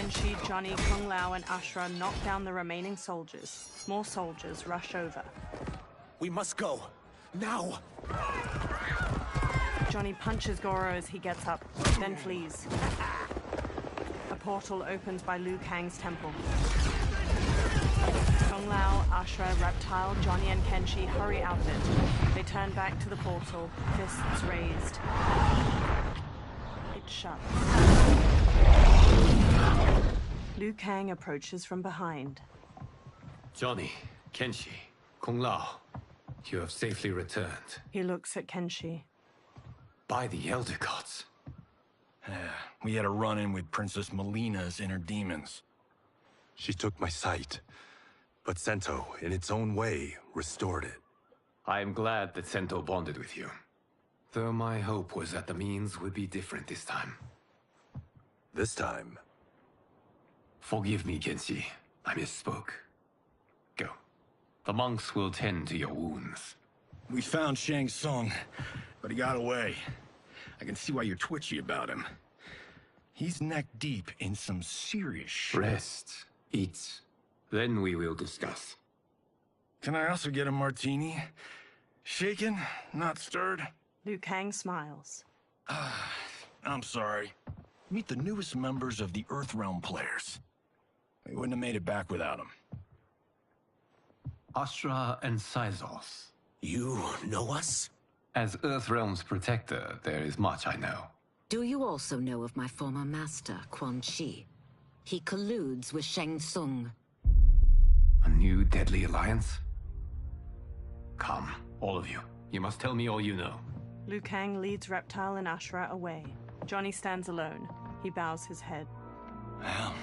Kenshi, Johnny, Kung Lao, and Ashura knock down the remaining soldiers. More soldiers rush over. We must go. Now! Johnny punches Goro as he gets up, then flees. A portal opens by Liu Kang's temple. Kung Lao, Ashura, Reptile, Johnny, and Kenshi hurry out of it. They turn back to the portal, fists raised. It shuts. Liu Kang approaches from behind. Johnny, Kenshi, Kung Lao, you have safely returned. He looks at Kenshi. By the Elder Gods. We had a run-in with Princess Melina's inner demons. She took my sight, but Sento, in its own way, restored it. I am glad that Sento bonded with you. Though my hope was that the means would be different this time. This time? Forgive me, Kenshi. I misspoke. Go. The monks will tend to your wounds. We found Shang Tsung, but he got away. I can see why you're twitchy about him. He's neck-deep in some serious shit. Rest. Eat. Then we will discuss. Can I also get a martini? Shaken, not stirred? Liu Kang smiles. I'm sorry. Meet the newest members of the Earthrealm players. We wouldn't have made it back without them. Astra and Syzoth. You know us? As Earthrealm's protector, there is much I know. Do you also know of my former master, Quan Chi? He colludes with Shang Tsung. A new deadly alliance? Come, all of you. You must tell me all you know. Liu Kang leads Reptile and Ashura away. Johnny stands alone. He bows his head. Well,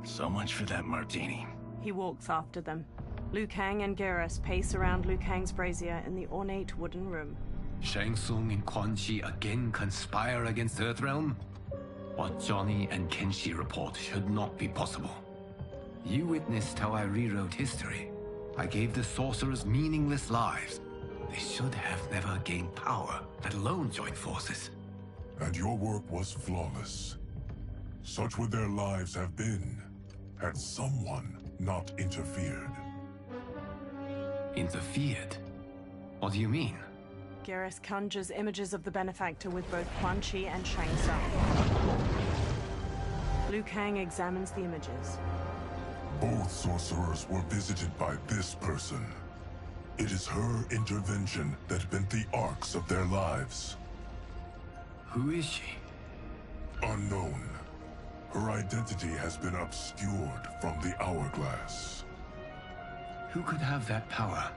so much for that martini. He walks after them. Liu Kang and Geras pace around Liu Kang's brazier in the ornate wooden room. Shang Tsung and Quan Chi again conspire against Earthrealm? What Johnny and Kenshi report should not be possible. You witnessed how I rewrote history. I gave the sorcerers meaningless lives. They should have never gained power, let alone join forces. And your work was flawless. Such would their lives have been, had someone not interfered. Interfered? What do you mean? Geras conjures images of the benefactor with both Quan Chi and Shang Tsung. Liu Kang examines the images. Both sorcerers were visited by this person. It is her intervention that bent the arcs of their lives. Who is she? Unknown. Her identity has been obscured from the hourglass. Who could have that power?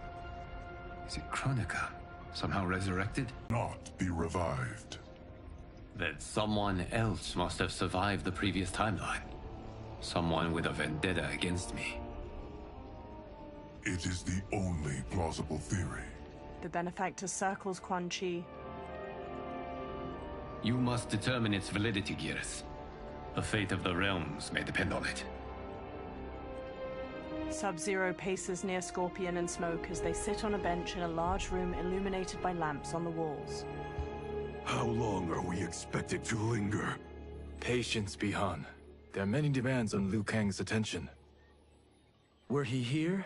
Is it Kronika? Somehow resurrected? Not be revived. Then someone else must have survived the previous timeline. Someone with a vendetta against me. It is the only plausible theory. The benefactor circles Quan Chi. You must determine its validity, Geras. The fate of the realms may depend on it. Sub-Zero paces near Scorpion and Smoke as they sit on a bench in a large room illuminated by lamps on the walls. How long are we expected to linger? Patience, Bihan. There are many demands on Liu Kang's attention. Were he here,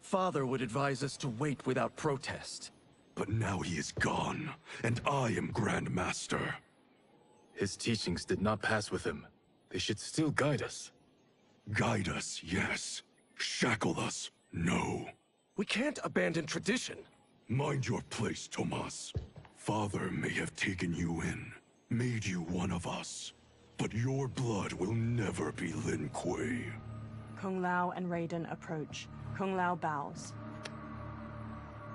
Father would advise us to wait without protest. But now he is gone, and I am Grand Master. His teachings did not pass with him. They should still guide us. Guide us, yes. Shackle us, no. We can't abandon tradition. Mind your place, Tomas. Father may have taken you in, made you one of us, but your blood will never be Lin Kuei. Kung Lao and Raiden approach. Kung Lao bows.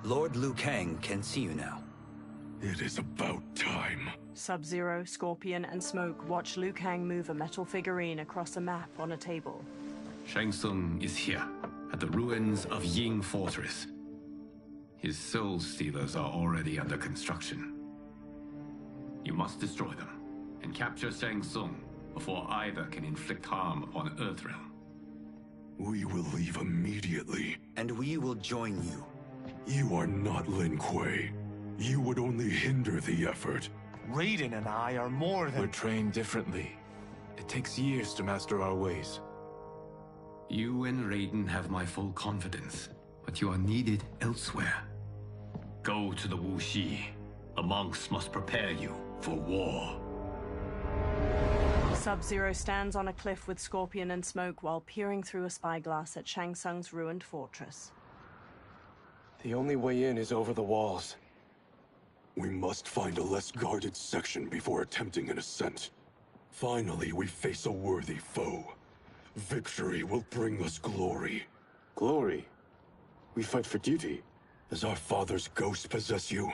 Lord Liu Kang can see you now. It is about time. Sub-Zero, Scorpion, and Smoke watch Liu Kang move a metal figurine across a map on a table. Shang Tsung is here, at the ruins of Ying Fortress. His Soul Stealers are already under construction. You must destroy them, and capture Shang Tsung before either can inflict harm upon Earthrealm. We will leave immediately. And we will join you. You are not Lin Kuei. You would only hinder the effort. Raiden and I are more than... We're trained differently. It takes years to master our ways. You and Raiden have my full confidence, but you are needed elsewhere. Go to the Wuxi. The monks must prepare you for war. Sub-Zero stands on a cliff with Scorpion and Smoke while peering through a spyglass at Shang Tsung's ruined fortress. The only way in is over the walls. We must find a less guarded section before attempting an ascent. Finally, we face a worthy foe. Victory will bring us glory. Glory? We fight for duty. Does our father's ghost possess you?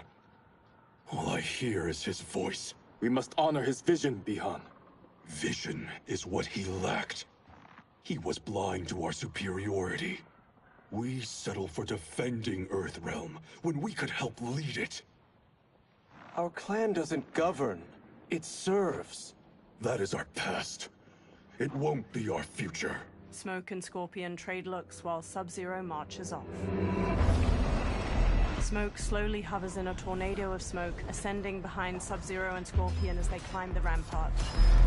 All I hear is his voice. We must honor his vision, Bihan. Vision is what he lacked. He was blind to our superiority. We settle for defending Earthrealm when we could help lead it. Our clan doesn't govern. It serves. That is our past. It won't be our future. Smoke and Scorpion trade looks while Sub-Zero marches off. Smoke slowly hovers in a tornado of smoke, ascending behind Sub-Zero and Scorpion as they climb the rampart.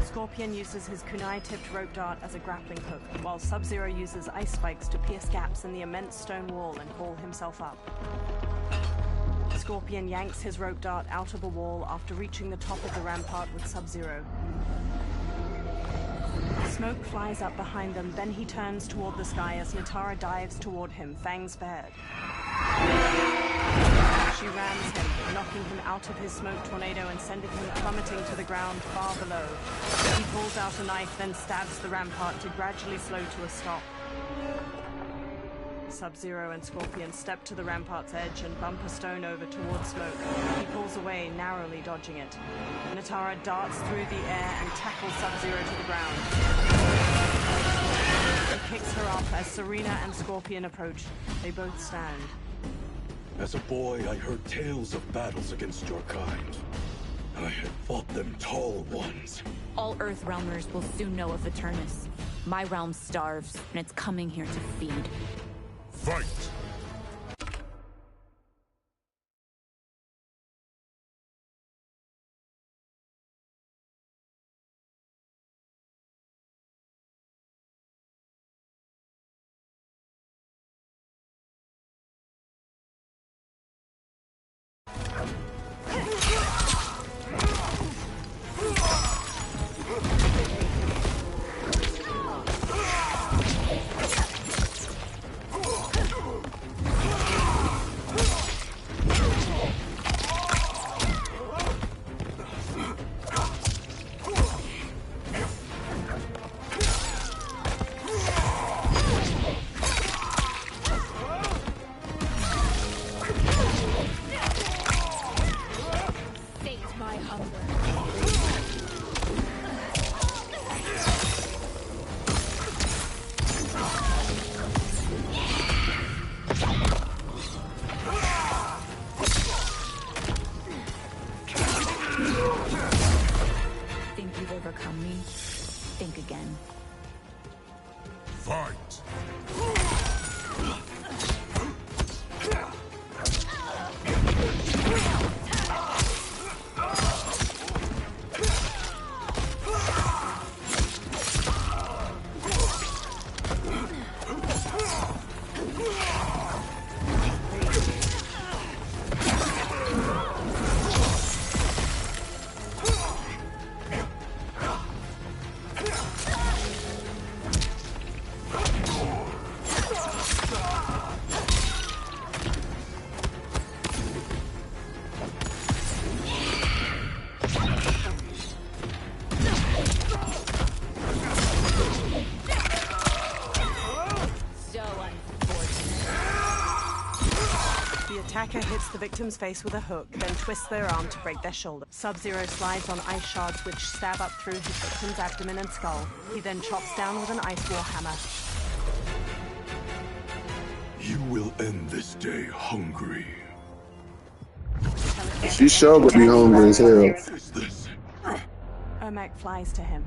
Scorpion uses his kunai-tipped rope dart as a grappling hook, while Sub-Zero uses ice spikes to pierce gaps in the immense stone wall and haul himself up. Scorpion yanks his rope dart out of a wall after reaching the top of the rampart with Sub-Zero. Smoke flies up behind them, then he turns toward the sky as Natara dives toward him, fangs bared. She rams him, knocking him out of his smoke tornado and sending him plummeting to the ground far below. He pulls out a knife, then stabs the rampart to gradually slow to a stop. Sub-Zero and Scorpion step to the rampart's edge and bump a stone over towards Smoke. He pulls away, narrowly dodging it. Natara darts through the air and tackles Sub-Zero to the ground. He kicks her off as Serena and Scorpion approach. They both stand. As a boy, I heard tales of battles against your kind. I had fought them tall ones. All Earthrealmers will soon know of Eternus. My realm starves, and it's coming here to feed. Fight! Overcome me. Think again. Fight! Flicker hits the victim's face with a hook, then twists their arm to break their shoulder. Sub-Zero slides on ice shards which stab up through his victim's abdomen and skull. He then chops down with an ice warhammer. You will end this day hungry. She sure would be hungry as hell. What is this? Ermac flies to him.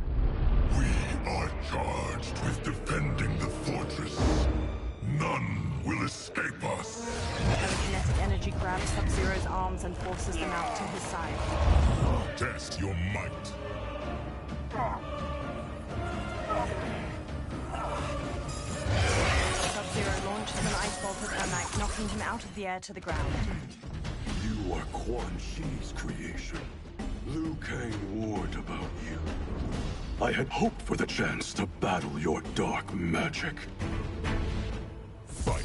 We are charged with defending the fortress. None will escape us. Telekinetic energy grabs Sub-Zero's arms and forces them out to his side. Test your might. Sub-Zero launches an ice bolt at Ermac, knocking him out of the air to the ground. You are Quan Chi's creation. Liu Kang warned about you. I had hoped for the chance to battle your dark magic. Fight.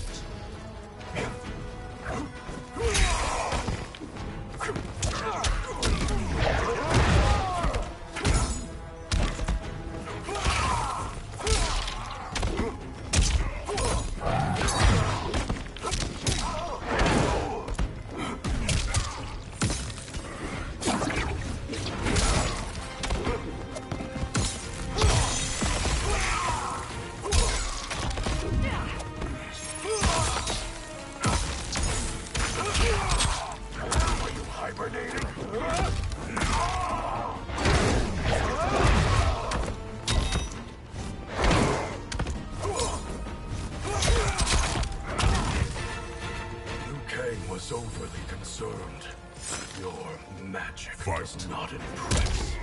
Overly concerned. Your magic does not impress.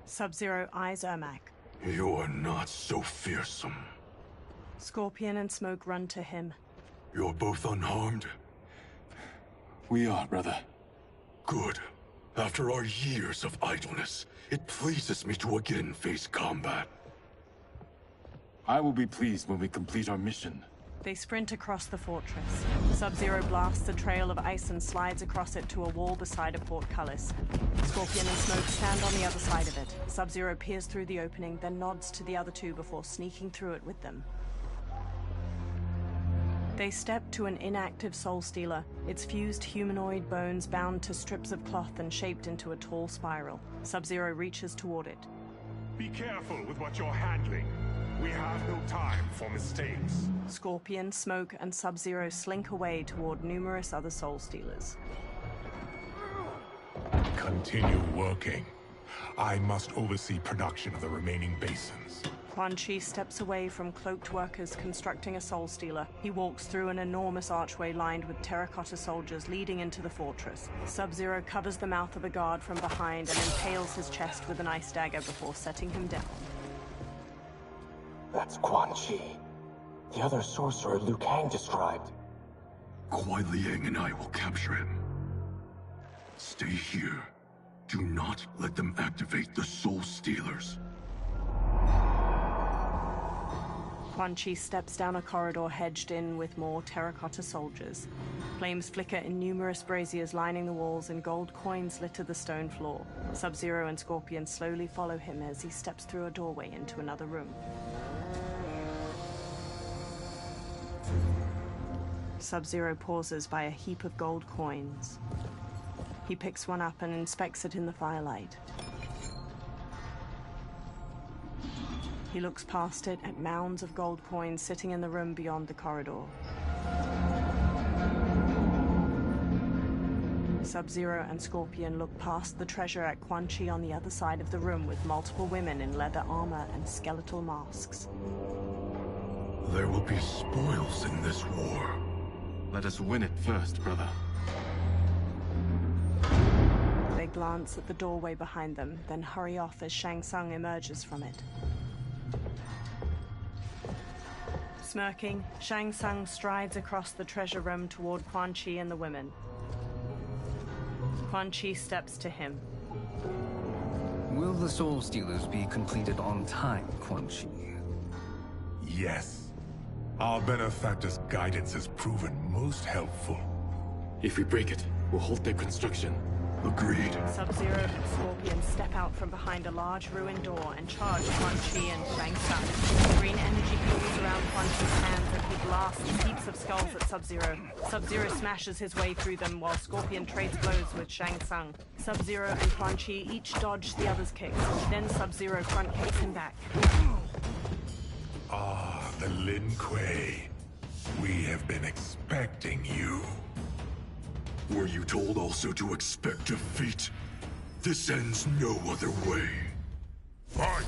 Sub-Zero eyes Ermac. You're not so fearsome. Scorpion and Smoke run to him. You're both unharmed? We are, brother. Good. After our years of idleness, it pleases me to again face combat. I will be pleased when we complete our mission. They sprint across the fortress. Sub-Zero blasts a trail of ice and slides across it to a wall beside a portcullis. Scorpion and Smoke stand on the other side of it. Sub-Zero peers through the opening, then nods to the other two before sneaking through it with them. They step to an inactive Soul Stealer, its fused humanoid bones bound to strips of cloth and shaped into a tall spiral. Sub-Zero reaches toward it. Be careful with what you're handling. We have no time for mistakes. Scorpion, Smoke, and Sub-Zero slink away toward numerous other Soul Stealers. Continue working. I must oversee production of the remaining basins. Quan Chi steps away from cloaked workers constructing a Soul Stealer. He walks through an enormous archway lined with terracotta soldiers leading into the fortress. Sub-Zero covers the mouth of a guard from behind and impales his chest with an ice dagger before setting him down. That's Quan Chi. The other sorcerer Liu Kang described. Kuai Liang and I will capture him. Stay here. Do not let them activate the Soul Stealers. Quan Chi steps down a corridor hedged in with more terracotta soldiers. Flames flicker in numerous braziers lining the walls and gold coins litter the stone floor. Sub-Zero and Scorpion slowly follow him as he steps through a doorway into another room. Sub-Zero pauses by a heap of gold coins. He picks one up and inspects it in the firelight. He looks past it at mounds of gold coins sitting in the room beyond the corridor. Sub-Zero and Scorpion look past the treasure at Quan Chi on the other side of the room with multiple women in leather armor and skeletal masks. There will be spoils in this war. Let us win it first, brother. They glance at the doorway behind them, then hurry off as Shang Tsung emerges from it. Smirking, Shang Tsung strides across the treasure room toward Quan Chi and the women. Quan Chi steps to him. Will the Soul Stealers be completed on time, Quan Chi? Yes. Our benefactor's guidance has proven most helpful. If we break it, we'll halt their construction. Agreed. Sub-Zero and Scorpion step out from behind a large ruined door and charge Quan Chi and Shang Tsung. Green energy pools around Quan Chi's hands and he blasts heaps of skulls at Sub-Zero. Sub-Zero smashes his way through them while Scorpion trades blows with Shang Tsung. Sub-Zero and Quan Chi each dodge the other's kicks. Then Sub-Zero front kicks him back. Ah, the Lin Kuei. We have been expecting you. Were you told also to expect defeat? This ends no other way. Fight!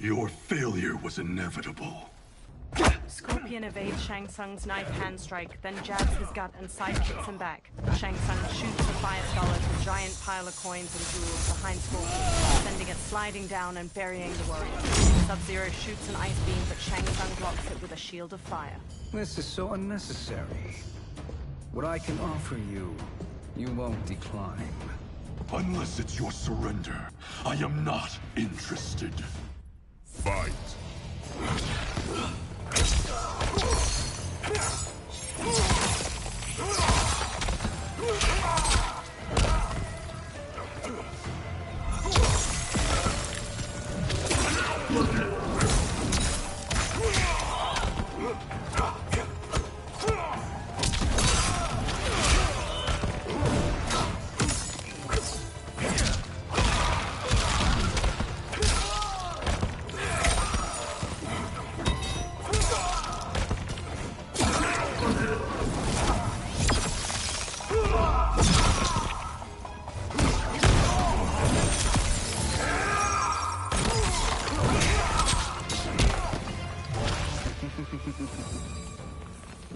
Your failure was inevitable. Scorpion evades Shang Tsung's knife hand strike, then jabs his gut and sidekicks him back. Shang Tsung shoots a fire skull at a giant pile of coins and jewels behind Scorpion, sending it sliding down and burying the warrior. Sub-Zero shoots an ice beam, but Shang Tsung blocks it with a shield of fire. This is so unnecessary. What I can offer you, you won't decline. Unless it's your surrender, I am not interested. Fight!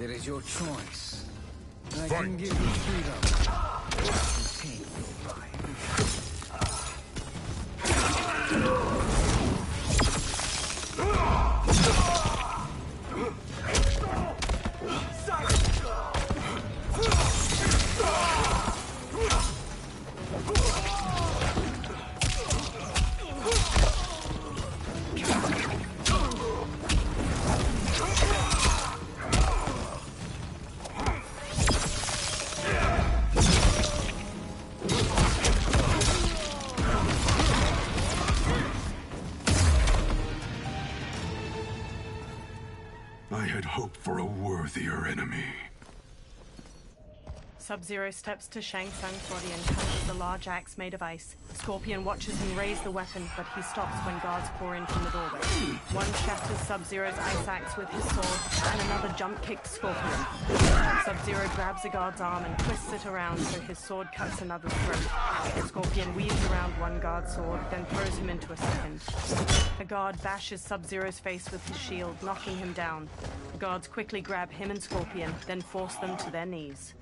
It is your choice. I Fight. can give you freedom. Contain your life. I had hoped for a worthier enemy. Sub-Zero steps to Shang Tsung's body and punches the large axe made of ice. Scorpion watches him raise the weapon, but he stops when guards pour in from the doorway. One shatters Sub-Zero's ice axe with his sword, and another jump-kicks Scorpion. Sub-Zero grabs a guard's arm and twists it around so his sword cuts another's throat. Scorpion weaves around one guard's sword, then throws him into a second. A guard bashes Sub-Zero's face with his shield, knocking him down. The guards quickly grab him and Scorpion, then force them to their knees.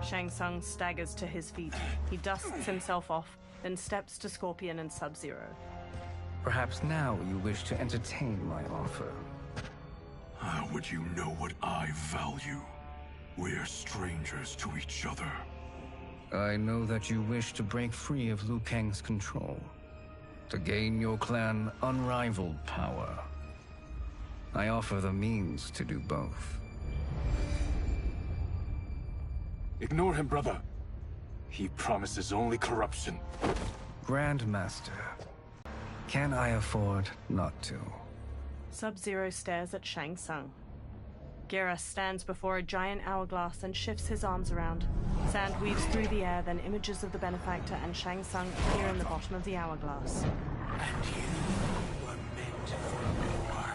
Shang Tsung staggers to his feet. He dusts himself off, then steps to Scorpion and Sub-Zero. Perhaps now you wish to entertain my offer. How would you know what I value? We're strangers to each other. I know that you wish to break free of Liu Kang's control, to gain your clan unrivaled power. I offer the means to do both. Ignore him, brother. He promises only corruption. Grandmaster, can I afford not to? Sub-Zero stares at Shang Tsung. Geras stands before a giant hourglass and shifts his arms around. Sand weaves through the air, then images of the benefactor and Shang Tsung appear in the bottom of the hourglass. And you were meant for war.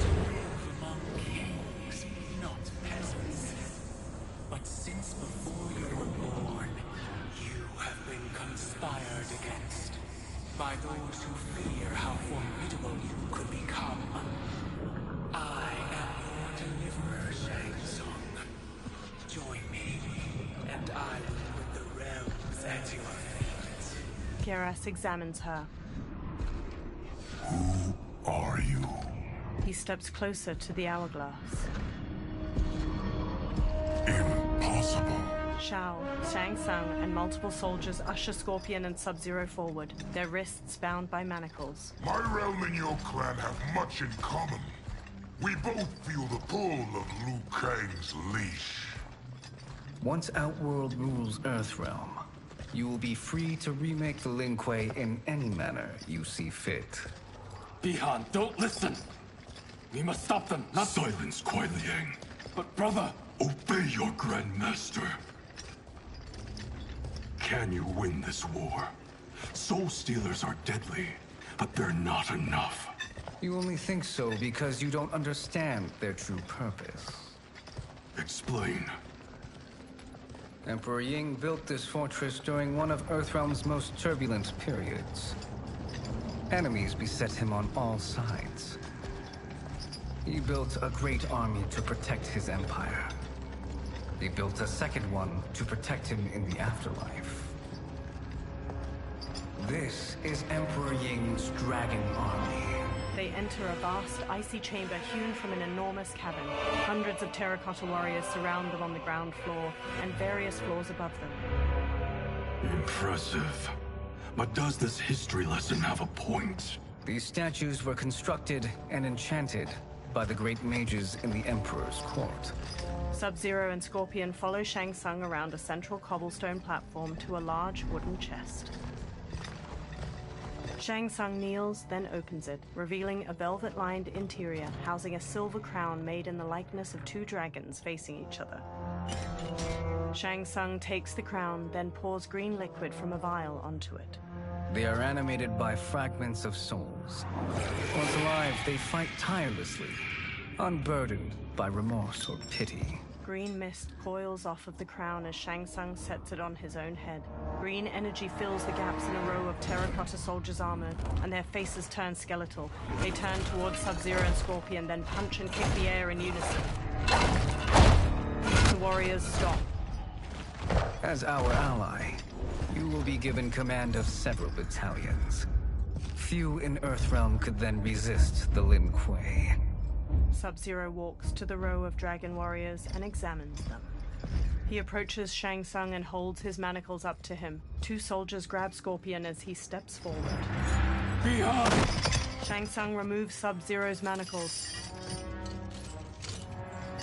To live among kings, not peasants. But since before you were born, you have been conspired against by those who fear how formidable you could become. I am your deliverer, Shang Tsung. Join me, and I will put the realms at your feet. Geras examines her. Who are you? He steps closer to the hourglass. Impossible. Shao, Shang Tsung, and multiple soldiers usher Scorpion and Sub-Zero forward, their wrists bound by manacles. My realm and your clan have much in common. We both feel the pull of Liu Kang's leash. Once Outworld rules Earthrealm, you will be free to remake the Lin Kuei in any manner you see fit. Bihan, don't listen! We must stop them, not— Silence, Kuai Liang. But brother— Obey your Grandmaster. Can you win this war? Soul Stealers are deadly, but they're not enough. You only think so because you don't understand their true purpose. Explain. Emperor Ying built this fortress during one of Earthrealm's most turbulent periods. Enemies beset him on all sides. He built a great army to protect his empire. He built a second one to protect him in the afterlife. This is Emperor Ying's Dragon Army. They enter a vast, icy chamber hewn from an enormous cavern. Hundreds of terracotta warriors surround them on the ground floor, and various floors above them. Impressive. But does this history lesson have a point? These statues were constructed and enchanted by the great mages in the Emperor's court. Sub-Zero and Scorpion follow Shang Tsung around a central cobblestone platform to a large wooden chest. Shang Tsung kneels, then opens it, revealing a velvet-lined interior housing a silver crown made in the likeness of two dragons facing each other. Shang Tsung takes the crown, then pours green liquid from a vial onto it. They are animated by fragments of souls. Once alive, they fight tirelessly, unburdened by remorse or pity. Green mist coils off of the crown as Shang Tsung sets it on his own head. Green energy fills the gaps in a row of terracotta soldiers' armor, and their faces turn skeletal. They turn towards Sub-Zero and Scorpion, then punch and kick the air in unison. The warriors stop. As our ally, you will be given command of several battalions. Few in Earthrealm could then resist the Lin Kuei. Sub-Zero walks to the row of dragon warriors and examines them. He approaches Shang Tsung and holds his manacles up to him. Two soldiers grab Scorpion as he steps forward. Behind! Shang Tsung removes Sub-Zero's manacles.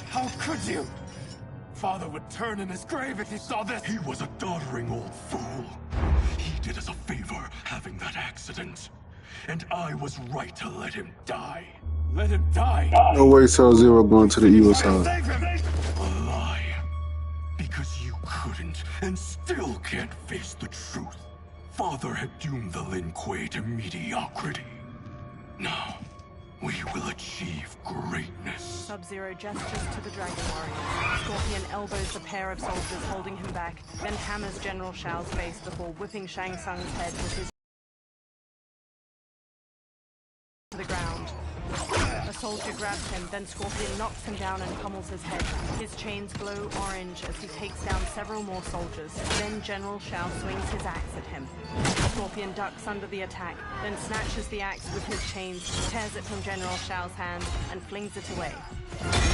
How could you? Father would turn in his grave if he saw this! He was a doddering old fool. He did us a favor having that accident. And I was right to let him die. Let him die! No way Sub-Zero going to the evil side. A lie. Because you couldn't, and still can't face the truth. Father had doomed the Lin Kuei to mediocrity. Now, we will achieve greatness. Sub-Zero gestures to the Dragon Warriors. Scorpion elbows the pair of soldiers holding him back, then hammers General Shao's face before whipping Shang Tsung's head with his to the ground. A soldier grabs him, then Scorpion knocks him down and pummels his head. His chains glow orange as he takes down several more soldiers. Then General Shao swings his axe at him. Scorpion ducks under the attack, then snatches the axe with his chains, tears it from General Shao's hand, and flings it away.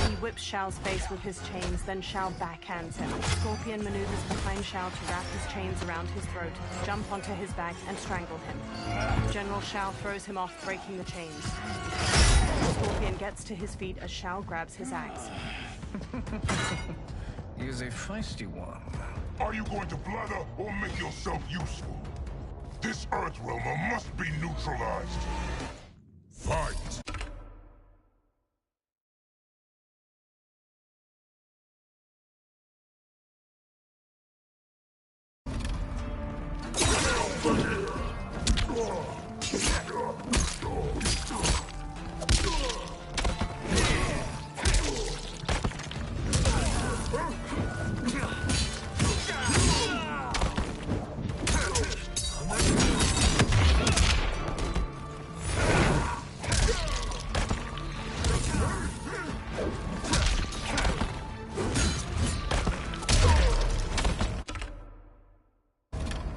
He whips Shao's face with his chains, then Shao backhands him. Scorpion maneuvers behind Shao to wrap his chains around his throat, jump onto his back, and strangle him. General Shao throws him off, breaking the chains. Scorpion gets to his feet as Shao grabs his axe. He's a feisty one. Are you going to blather or make yourself useful? This Earthrealmer must be neutralized. Fight!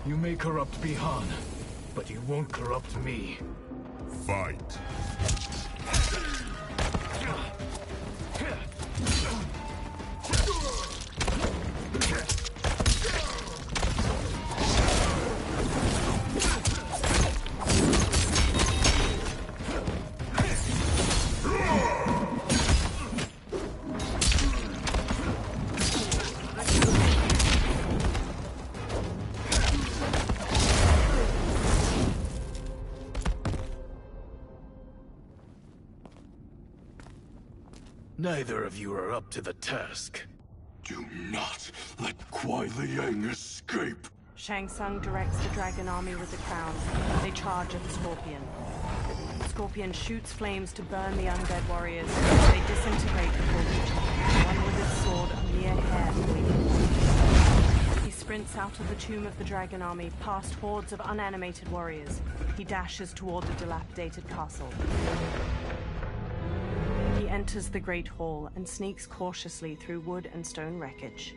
You may corrupt Bihan, but you won't corrupt me. Fight. Neither of you are up to the task. Do not let Kuai Liang escape. Shang Tsung directs the dragon army with the crown. They charge at the Scorpion. Scorpion shoots flames to burn the undead warriors. They disintegrate before reaching him, one with his sword a mere hair away. He sprints out of the tomb of the dragon army, past hordes of unanimated warriors. He dashes toward the dilapidated castle. He enters the Great Hall and sneaks cautiously through wood and stone wreckage.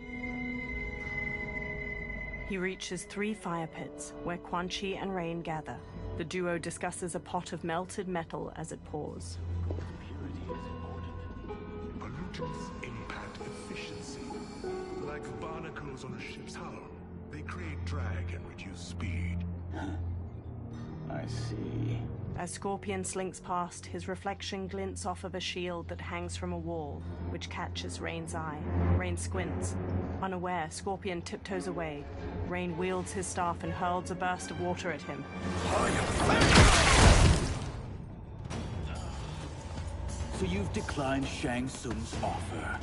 He reaches 3 fire pits, where Quan Chi and Rain gather. The duo discusses a pot of melted metal as it pours. Purity is important. Pollutants impact efficiency. Like barnacles on a ship's hull, they create drag and reduce speed. I see. As Scorpion slinks past, his reflection glints off of a shield that hangs from a wall, which catches Rain's eye. Rain squints. Unaware, Scorpion tiptoes away. Rain wields his staff and hurls a burst of water at him. So you've declined Shang Tsung's offer.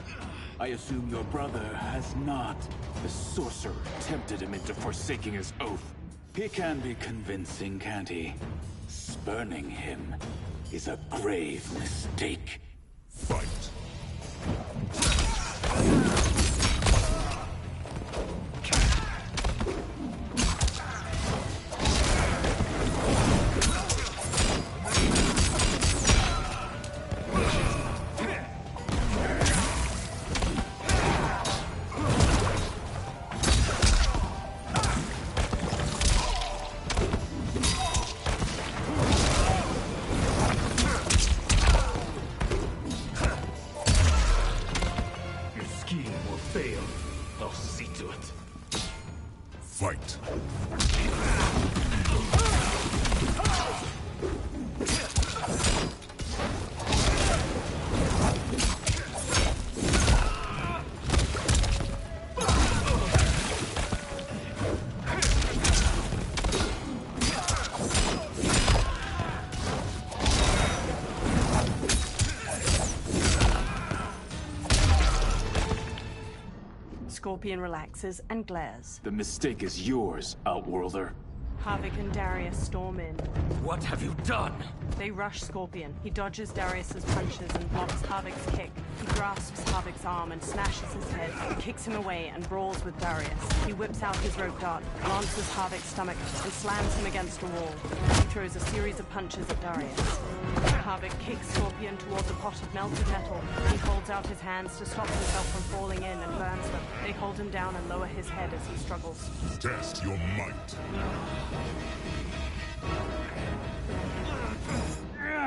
I assume your brother has not. The sorcerer tempted him into forsaking his oath. He can be convincing, can't he? Spurning him is a grave mistake. Fight! Fight. Scorpion relaxes and glares. The mistake is yours, Outworlder. Havik and Darius storm in. What have you done? They rush Scorpion. He dodges Darius's punches and blocks Havik's kick. He grasps Havik's arm and smashes his head. He kicks him away and brawls with Darius. He whips out his rope dart, lances Havik's stomach, and slams him against a wall. He throws a series of punches at Darius. Havik kicks Scorpion towards a pot of melted metal. He holds out his hands to stop himself from falling in and burns them. They hold him down and lower his head as he struggles. Test your might.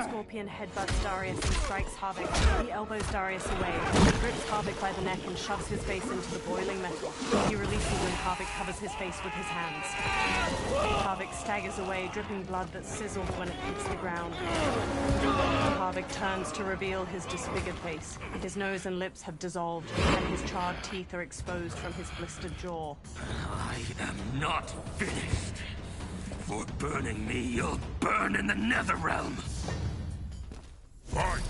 Scorpion headbutts Darius and strikes Havik. He elbows Darius away. He grips Havik by the neck and shoves his face into the boiling metal. He releases when Havik covers his face with his hands. Havik staggers away, dripping blood that sizzles when it hits the ground. Havik turns to reveal his disfigured face. His nose and lips have dissolved, and his charred teeth are exposed from his blistered jaw. I am not finished. For burning me, you'll burn in the Netherrealm. Fight!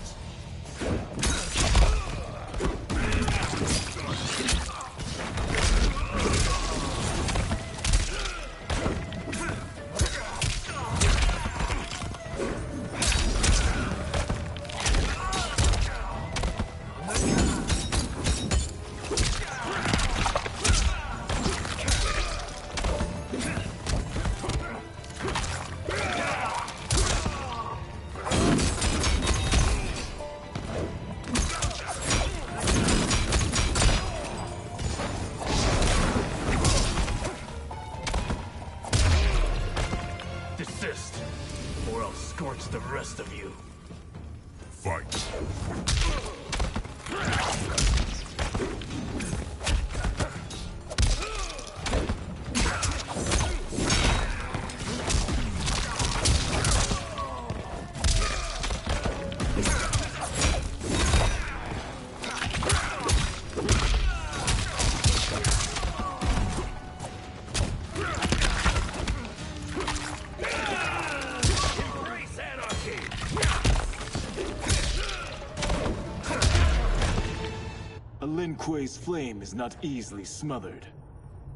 The rest of you. Fight. Lin Kuei's flame is not easily smothered.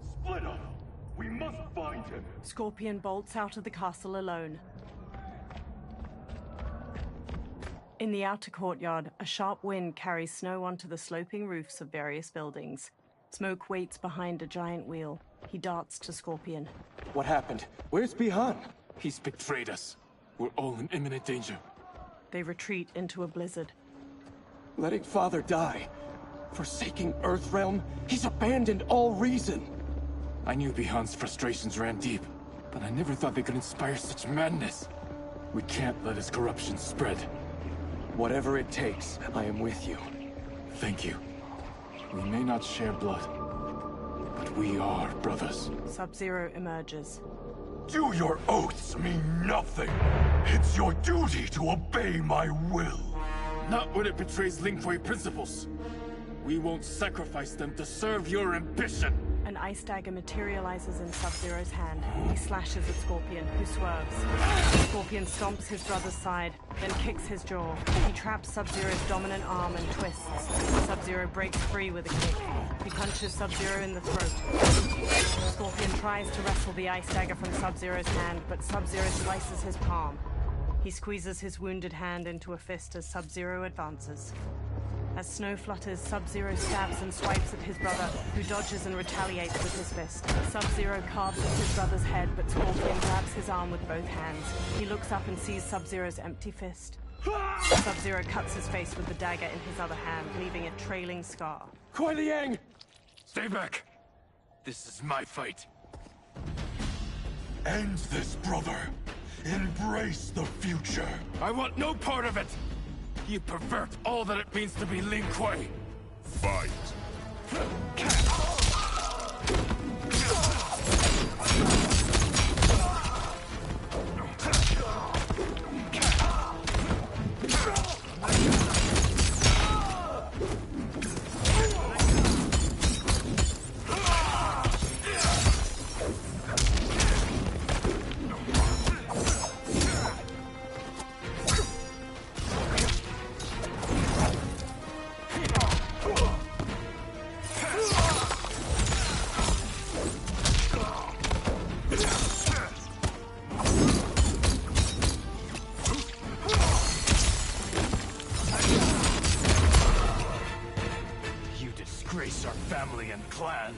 Split up! We must find him! Scorpion bolts out of the castle alone. In the outer courtyard, a sharp wind carries snow onto the sloping roofs of various buildings. Smoke waits behind a giant wheel. He darts to Scorpion. What happened? Where's Bihan? He's betrayed us. We're all in imminent danger. They retreat into a blizzard. Letting Father die. Forsaking Earthrealm? He's abandoned all reason! I knew Bihan's frustrations ran deep, but I never thought they could inspire such madness. We can't let his corruption spread. Whatever it takes, I am with you. Thank you. We may not share blood, but we are brothers. Sub-Zero emerges. Do your oaths mean nothing? It's your duty to obey my will. Not when it betrays Lin Kuei principles. We won't sacrifice them to serve your ambition! An ice dagger materializes in Sub-Zero's hand. He slashes at Scorpion, who swerves. Scorpion stomps his brother's side, then kicks his jaw. He traps Sub-Zero's dominant arm and twists. Sub-Zero breaks free with a kick. He punches Sub-Zero in the throat. Scorpion tries to wrestle the ice dagger from Sub-Zero's hand, but Sub-Zero slices his palm. He squeezes his wounded hand into a fist as Sub-Zero advances. As snow flutters, Sub-Zero stabs and swipes at his brother, who dodges and retaliates with his fist. Sub-Zero carves at his brother's head, but Scorpion grabs his arm with both hands. He looks up and sees Sub-Zero's empty fist. Sub-Zero cuts his face with the dagger in his other hand, leaving a trailing scar. Kuei Liang! Stay back! This is my fight. End this, brother. Embrace the future. I want no part of it! You pervert all that it means to be Lin Kuei! Fight! plan.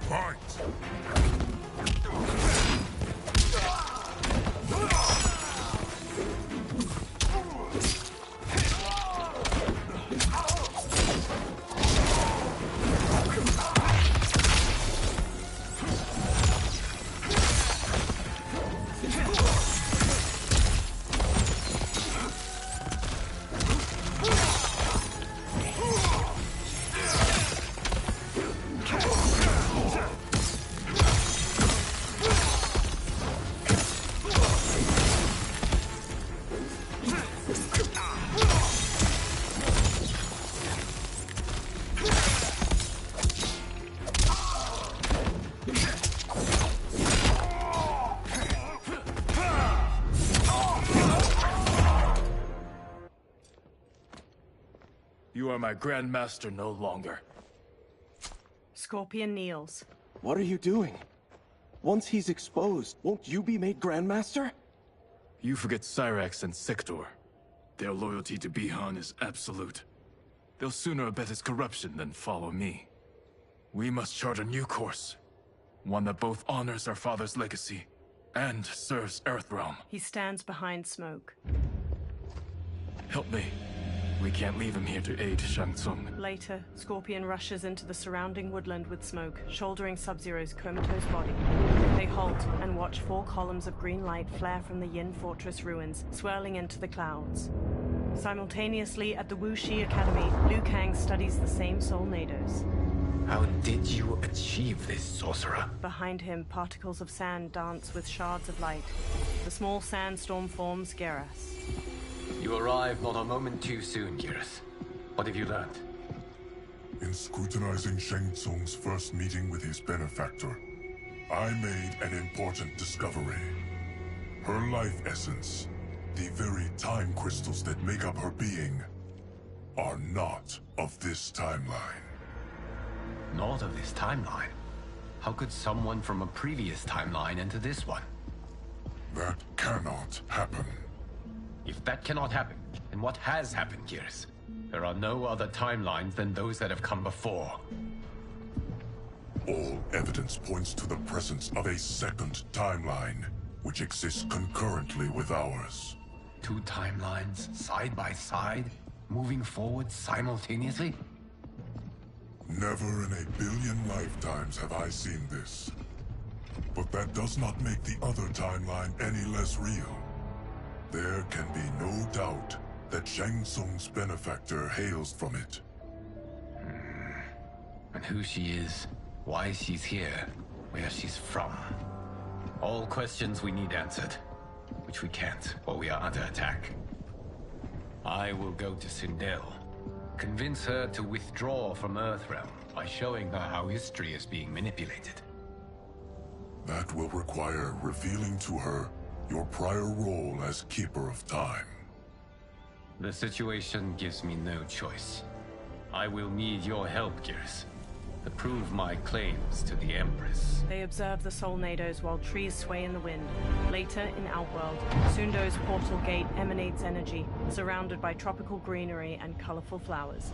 Fight! You are my Grandmaster no longer. Scorpion kneels. What are you doing? Once he's exposed, won't you be made Grandmaster? You forget Cyrax and Sector. Their loyalty to Bihan is absolute. They'll sooner abet his corruption than follow me. We must chart a new course. One that both honors our father's legacy and serves Earthrealm. He stands behind Smoke. Help me. We can't leave him here to aid Shang Tsung. Later, Scorpion rushes into the surrounding woodland with Smoke, shouldering Sub-Zero's comatose body. They halt and watch 4 columns of green light flare from the Yin Fortress ruins, swirling into the clouds. Simultaneously, at the Wuxi Academy, Liu Kang studies the same Soul Nados. How did you achieve this, sorcerer? Behind him, particles of sand dance with shards of light. The small sandstorm forms Geras. You arrived not a moment too soon, Geras. What have you learned? In scrutinizing Shang Tsung's first meeting with his benefactor, I made an important discovery. Her life essence, the very time crystals that make up her being, are not of this timeline. Not of this timeline? How could someone from a previous timeline enter this one? That cannot happen. If that cannot happen, then what has happened, Geras? There are no other timelines than those that have come before. All evidence points to the presence of a second timeline, which exists concurrently with ours. 2 timelines, side by side, moving forward simultaneously? Never in a billion lifetimes have I seen this. But that does not make the other timeline any less real. There can be no doubt that Shang Tsung's benefactor hails from it. And who she is, why she's here, where she's from. All questions we need answered, which we can't, or we are under attack. I will go to Sindel, convince her to withdraw from Earthrealm by showing her how history is being manipulated. That will require revealing to her your prior role as Keeper of Time. The situation gives me no choice. I will need your help, Geras, to prove my claims to the Empress. They observe the Soul Nados while trees sway in the wind. Later, in Outworld, Sundo's portal gate emanates energy, surrounded by tropical greenery and colorful flowers.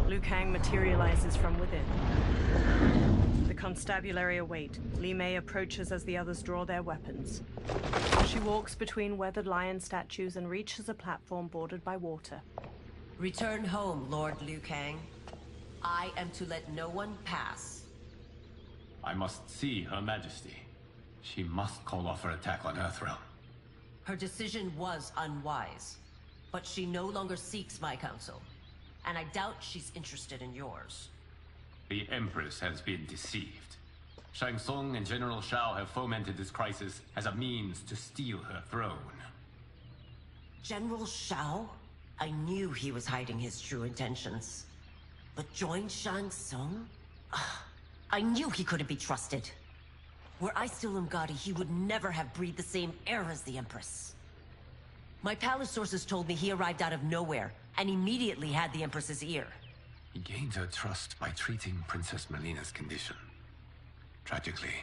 Liu Kang materializes from within. The constabulary await. Li Mei approaches as the others draw their weapons. She walks between weathered lion statues and reaches a platform bordered by water. Return home, Lord Liu Kang. I am to let no one pass. I must see Her Majesty. She must call off her attack on Earthrealm. Her decision was unwise, but she no longer seeks my counsel, and I doubt she's interested in yours. The Empress has been deceived. Shang Tsung and General Shao have fomented this crisis as a means to steal her throne. General Shao? I knew he was hiding his true intentions. But join Shang Tsung? I knew he couldn't be trusted. Were I still Umgadi, he would never have breathed the same air as the Empress. My palace sources told me he arrived out of nowhere, and immediately had the Empress's ear. He gained her trust by treating Princess Melina's condition. Tragically,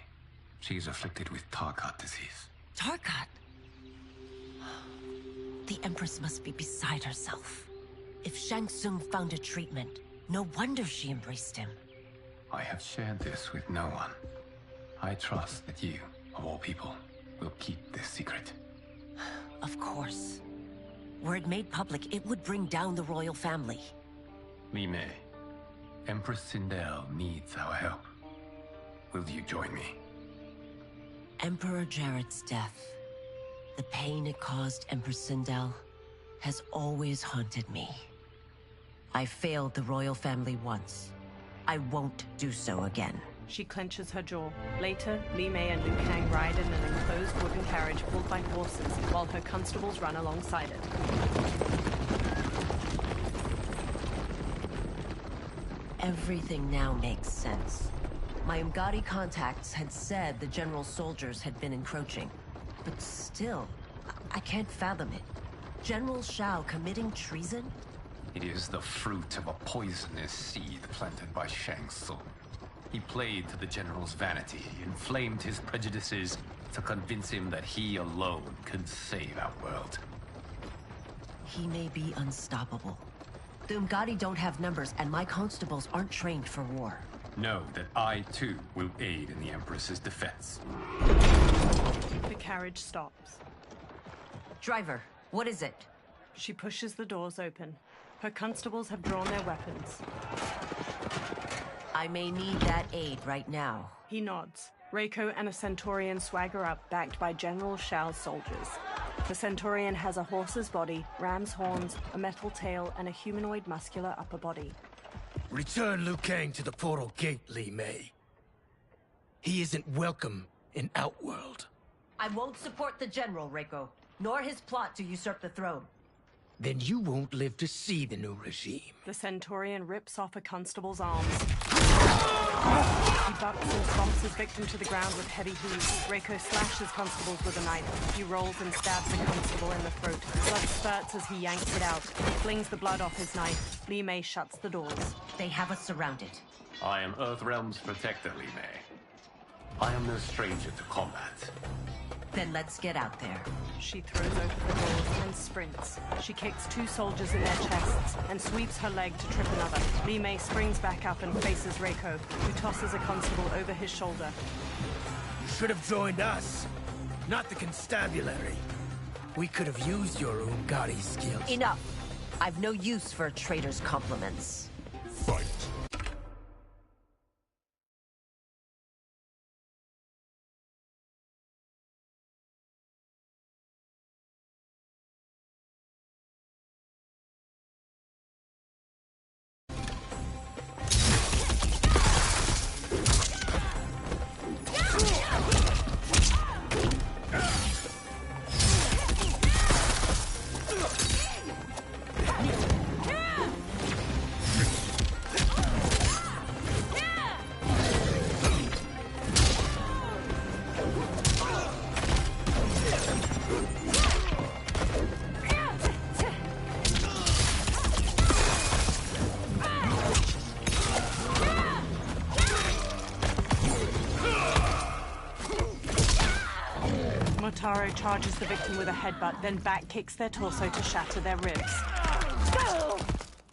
she is afflicted with Tarkat disease. Tarkat? The Empress must be beside herself. If Shang Tsung found a treatment, no wonder she embraced him. I have shared this with no one. I trust that you, of all people, will keep this secret. Of course. Were it made public, it would bring down the royal family. Li Mei, Empress Sindel needs our help. Will you join me? Emperor Jarrett's death, the pain it caused Empress Sindel, has always haunted me. I failed the royal family once. I won't do so again. She clenches her jaw. Later, Li Mei and Liu Kang ride in an enclosed wooden carriage pulled by horses, while her constables run alongside it. Everything now makes sense. My Umgadi contacts had said the general's soldiers had been encroaching. But still, I can't fathom it. General Shao committing treason? It is the fruit of a poisonous seed planted by Shang Tsung. He played to the general's vanity, inflamed his prejudices to convince him that he alone could save our world. He may be unstoppable. The Umgadi don't have numbers, and my constables aren't trained for war. Know that I, too, will aid in the Empress's defense. The carriage stops. Driver, what is it? She pushes the doors open. Her constables have drawn their weapons. I may need that aid right now. He nods. Reiko and a Centaurian swagger up, backed by General Shao's soldiers. The Centaurian has a horse's body, ram's horns, a metal tail, and a humanoid muscular upper body. Return Liu Kang to the portal gate, Li Mei. He isn't welcome in Outworld. I won't support the general, Reiko, nor his plot to usurp the throne. Then you won't live to see the new regime. The Centaurian rips off a constable's arms. He bucks and stomps his victim to the ground with heavy heaves. Reiko slashes constables with a knife. He rolls and stabs a constable in the throat. Blood spurts as he yanks it out. He flings the blood off his knife. Li Mei shuts the doors. They have us surrounded. I am Earthrealm's protector, Li Mei. I am no stranger to combat. Then let's get out there. She throws open the doors and sprints. She kicks two soldiers in their chests and sweeps her leg to trip another. Li Mei springs back up and faces Reiko, who tosses a constable over his shoulder. You should have joined us, not the constabulary. We could have used your Umgadi skills. Enough! I've no use for a traitor's compliments. Fight. Taro charges the victim with a headbutt, then back kicks their torso to shatter their ribs.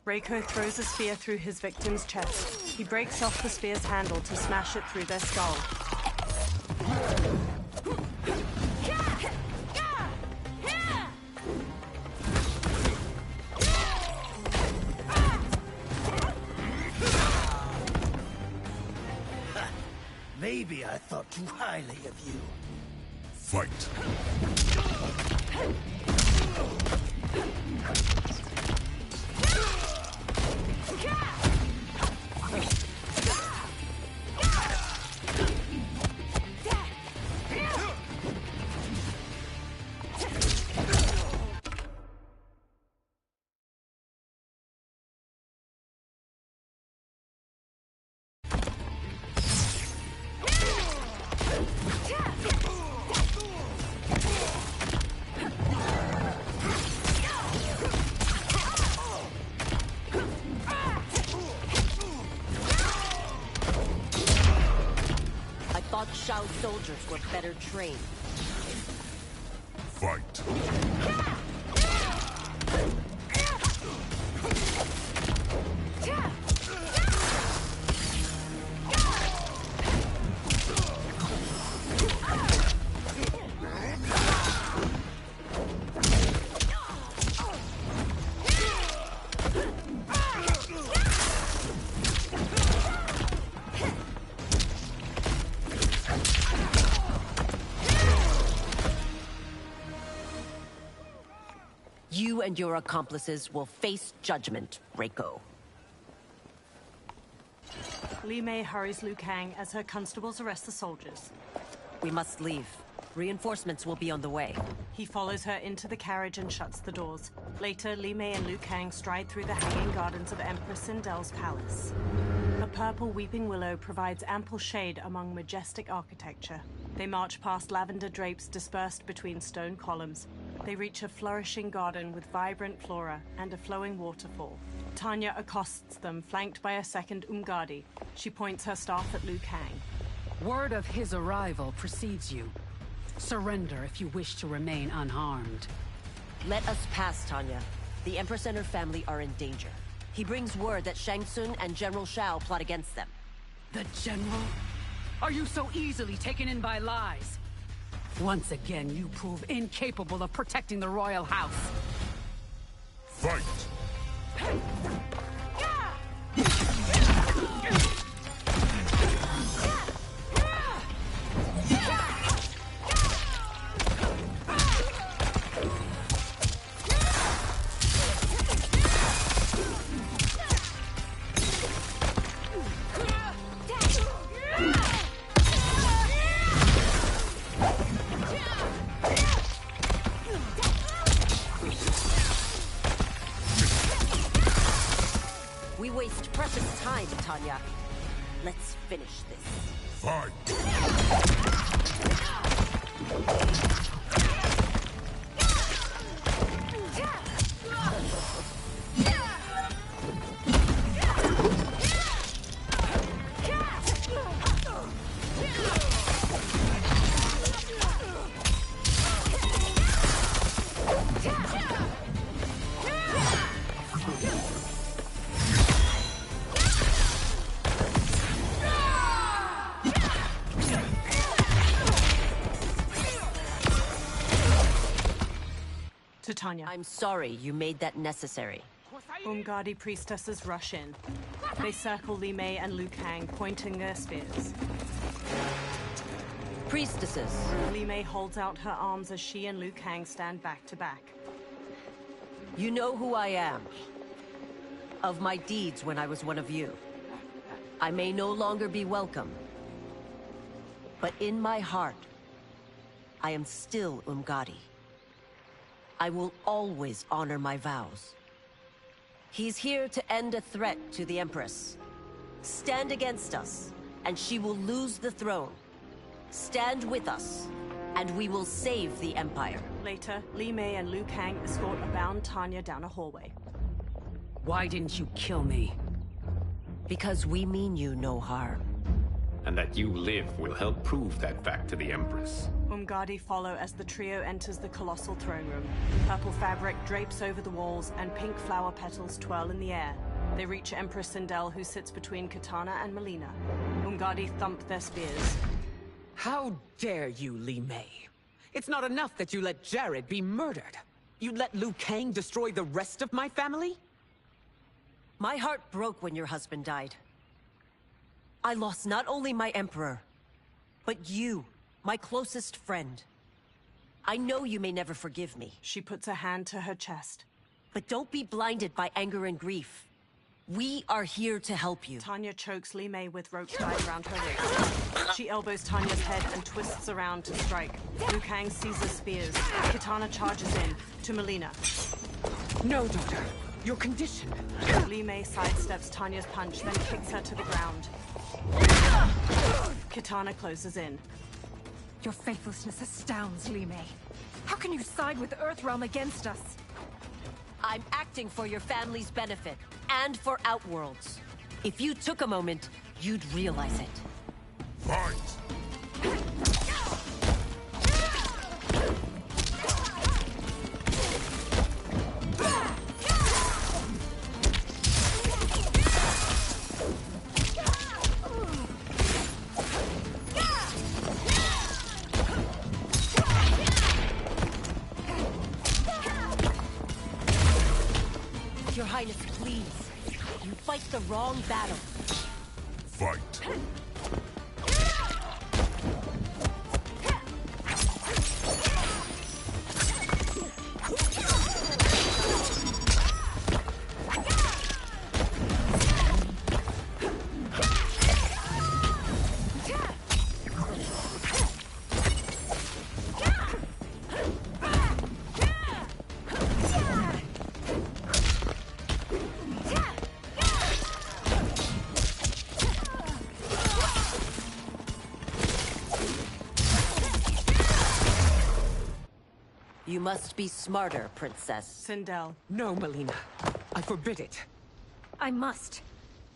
Reiko throws a spear through his victim's chest. He breaks off the spear's handle to smash it through their skull. Maybe I thought too highly of you. Fight. Shao's soldiers were better trained. Fight. You and your accomplices will face judgment, Reiko. Li Mei hurries Liu Kang as her constables arrest the soldiers. We must leave. Reinforcements will be on the way. He follows her into the carriage and shuts the doors. Later, Li Mei and Liu Kang stride through the hanging gardens of Empress Sindel's palace. A purple weeping willow provides ample shade among majestic architecture. They march past lavender drapes dispersed between stone columns. They reach a flourishing garden with vibrant flora and a flowing waterfall. Tanya accosts them, flanked by a second Umgadi. She points her staff at Liu Kang. Word of his arrival precedes you. Surrender if you wish to remain unharmed. Let us pass, Tanya. The Empress and her family are in danger. He brings word that Shang Tsung and General Shao plot against them. The General? Are you so easily taken in by lies? Once again, you prove incapable of protecting the royal house. Fight! We waste precious time, Tanya. Let's finish this. Fight! To Tanya. I'm sorry you made that necessary. Umgadi priestesses rush in. They circle Li Mei and Liu Kang, pointing their spears. Priestesses. Li Mei holds out her arms as she and Liu Kang stand back to back. You know who I am. Of my deeds when I was one of you. I may no longer be welcome. But in my heart, I am still Umgadi. I will always honor my vows. He's here to end a threat to the Empress. Stand against us, and she will lose the throne. Stand with us, and we will save the Empire. Later, Li Mei and Liu Kang escort a bound Tanya down a hallway. Why didn't you kill me? Because we mean you no harm. And that you live will help prove that fact to the Empress. Umgadi follow as the trio enters the colossal throne room. Purple fabric drapes over the walls, and pink flower petals twirl in the air. They reach Empress Sindel, who sits between Katana and Melina. Umgadi thump their spears. How dare you, Li Mei? It's not enough that you let Jared be murdered. You let Liu Kang destroy the rest of my family? My heart broke when your husband died. I lost not only my Emperor, but you, my closest friend. I know you may never forgive me. She puts a hand to her chest. But don't be blinded by anger and grief. We are here to help you. Tanya chokes Li Mei with rope tied around her wrist. She elbows Tanya's head and twists around to strike. Liu Kang seizes spears. Katana charges in, to Melina. No, daughter. Your condition. Li Mei sidesteps Tanya's punch, then kicks her to the ground. Katana closes in. Your faithlessness astounds, Li Mei. How can you side with Earthrealm against us? I'm acting for your family's benefit, and for Outworld's. If you took a moment, you'd realize it. Fight! Your Highness, please. You fight the wrong battle. Fight. You must be smarter, Princess. Sindel. No, Melina. I forbid it. I must.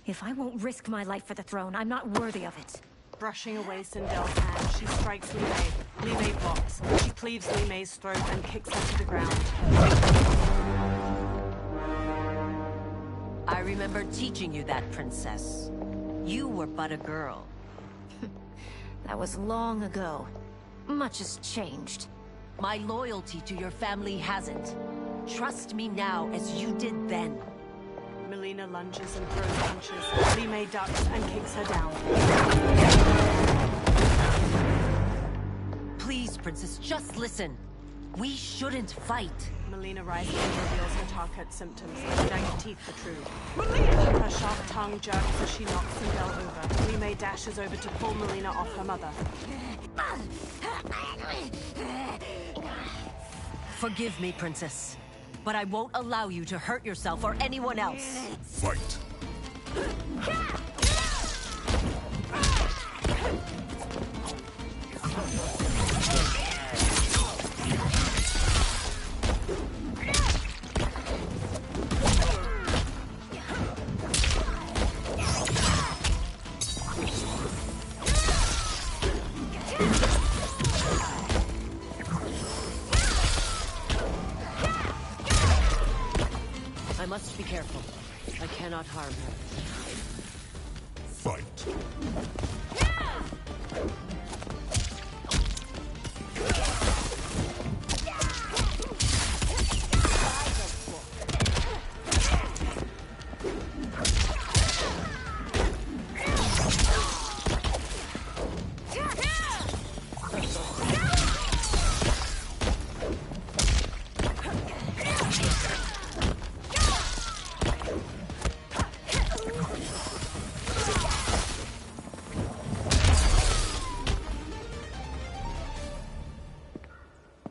If I won't risk my life for the throne, I'm not worthy of it. Brushing away Sindel's hand, she strikes Li Mei. Li Mei blocks. She cleaves Li Mei's throat and kicks her to the ground. I remember teaching you that, Princess. You were but a girl. That was long ago. Much has changed. My loyalty to your family hasn't. Trust me now as you did then. Melina lunges and throws punches. Li Mei ducks and kicks her down. Please, Princess, just listen. We shouldn't fight. Melina rises and reveals her Tarkat symptoms. Jagged teeth protrude. Melina! Her sharp tongue jerks as she knocks Sindel over. Li Mei dashes over to pull Melina off her mother. Forgive me, Princess, but I won't allow you to hurt yourself or anyone else. Fight. I must be careful. I cannot harm her. Fight.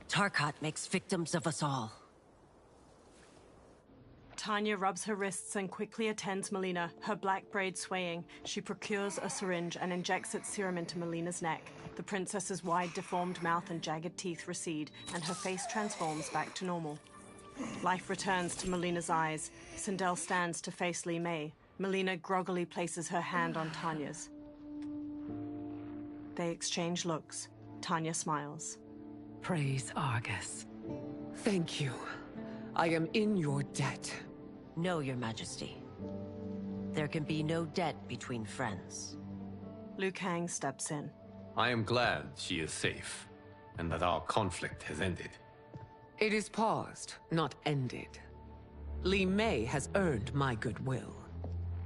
Tarkat makes victims of us all. Tanya rubs her wrists and quickly attends Melina, her black braid swaying. She procures a syringe and injects its serum into Melina's neck. The princess's wide, deformed mouth and jagged teeth recede, and her face transforms back to normal. Life returns to Melina's eyes. Sindel stands to face Li Mei. Melina groggily places her hand on Tanya's. They exchange looks. Tanya smiles. Praise Argus. Thank you. I am in your debt. No, Your Majesty. There can be no debt between friends. Liu Kang steps in. I am glad she is safe, and that our conflict has ended. It is paused, not ended. Li Mei has earned my goodwill.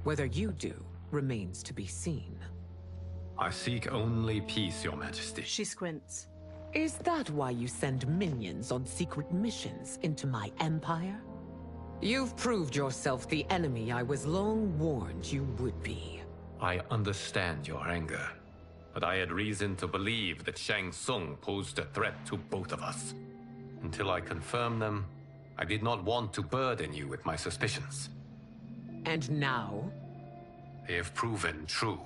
Whether you do remains to be seen. I seek only peace, Your Majesty. She squints. Is that why you send minions on secret missions into my empire? You've proved yourself the enemy I was long warned you would be. I understand your anger, but I had reason to believe that Shang Tsung posed a threat to both of us. Until I confirmed them, I did not want to burden you with my suspicions. And now? They have proven true.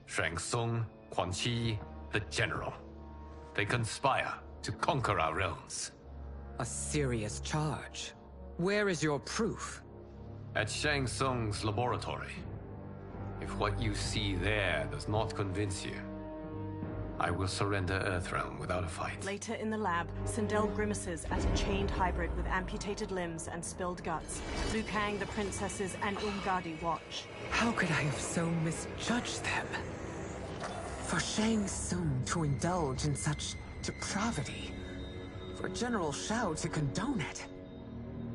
Shang Tsung, Quan Chi, the General. They conspire to conquer our realms. A serious charge. Where is your proof? At Shang Tsung's laboratory. If what you see there does not convince you, I will surrender Earthrealm without a fight. Later in the lab, Sindel grimaces at a chained hybrid with amputated limbs and spilled guts. Liu Kang, the princesses, and Umgadi watch. How could I have so misjudged them? For Shang Tsung to indulge in such depravity. For General Shao to condone it.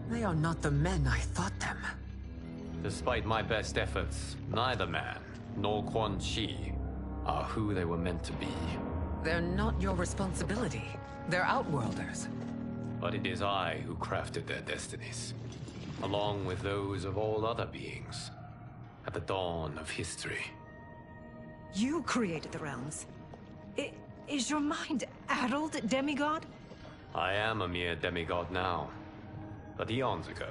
They are not the men I thought them. Despite my best efforts, neither man nor Quan Chi are who they were meant to be. They're not your responsibility. They're Outworlders. But it is I who crafted their destinies, along with those of all other beings, at the dawn of history. You created the realms. Is your mind addled, demigod? I am a mere demigod now. But eons ago,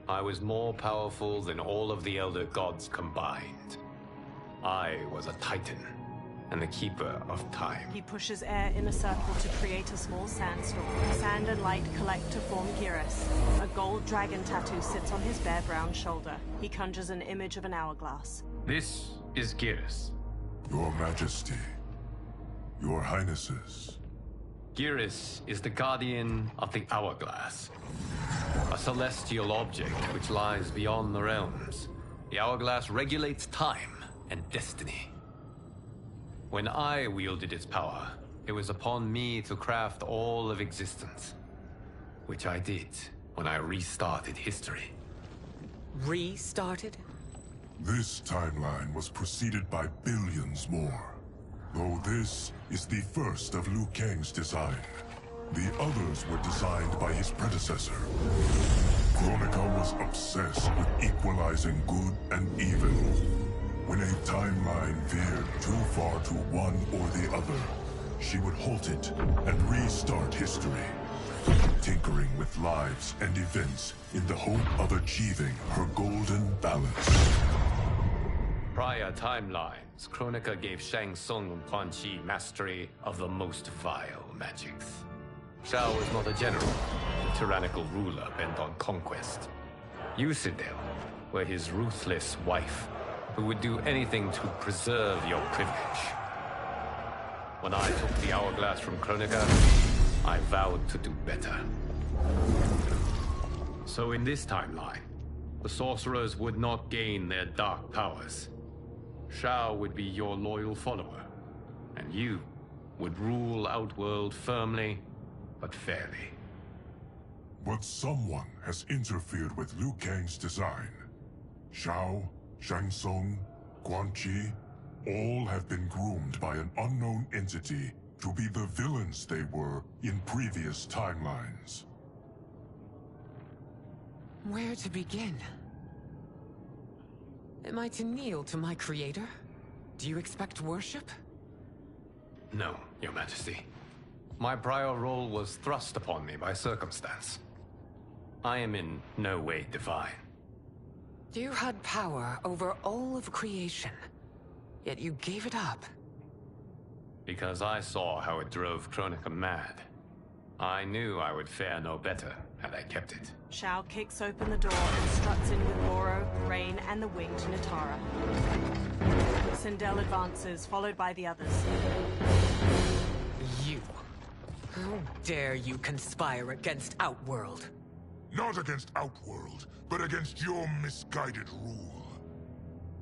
I was more powerful than all of the Elder Gods combined. I was a Titan, and the keeper of time. He pushes air in a circle to create a small sandstorm. Sand and light collect to form Geras. A gold dragon tattoo sits on his bare brown shoulder. He conjures an image of an hourglass. This is Geras. Your Majesty, Your Highnesses. Geras is the guardian of the hourglass, a celestial object which lies beyond the realms. The hourglass regulates time and destiny. When I wielded its power, it was upon me to craft all of existence, which I did when I restarted history. Restarted? This timeline was preceded by billions more. Though this is the first of Liu Kang's design. The others were designed by his predecessor. Kronika was obsessed with equalizing good and evil. When a timeline veered too far to one or the other, she would halt it and restart history, tinkering with lives and events in the hope of achieving her golden balance. Prior timelines, Kronika gave Shang Tsung and Quan Chi mastery of the most vile magics. Shao was not a general, a tyrannical ruler bent on conquest. You, Sindel, were his ruthless wife, who would do anything to preserve your privilege. When I took the hourglass from Kronika, I vowed to do better. So in this timeline, the sorcerers would not gain their dark powers. Shao would be your loyal follower, and you would rule Outworld firmly, but fairly. But someone has interfered with Liu Kang's design. Shao, Shang Tsung, Quan Chi, all have been groomed by an unknown entity to be the villains they were in previous timelines. Where to begin? Am I to kneel to my creator? Do you expect worship? No, Your Majesty. My prior role was thrust upon me by circumstance. I am in no way divine. You had power over all of creation, yet you gave it up. Because I saw how it drove Kronika mad. I knew I would fare no better had I kept it. Shao kicks open the door and struts in with Goro, Rain, and the winged Nitara. Sindel advances, followed by the others. You. How dare you conspire against Outworld? Not against Outworld, but against your misguided rule.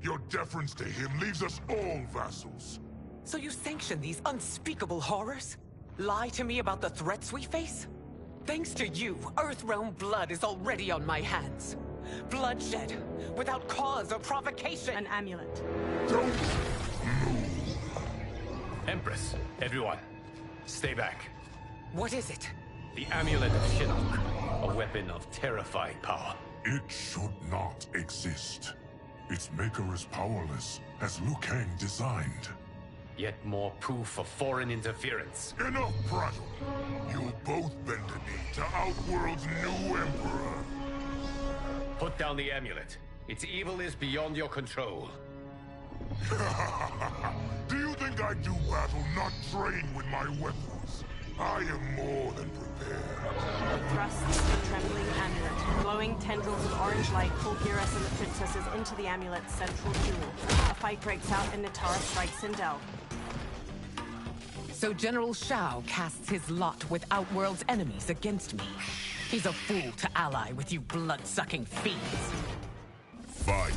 Your deference to him leaves us all vassals. So you sanction these unspeakable horrors? Lie to me about the threats we face? Thanks to you, Earthrealm blood is already on my hands. Bloodshed, without cause or provocation. An amulet. Don't move. Empress, everyone, stay back. What is it? The Amulet of Shinnok, a weapon of terrifying power. It should not exist. Its maker is powerless, as Liu Kang designed. Yet more proof of foreign interference. Enough prattle. You'll both bend a knee to Outworld's new emperor. Put down the amulet. Its evil is beyond your control. Do you think I do battle not trained with my weapons? I am more than prepared. He thrusts the trembling amulet. Glowing tendrils of orange light pull Geras and the princesses into the amulet's central jewel. A fight breaks out and Nitara strikes Sindel. So General Shao casts his lot with Outworld's enemies against me. He's a fool to ally with you blood-sucking fiends. Fight.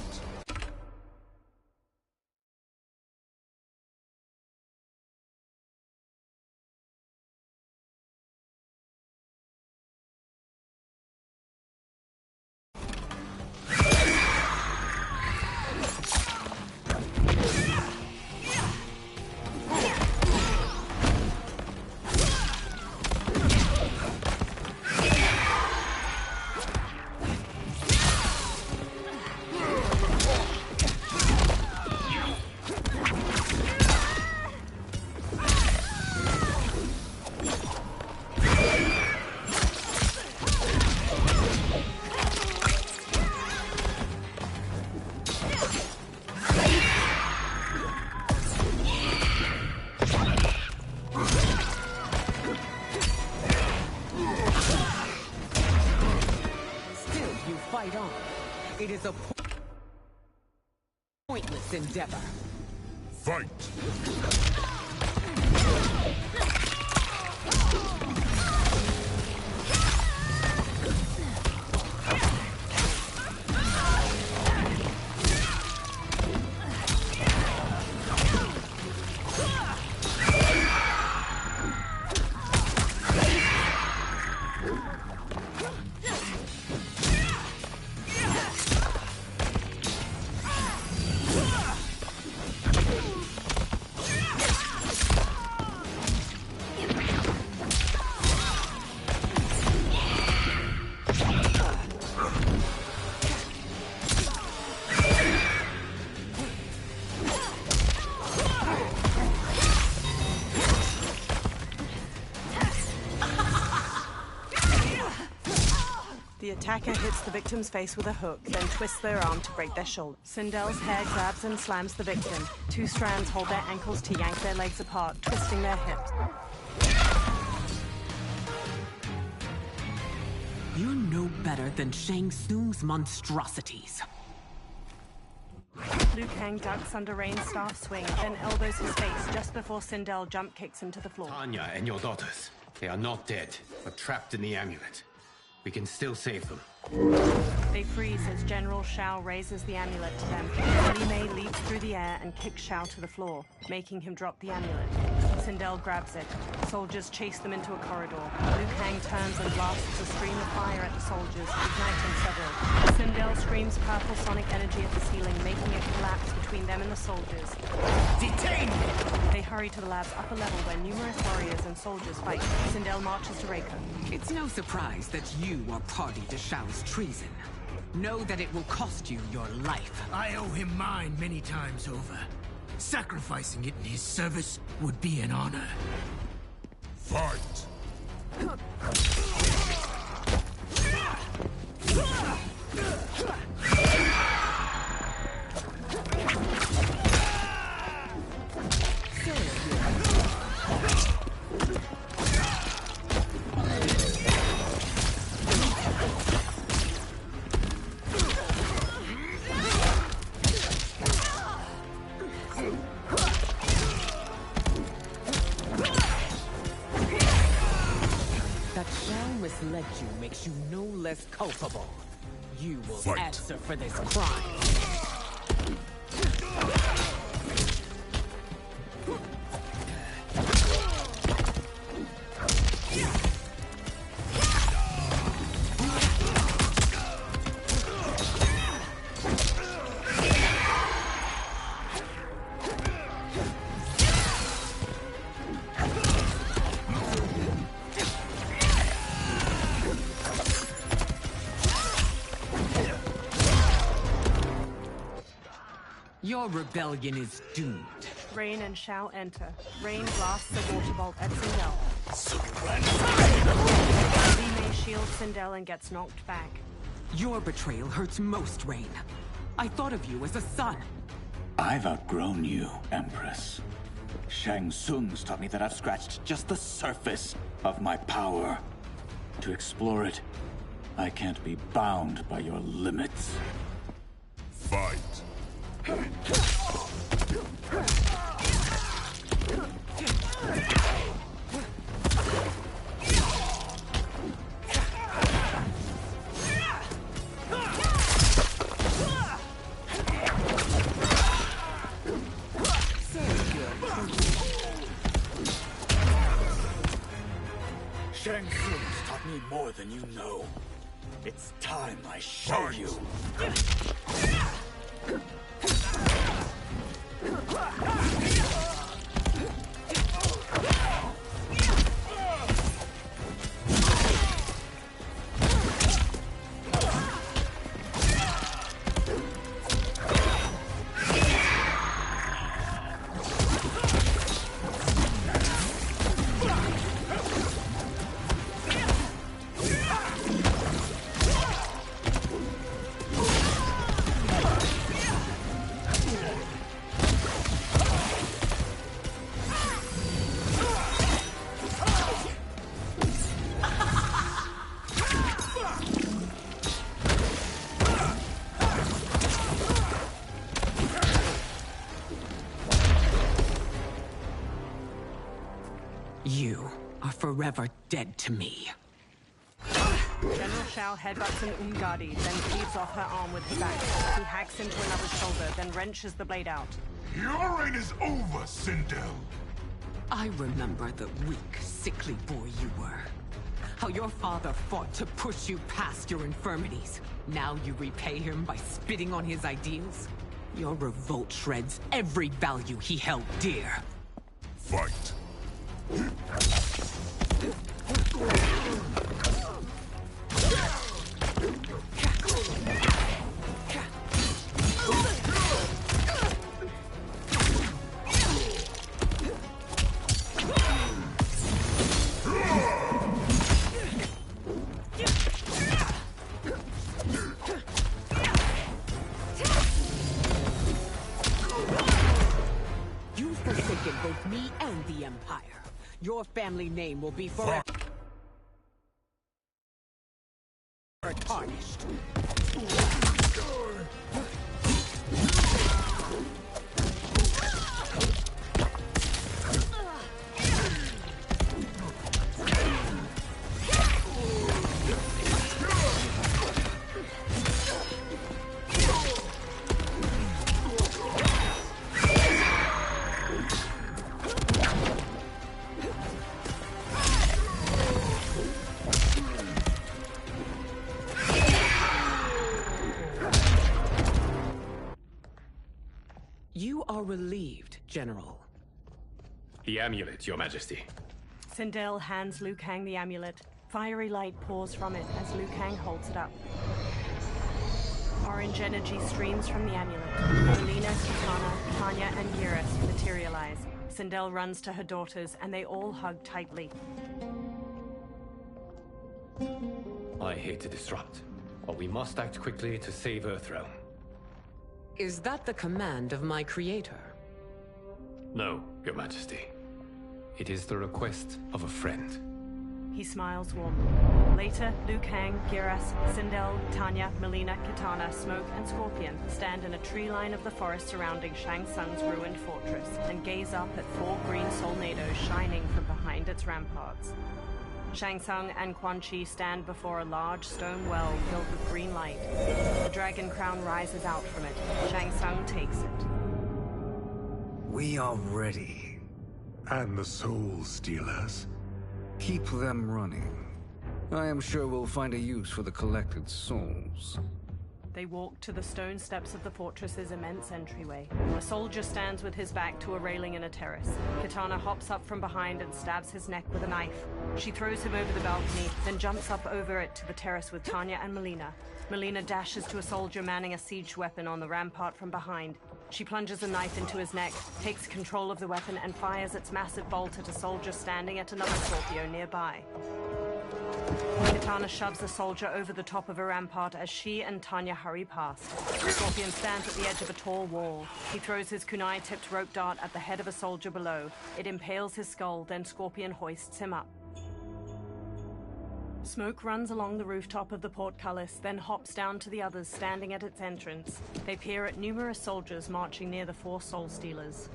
It is a pointless endeavor. Fight! The attacker hits the victim's face with a hook, then twists their arm to break their shoulder. Sindel's hair grabs and slams the victim. Two strands hold their ankles to yank their legs apart, twisting their hips. You're no better than Shang Tsung's monstrosities. Liu Kang ducks under Rain's staff swing, then elbows his face just before Sindel jump kicks him to the floor. Tanya and your daughters, they are not dead, but trapped in the amulet. We can still save them. They freeze as General Shao raises the amulet to them. Li Mei leaps through the air and kicks Shao to the floor, making him drop the amulet. Sindel grabs it. Soldiers chase them into a corridor. Liu Kang turns and blasts a stream of fire at the soldiers, igniting several. Sindel screams purple sonic energy at the ceiling, making it collapse between them and the soldiers. Detain! They hurry to the lab's upper level where numerous warriors and soldiers fight. Sindel marches to Reiko. It's no surprise that you are party to Shao's treason. Know that it will cost you your life. I owe him mine many times over. Sacrificing it in his service would be an honor. Fight! That Shao misled you makes you no less culpable. You will answer for this crime. Your rebellion is doomed. Rain and Shao enter. Rain blasts the water bolt at Sindel. Li Mei shields Sindel and gets knocked back. Your betrayal hurts most, Rain. I thought of you as a son. I've outgrown you, Empress. Shang Tsung's taught me that I've scratched just the surface of my power. To explore it, I can't be bound by your limits. Fight! Shang Tsung's taught me more than you know. It's time I show you. You are forever dead to me. General Shao headbutts an Umgadi, then cleaves off her arm with his axe. He hacks into another's shoulder, then wrenches the blade out. Your reign is over, Sindel. I remember the weak, sickly boy you were. How your father fought to push you past your infirmities. Now you repay him by spitting on his ideals? Your revolt shreds every value he held dear. Fight. You've forsaken both me and the Empire. Your family name will be forever tarnished. You are relieved, General. The amulet, Your Majesty. Sindel hands Liu Kang the amulet. Fiery light pours from it as Liu Kang holds it up. Orange energy streams from the amulet. Melina, Kitana, Tanya, and Geras materialize. Sindel runs to her daughters, and they all hug tightly. I hate to disrupt, but we must act quickly to save Earthrealm. Is that the command of my creator? No, Your Majesty. It is the request of a friend. He smiles warmly. Later, Liu Kang, Geras, Sindel, Tanya, Melina, Kitana, Smoke, and Scorpion stand in a tree line of the forest surrounding Shang Tsung's ruined fortress and gaze up at 4 green solnados shining from behind its ramparts. Shang Tsung and Quan Chi stand before a large stone well filled with green light. The dragon crown rises out from it. Shang Tsung takes it. We are ready. And the Soul Stealers? Keep them running. I am sure we'll find a use for the collected souls. They walk to the stone steps of the fortress's immense entryway. A soldier stands with his back to a railing in a terrace. Kitana hops up from behind and stabs his neck with a knife. She throws him over the balcony, then jumps up over it to the terrace with Tanya and Melina. Melina dashes to a soldier manning a siege weapon on the rampart from behind. She plunges a knife into his neck, takes control of the weapon, and fires its massive bolt at a soldier standing at another Scorpio nearby. Kitana shoves a soldier over the top of a rampart as she and Tanya hurry past. Scorpion stands at the edge of a tall wall. He throws his kunai-tipped rope dart at the head of a soldier below. It impales his skull, then Scorpion hoists him up. Smoke runs along the rooftop of the portcullis, then hops down to the others standing at its entrance. They peer at numerous soldiers marching near the 4 Soul Stealers.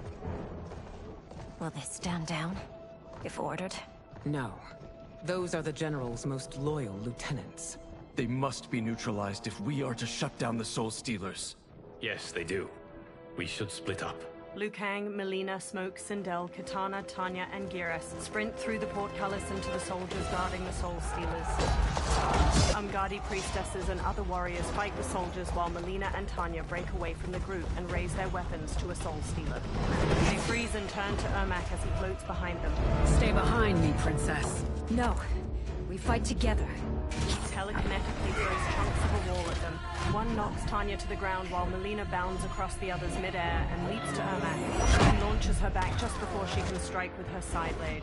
Will they stand down, if ordered? No. Those are the General's most loyal lieutenants. They must be neutralized if we are to shut down the Soul Stealers. Yes, they do. We should split up. Liu Kang, Melina, Smoke, Sindel, Kitana, Tanya, and Geras sprint through the portcullis into the soldiers guarding the Soul Stealers. Umgadi priestesses and other warriors fight the soldiers while Melina and Tanya break away from the group and raise their weapons to a Soul Stealer. They freeze and turn to Ermac as he floats behind them. Stay behind me, Princess. No. We fight together. He telekinetically throws chunks of a wall at them. One knocks Tanya to the ground while Melina bounds across the others midair and leaps to Ermac. She launches her back just before she can strike with her side blade.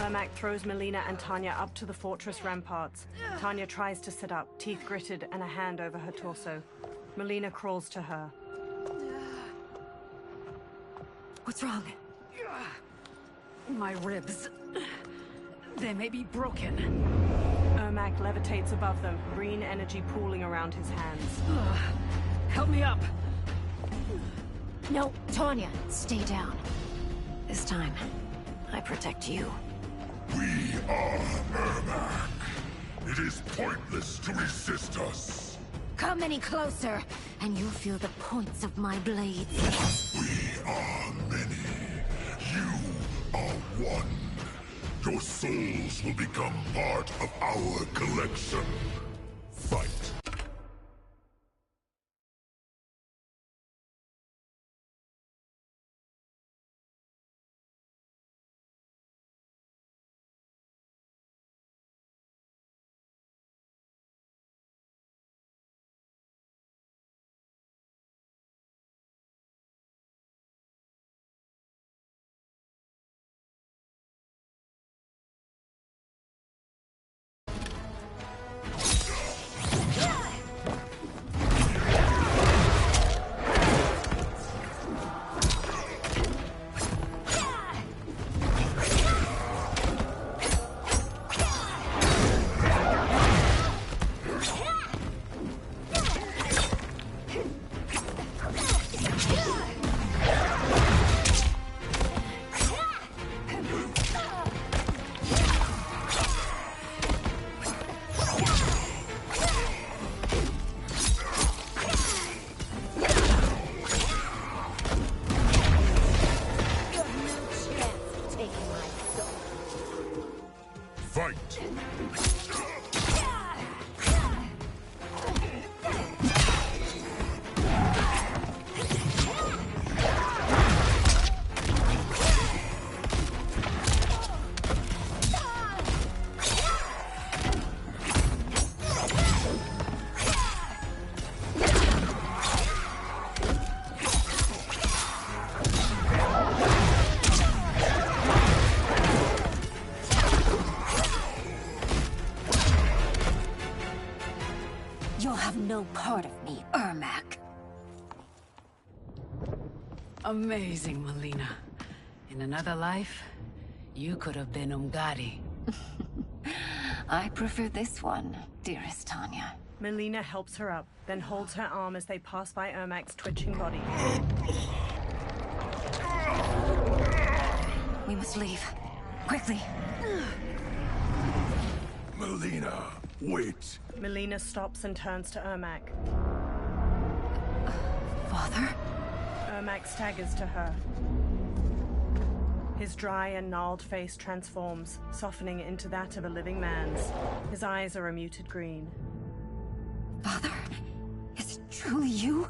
Ermac throws Melina and Tanya up to the fortress ramparts. Tanya tries to sit up, teeth gritted and a hand over her torso. Melina crawls to her. What's wrong? My ribs. They may be broken. Ermac levitates above them, green energy pooling around his hands. Help me up! No, Tanya, stay down. This time, I protect you. We are Ermac. It is pointless to resist us. Come any closer, and you'll feel the points of my blades. We are many. You are one. Your souls will become part of our collection. Fight. You'll have no part of me, Ermac. Amazing, Melina. In another life, you could have been Umgadi. I prefer this one, dearest Tanya. Melina helps her up, then holds her arm as they pass by Ermac's twitching body. We must leave. Quickly. Melina, wait. Melina stops and turns to Ermac. Father? Ermac staggers to her. His dry and gnarled face transforms, softening into that of a living man's. His eyes are a muted green. Father? Is it truly you?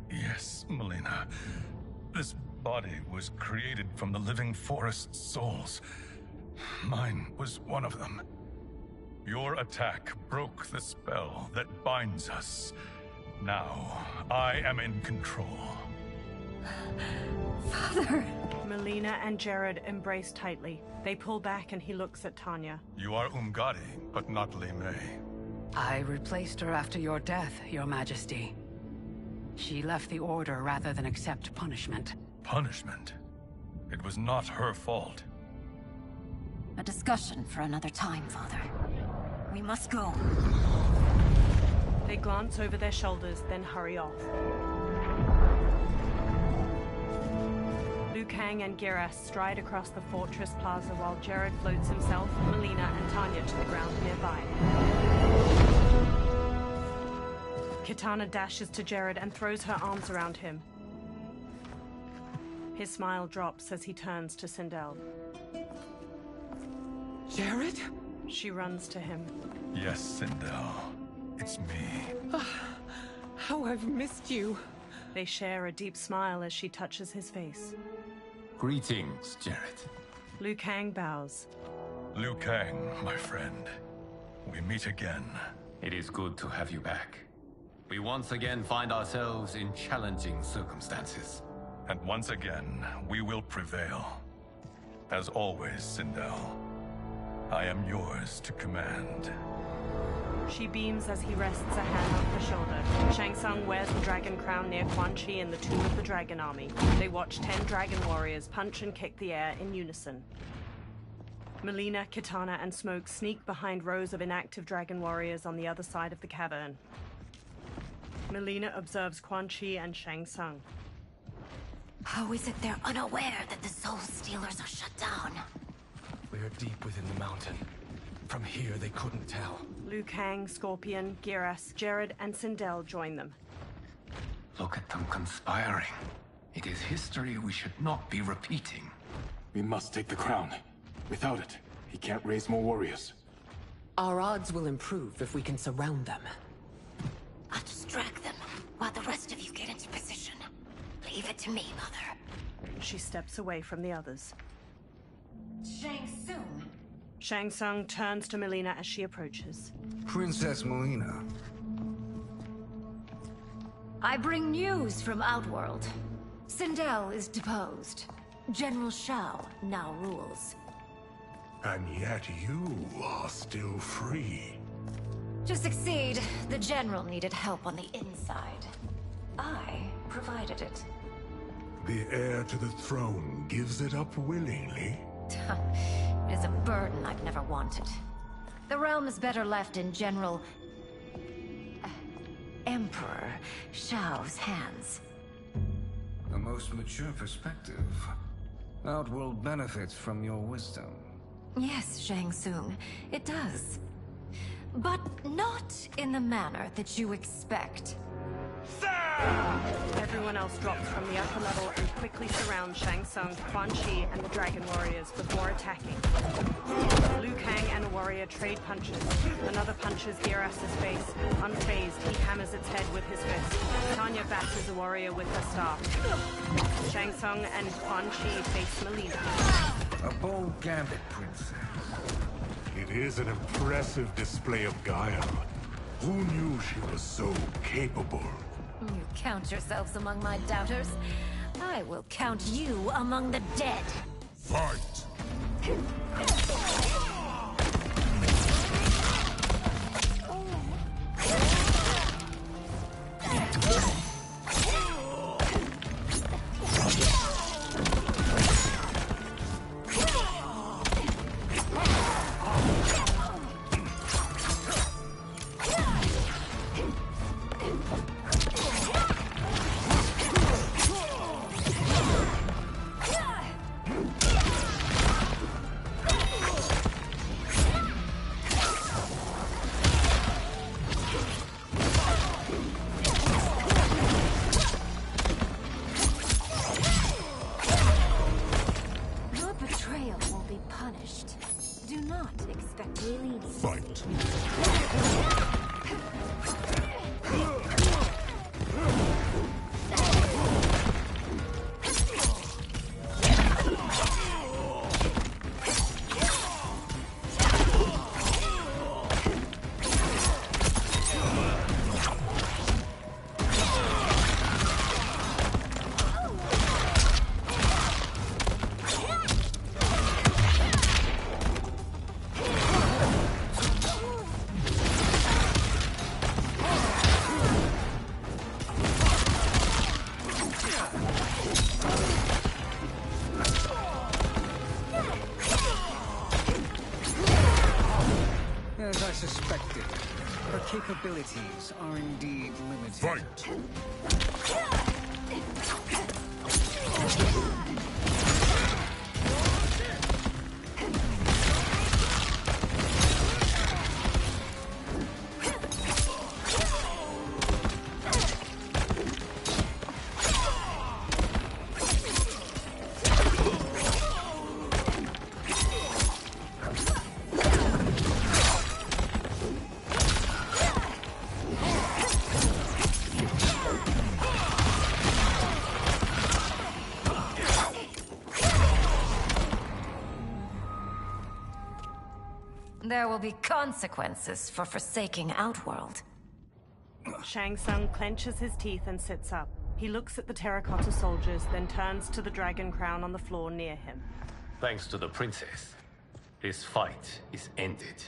Yes, Melina. This body was created from the living forest's souls. Mine was one of them. Your attack broke the spell that binds us. Now, I am in control. Father! Melina and Jared embrace tightly. They pull back and he looks at Tanya. You are Umgadi, but not Li Mei. I replaced her after your death, Your Majesty. She left the Order rather than accept punishment. Punishment? It was not her fault. A discussion for another time, Father. We must go. They glance over their shoulders, then hurry off. Liu Kang and Geras stride across the fortress plaza while Jared floats himself, Melina, and Tanya to the ground nearby. Kitana dashes to Jared and throws her arms around him. His smile drops as he turns to Sindel. Jared? She runs to him. Yes, Sindel. It's me. How I've missed you. They share a deep smile as she touches his face. Greetings, Jared. Liu Kang bows. Liu Kang, my friend. We meet again. It is good to have you back. We once again find ourselves in challenging circumstances. And once again, we will prevail. As always, Sindel, I am yours to command. She beams as he rests a hand on her shoulder. Shang Tsung wears the dragon crown near Quan Chi in the Tomb of the Dragon Army. They watch 10 dragon warriors punch and kick the air in unison. Melina, Kitana, and Smoke sneak behind rows of inactive dragon warriors on the other side of the cavern. Melina observes Quan Chi and Shang Tsung. How is it they're unaware that the Soul Stealers are shut down? We're deep within the mountain. From here, they couldn't tell. Liu Kang, Scorpion, Geras, Jared, and Sindel join them. Look at them conspiring. It is history we should not be repeating. We must take the crown. Without it, he can't raise more warriors. Our odds will improve if we can surround them. I'll distract them while the rest of you get into position. Leave it to me, Mother. She steps away from the others. Shang Tsung. Shang Tsung turns to Melina as she approaches. Princess Melina. I bring news from Outworld. Sindel is deposed. General Shao now rules. And yet you are still free. To succeed, the General needed help on the inside. I provided it. The heir to the throne gives it up willingly. It is a burden I've never wanted. The realm is better left in General... Emperor Shao's hands. A most mature perspective. Outworld benefits from your wisdom. Yes, Shang Tsung, it does. But not in the manner that you expect. Everyone else drops from the upper level and quickly surrounds Shang Tsung, Quan Chi, and the Dragon Warriors before attacking. Liu Kang and a warrior trade punches. Another punches Geras' face. Unfazed, he hammers its head with his fist. Tanya batters a warrior with her staff. Shang Tsung and Quan Chi face Melina. A bold gambit, Princess. It is an impressive display of guile. Who knew she was so capable? You count yourselves among my doubters. I will count you among the dead. Fight! As I suspected, her capabilities are indeed limited. Fight! There will be consequences for forsaking Outworld. Shang Tsung clenches his teeth and sits up. He looks at the terracotta soldiers, then turns to the dragon crown on the floor near him. Thanks to the princess, this fight is ended.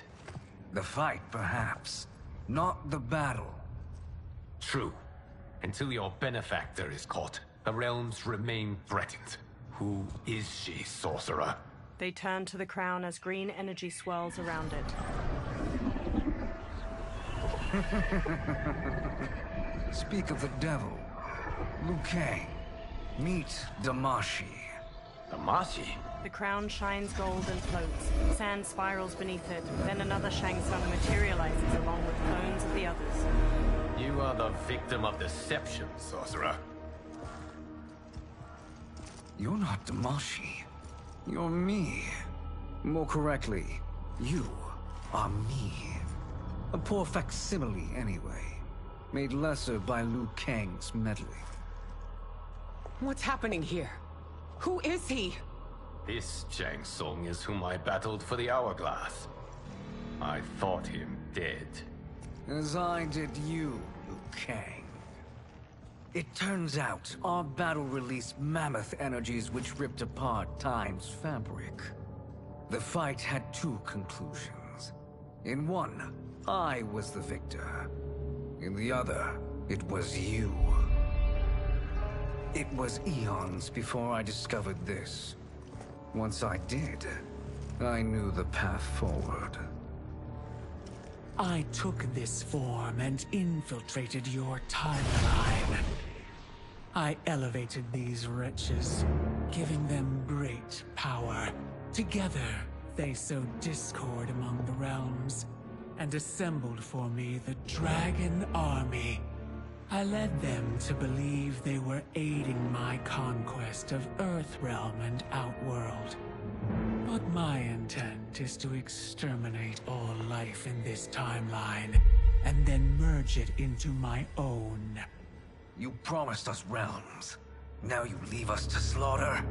The fight, perhaps. Not the battle. True. Until your benefactor is caught, the realms remain threatened. Who is she, sorcerer? They turn to the crown as green energy swirls around it. Speak of the devil. Liu Kang. Meet Damashi. Damashi? The crown shines gold and floats. Sand spirals beneath it. Then another Shang Tsung materializes along with clones of the others. You are the victim of deception, sorcerer. You're not Damashi. You're me. More correctly, you are me. A poor facsimile, anyway. Made lesser by Liu Kang's meddling. What's happening here? Who is he? This Shang Tsung is whom I battled for the Hourglass. I thought him dead. As I did you, Liu Kang. It turns out our battle released mammoth energies which ripped apart time's fabric. The fight had two conclusions. In one, I was the victor. In the other, it was you. It was eons before I discovered this. Once I did, I knew the path forward. I took this form and infiltrated your timeline. I elevated these wretches, giving them great power. Together, they sowed discord among the realms, and assembled for me the Dragon Army. I led them to believe they were aiding my conquest of Earthrealm and Outworld. But my intent is to exterminate all life in this timeline, and then merge it into my own. You promised us realms. Now you leave us to slaughter?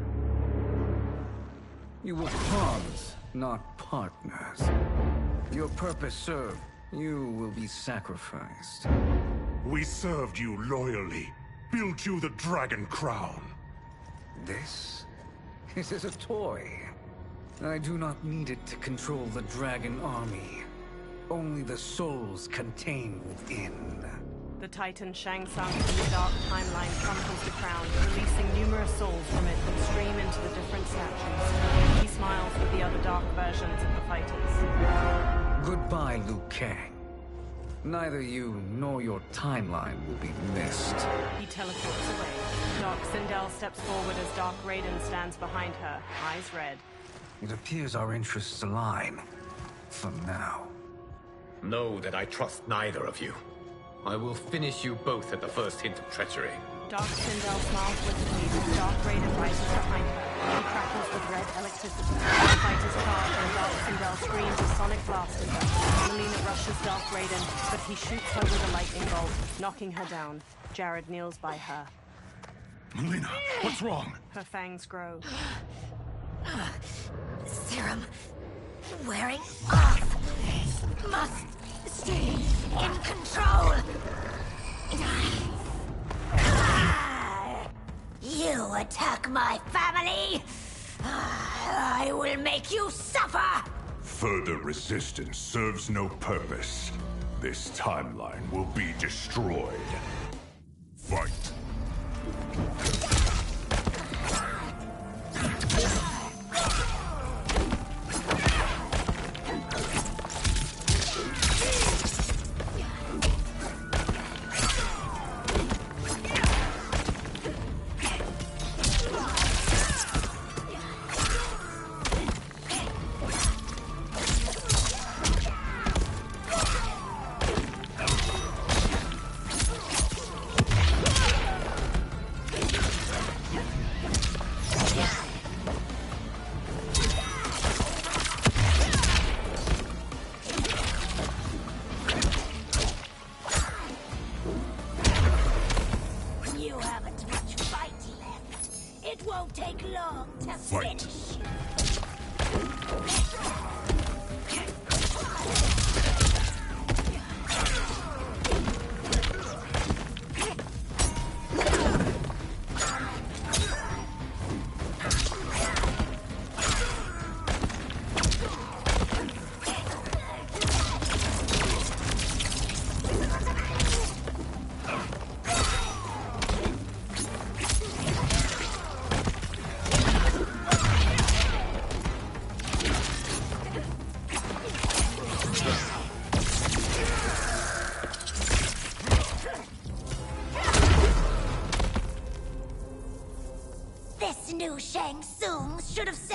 You were pawns, not partners. Your purpose served. You will be sacrificed. We served you loyally, built you the Dragon Crown. This is a toy. I do not need it to control the Dragon Army. Only the souls contained within. The Titan Shang Tsung from the Dark Timeline crumples the crown, releasing numerous souls from it that stream into the different statues. He smiles with the other dark versions of the fighters. Goodbye, Liu Kang. Neither you nor your timeline will be missed. He teleports away. Doc Sindel steps forward as Dark Raiden stands behind her, eyes red. It appears our interests align. For now. Know that I trust neither of you. I will finish you both at the first hint of treachery. Dark Sindel smiles wickedly as Dark Raiden rises behind her. He crackles with red electricity. The fighters charge and Dark Sindel screams a sonic blast at her. Melina rushes Dark Raiden, but he shoots her with a lightning bolt, knocking her down. Jared kneels by her. Melina, what's wrong? Her fangs grow. Serum wearing off. Must stay in control. You attack my family, I will make you suffer. Further resistance serves no purpose. This timeline will be destroyed. Fight.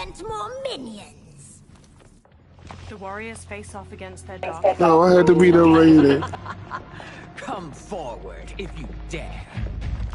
sent more minions. The warriors face off against their dark. No, I had to be the raider. Come forward if you dare.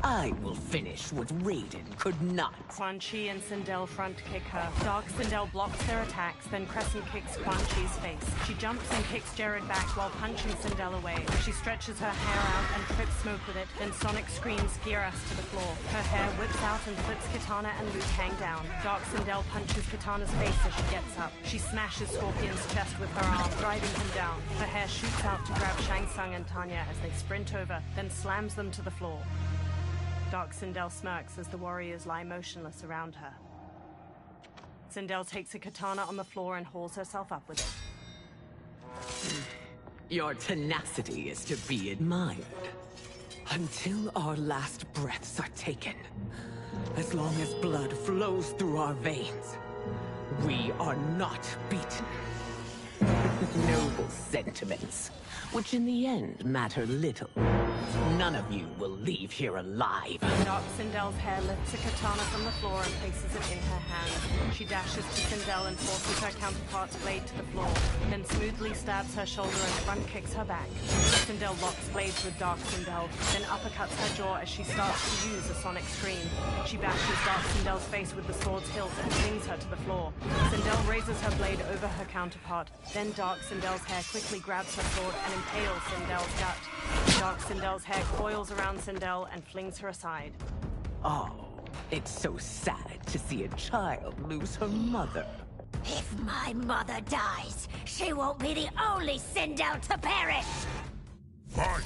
I will finish what Raiden could not. Quan Chi and Sindel front kick her. Dark Sindel blocks their attacks, then crescent kicks Quan Chi's face. She jumps and kicks Jared back while punching Sindel away. She stretches her hair out and trips Smoke with it, then Sonic screams Geras to the floor. Her hair whips out and flips Kitana and Liu Kang down. Dark Sindel punches Kitana's face as she gets up. She smashes Scorpion's chest with her arm, driving him down. Her hair shoots out to grab Shang Tsung and Tanya as they sprint over, then slams them to the floor. Dark Sindel smirks as the warriors lie motionless around her. Sindel takes a katana on the floor and hauls herself up with it. Your tenacity is to be admired. Until our last breaths are taken, as long as blood flows through our veins, we are not beaten. Noble sentiments, which in the end matter little. None of you will leave here alive. Dark Sindel's hair lifts a katana from the floor and places it in her hand. She dashes to Sindel and forces her counterpart's blade to the floor, then smoothly stabs her shoulder and front kicks her back. Sindel locks blades with Dark Sindel, then uppercuts her jaw as she starts to use a sonic scream. She bashes Dark Sindel's face with the sword's hilt and flings her to the floor. Sindel raises her blade over her counterpart, then Dark Sindel's hair quickly grabs her sword and impales Sindel's gut. Dark Sindel's hair coils around Sindel and flings her aside. Oh, it's so sad to see a child lose her mother. If my mother dies, she won't be the only Sindel to perish! Fight!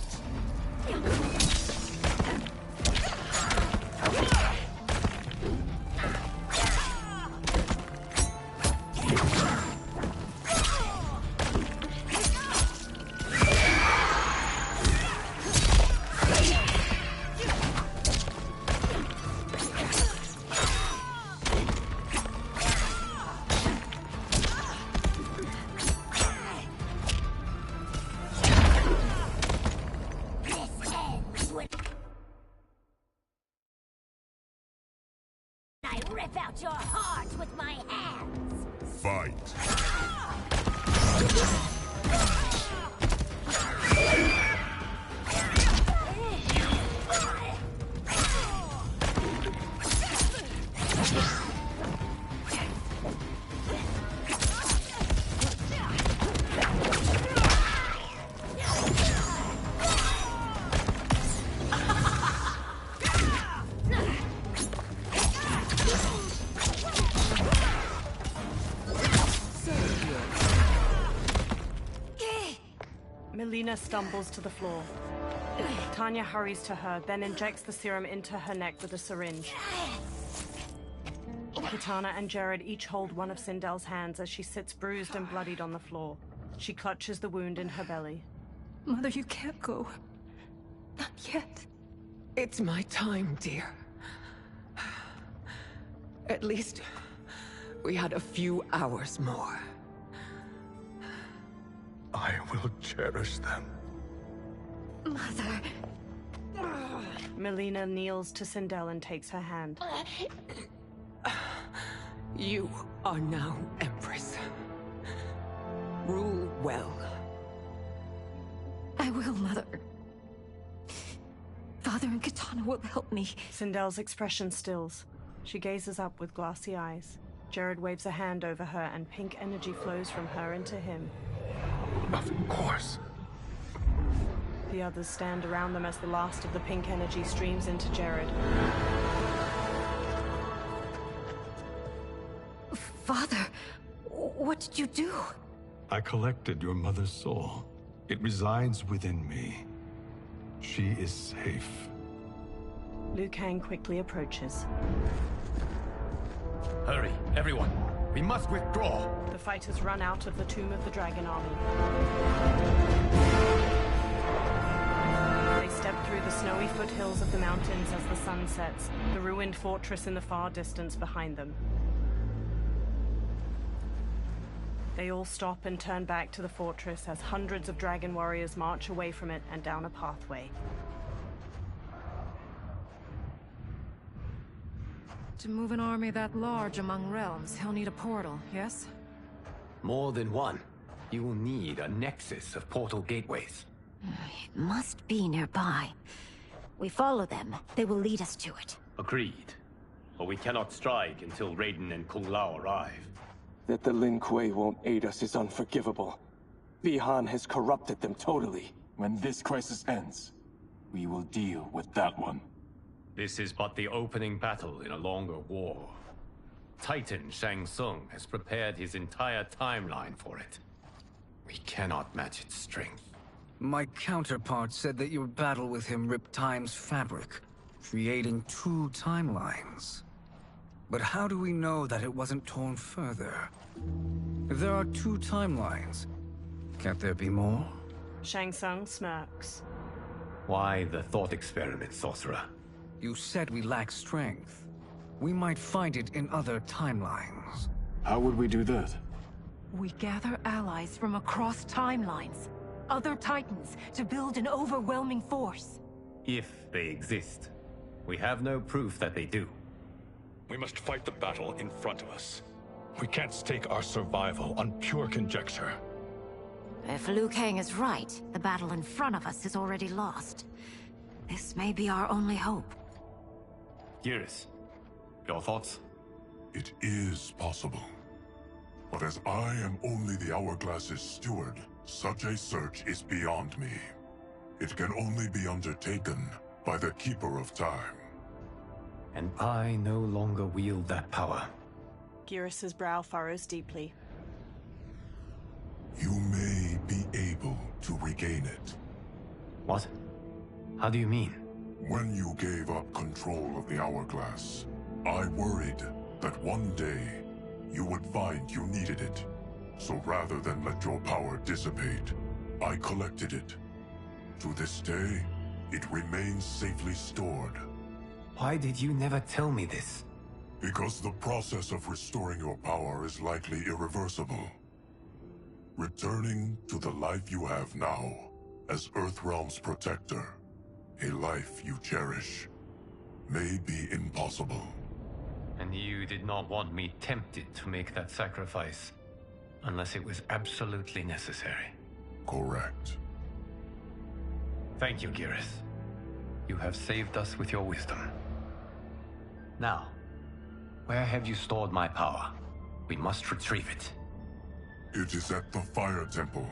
Rip out your heart with my hands! Fight! Melina stumbles to the floor. Tanya hurries to her, then injects the serum into her neck with a syringe. Kitana and Jared each hold one of Sindel's hands as she sits bruised and bloodied on the floor. She clutches the wound in her belly. Mother, you can't go. Not yet. It's my time, dear. At least we had a few hours more. I will cherish them. Mother. Melina kneels to Sindel and takes her hand. You are now Empress. Rule well. I will, Mother. Father and Kitana will help me. Sindel's expression stills. She gazes up with glassy eyes. Jared waves a hand over her and pink energy flows from her into him. Of course. The others stand around them as the last of the pink energy streams into Jared. Father, what did you do? I collected your mother's soul. It resides within me. She is safe. Liu Kang quickly approaches. Hurry, everyone. We must withdraw. The fighters run out of the Tomb of the Dragon Army. They step through the snowy foothills of the mountains as the sun sets, the ruined fortress in the far distance behind them. They all stop and turn back to the fortress as hundreds of dragon warriors march away from it and down a pathway. To move an army that large among realms, he'll need a portal, yes? More than one. You will need a nexus of portal gateways. It must be nearby. We follow them. They will lead us to it. Agreed. But we cannot strike until Raiden and Kung Lao arrive. That the Lin Kuei won't aid us is unforgivable. Bi-Han has corrupted them totally. When this crisis ends, we will deal with that one. This is but the opening battle in a longer war. Titan Shang Tsung has prepared his entire timeline for it. We cannot match its strength. My counterpart said that your battle with him ripped time's fabric, creating 2 timelines. But how do we know that it wasn't torn further? If there are 2 timelines, can't there be more? Shang Tsung smirks. Why the thought experiment, sorcerer? You said we lack strength. We might find it in other timelines. How would we do that? We gather allies from across timelines, other titans, to build an overwhelming force. If they exist. We have no proof that they do. We must fight the battle in front of us. We can't stake our survival on pure conjecture. If Liu Kang is right, the battle in front of us is already lost. This may be our only hope. Geras, your thoughts? It is possible. But as I am only the Hourglass's steward, such a search is beyond me. It can only be undertaken by the Keeper of Time. And I no longer wield that power. Geras' brow furrows deeply. You may be able to regain it. What? How do you mean? When you gave up control of the Hourglass, I worried that one day you would find you needed it. So rather than let your power dissipate, I collected it. To this day, it remains safely stored. Why did you never tell me this? Because the process of restoring your power is likely irreversible. Returning to the life you have now, as Earthrealm's protector, a life you cherish, may be impossible. And you did not want me tempted to make that sacrifice, unless it was absolutely necessary. Correct. Thank you, Geras. You have saved us with your wisdom. Now, where have you stored my power? We must retrieve it. It is at the Fire Temple,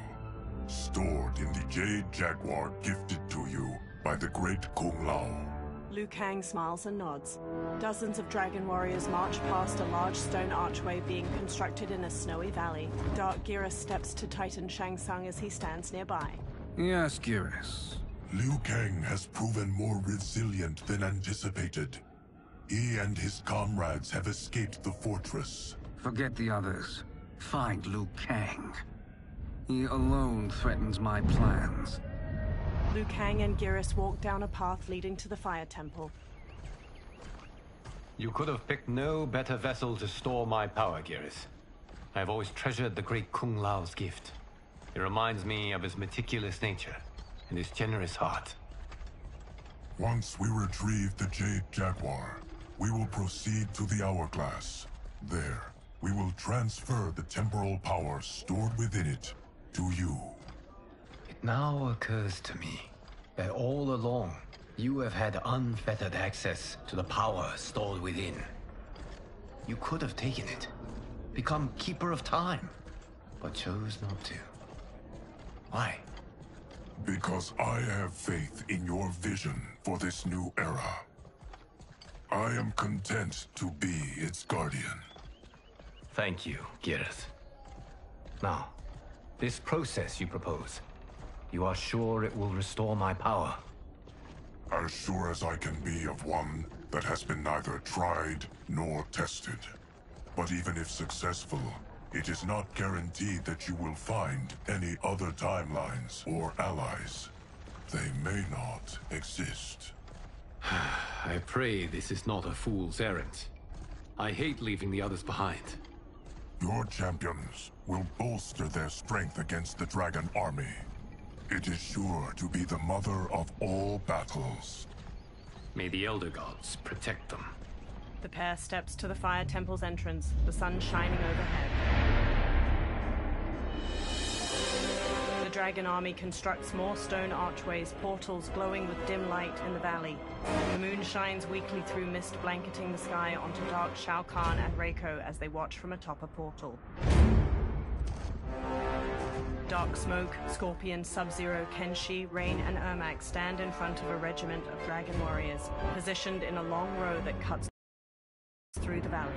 stored in the Jade Jaguar gifted to you by the great Kung Lao. Liu Kang smiles and nods. Dozens of dragon warriors march past a large stone archway being constructed in a snowy valley. Dark Geras steps to Titan Shang Tsung as he stands nearby. Yes, Geras. Liu Kang has proven more resilient than anticipated. He and his comrades have escaped the fortress. Forget the others. Find Liu Kang. He alone threatens my plans. Liu Kang and Geras walk down a path leading to the Fire Temple. You could have picked no better vessel to store my power, Geras. I have always treasured the great Kung Lao's gift. It reminds me of his meticulous nature and his generous heart. Once we retrieve the Jade Jaguar, we will proceed to the Hourglass. There, we will transfer the temporal power stored within it to you. It now occurs to me that all along, you have had unfettered access to the power stored within. You could have taken it, become Keeper of Time, but chose not to. Why? Because I have faith in your vision for this new era. I am content to be its guardian. Thank you, Geras. Now, this process you propose, you are sure it will restore my power? As sure as I can be of one that has been neither tried nor tested. But even if successful, it is not guaranteed that you will find any other timelines or allies. They may not exist. I pray this is not a fool's errand. I hate leaving the others behind. Your champions will bolster their strength against the Dragon Army. It is sure to be the mother of all battles. May the Elder Gods protect them. The pair steps to the Fire Temple's entrance, the sun shining overhead. The Dragon Army constructs more stone archways, portals glowing with dim light in the valley. The moon shines weakly through mist blanketing the sky onto Dark Shao Kahn and Reiko as they watch from atop a portal. Dark Smoke, Scorpion, Sub-Zero, Kenshi, Rain, and Ermac stand in front of a regiment of dragon warriors, positioned in a long row that cuts through the valley.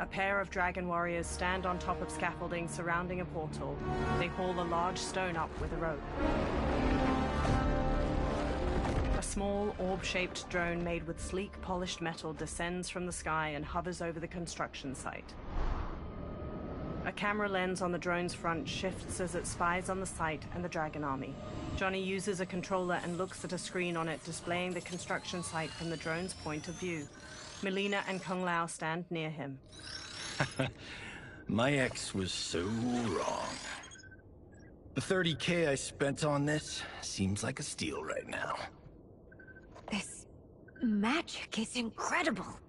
A pair of dragon warriors stand on top of scaffolding surrounding a portal. They haul a large stone up with a rope. A small, orb-shaped drone made with sleek, polished metal descends from the sky and hovers over the construction site. A camera lens on the drone's front shifts as it spies on the site and the Dragon Army. Johnny uses a controller and looks at a screen on it displaying the construction site from the drone's point of view. Melina and Kung Lao stand near him. My ex was so wrong. The 30K I spent on this seems like a steal right now. This magic is incredible.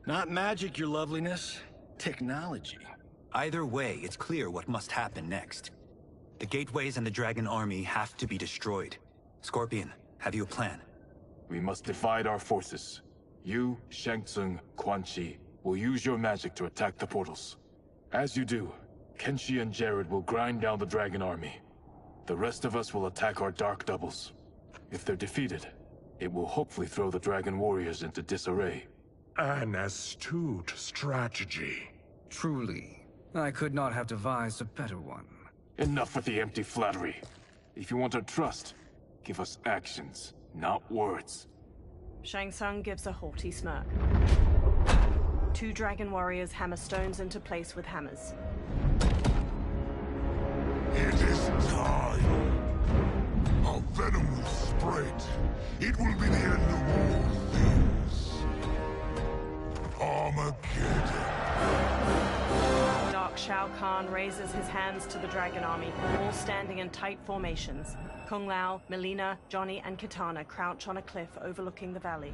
Not magic, your loveliness. Technology. Either way, it's clear what must happen next. The gateways and the Dragon Army have to be destroyed. Scorpion, have you a plan? We must divide our forces. You, Shang Tsung, Quan Chi, will use your magic to attack the portals. As you do, Kenshi and Jared will grind down the Dragon Army. The rest of us will attack our dark doubles. If they're defeated, it will hopefully throw the Dragon Warriors into disarray. An astute strategy. Truly. I could not have devised a better one. Enough with the empty flattery. If you want our trust, give us actions, not words. Shang Tsung gives a haughty smirk. Two dragon warriors hammer stones into place with hammers. It is time. Our venom will spread. It will be the end of all things. Armageddon. Dark Shao Kahn raises his hands to the Dragon Army, all standing in tight formations. Kung Lao, Melina, Johnny, and Kitana crouch on a cliff overlooking the valley.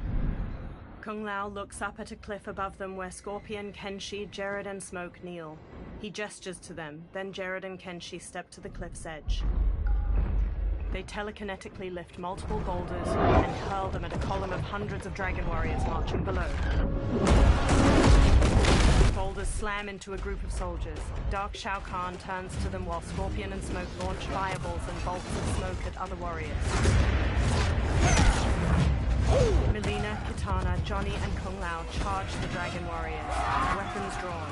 Kung Lao looks up at a cliff above them where Scorpion, Kenshi, Jared, and Smoke kneel. He gestures to them, then Jared and Kenshi step to the cliff's edge. They telekinetically lift multiple boulders and hurl them at a column of hundreds of dragon warriors marching below. Boulders slam into a group of soldiers. Dark Shao Kahn turns to them while Scorpion and Smoke launch fireballs and bolts of smoke at other warriors. Melina, Kitana, Johnny, and Kung Lao charge the dragon warriors, weapons drawn.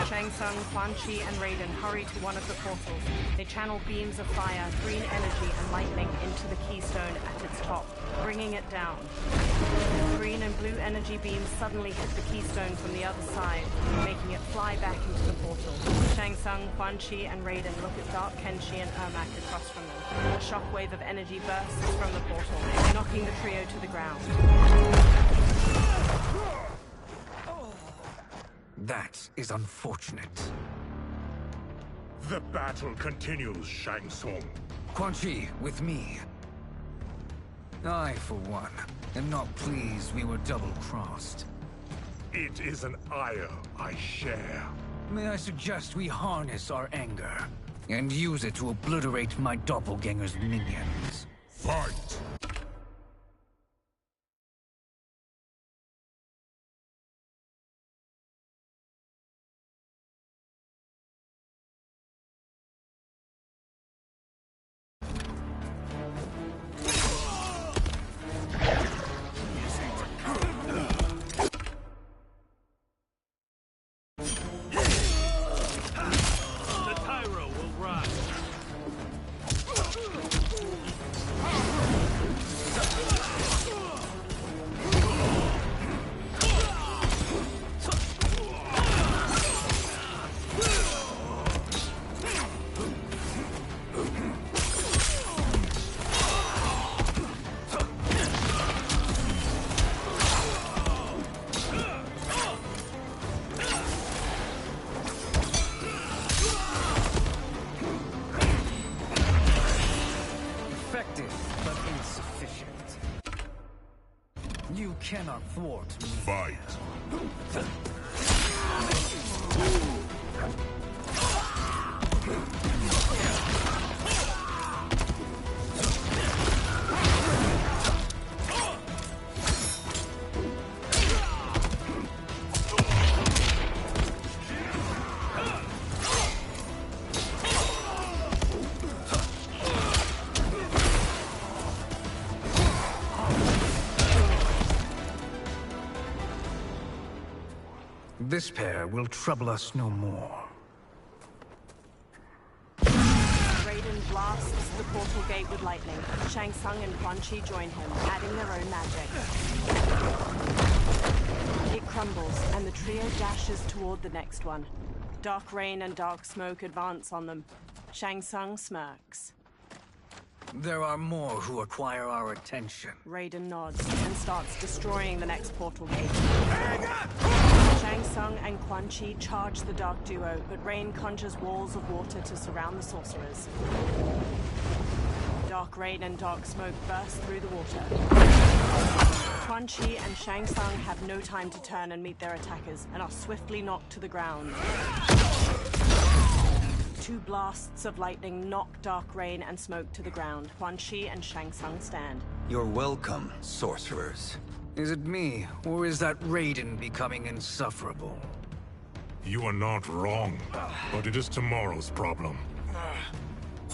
Shang Tsung, Quan Chi, and Raiden hurry to one of the portals. They channel beams of fire, green energy, and lightning into the keystone at its top, bringing it down. Green and blue energy beams suddenly hit the keystone from the other side, making it fly back into the portal. Shang Tsung, Quan Chi, and Raiden look at Dark Kenshi and Ermac across from them. A shockwave of energy bursts from the portal, knocking the trio to the ground. That is unfortunate. The battle continues, Shang Tsung. Quan Chi, with me. I, for one, am not pleased we were double-crossed. It is an ire I share. May I suggest we harness our anger and use it to obliterate my doppelganger's minions? Fight! The Tyro will rise. This pair will trouble us no more. Raiden blasts the portal gate with lightning. Shang Tsung and Quan Chi join him, adding their own magic. It crumbles, and the trio dashes toward the next one. Dark rain and dark smoke advance on them. Shang Tsung smirks. There are more who acquire our attention. Raiden nods and starts destroying the next portal gate. Shang Tsung and Quan Chi charge the dark duo, but rain conjures walls of water to surround the sorcerers. Dark rain and dark smoke burst through the water. Quan Chi and Shang Tsung have no time to turn and meet their attackers, and are swiftly knocked to the ground. Two blasts of lightning knock dark rain and smoke to the ground. Quan Chi and Shang Tsung stand. You're welcome, sorcerers. Is it me, or is that Raiden becoming insufferable? You are not wrong, but it is tomorrow's problem.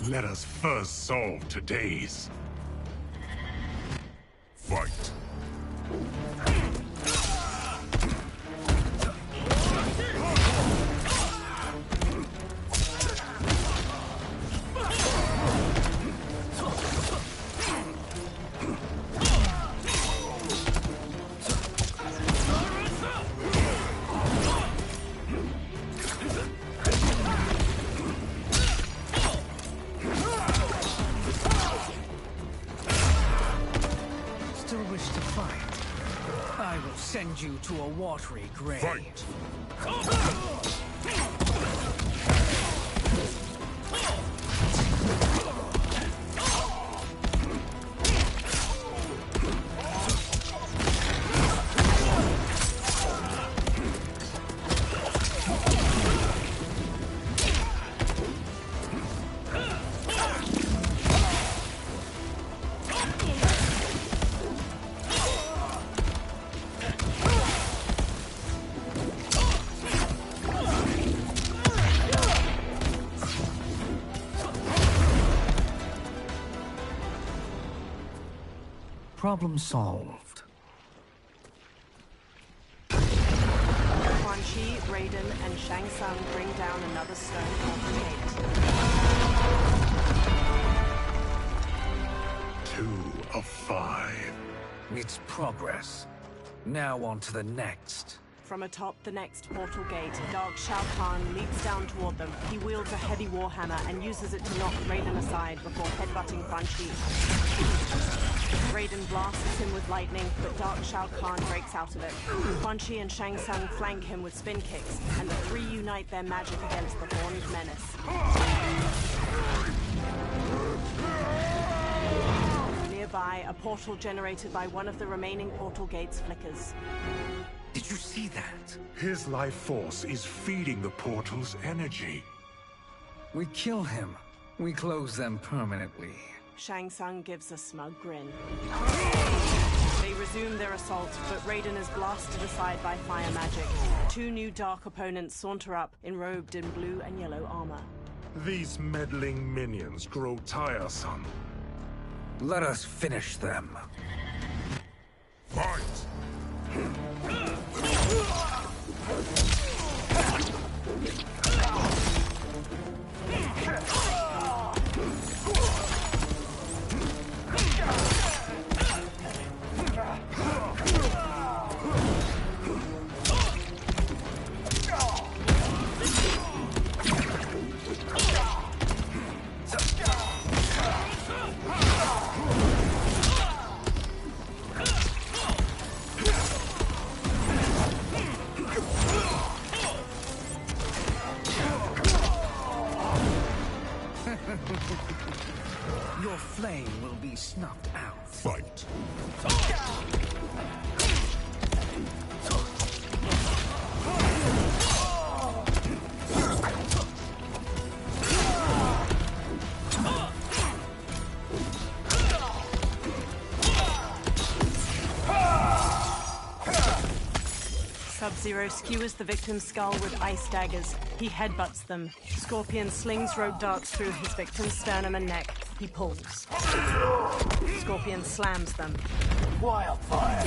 Let us first solve today's. Fight. Send you to a watery grave. Fight! Problem solved. Quan Chi, Raiden, and Shang Tsung bring down another stone portal gate. 2 of 5. It's progress. Now on to the next. From atop the next portal gate, Dark Shao Kahn leaps down toward them. He wields a heavy warhammer and uses it to knock Raiden aside before headbutting Quan Chi. Raiden blasts him with lightning, but Dark Shao Kahn breaks out of it. Quan Chi and Shang Tsung flank him with spin kicks, and the three unite their magic against the Horned Menace. Nearby, a portal generated by one of the remaining portal gates flickers. Did you see that? His life force is feeding the portal's energy. We kill him. We close them permanently. Shang Tsung gives a smug grin. They resume their assault, but Raiden is blasted aside by fire magic. Two new dark opponents saunter up, enrobed in blue and yellow armor. These meddling minions grow tiresome. Let us finish them. Fight! Your flame will be snuffed out. Fight. Sub-Zero skewers the victim's skull with ice daggers. He headbutts them. Scorpion slings rope darts through his victim's sternum and neck. He pulls. Scorpion slams them. Wildfire!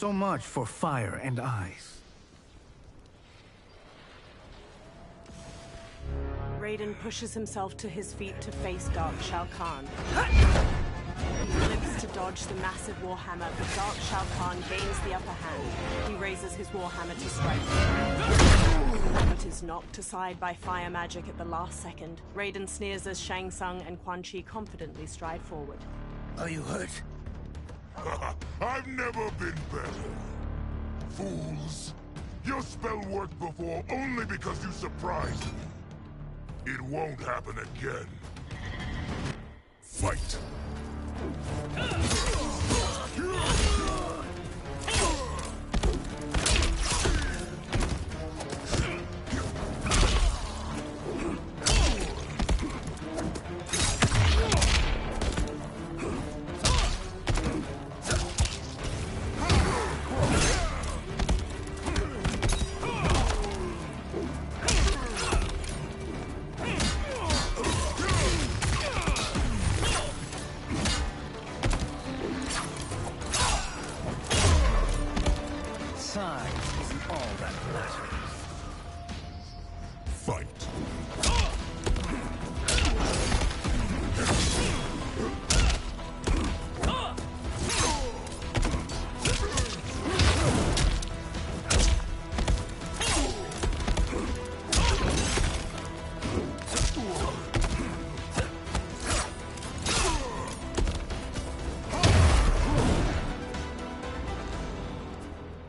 So much for fire and ice. Raiden pushes himself to his feet to face Dark Shao Kahn. He flips to dodge the massive Warhammer, but Dark Shao Kahn gains the upper hand. He raises his Warhammer to strike, but is knocked aside by fire magic at the last second. Raiden sneers as Shang Tsung and Quan Chi confidently stride forward. Are you hurt? I've never been better. Fools. Your spell worked before only because you surprised me. It won't happen again. Fight.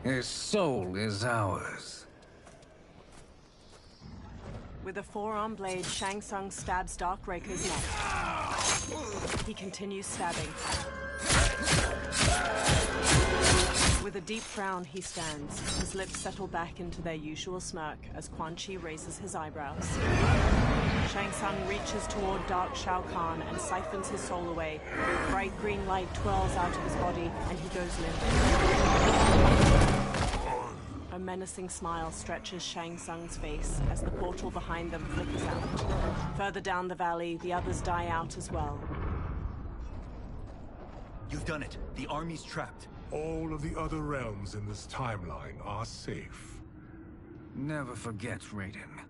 His soul is ours. With a forearm blade, Shang Tsung stabs Darkbreaker's neck. He continues stabbing. With a deep frown, he stands. His lips settle back into their usual smirk as Quan Chi raises his eyebrows. Shang Tsung reaches toward Dark Shao Kahn and siphons his soul away. Bright green light twirls out of his body, and he goes limp. A menacing smile stretches Shang Tsung's face as the portal behind them flickers out. Further down the valley, the others die out as well. You've done it. The army's trapped. All of the other realms in this timeline are safe. Never forget, Raiden,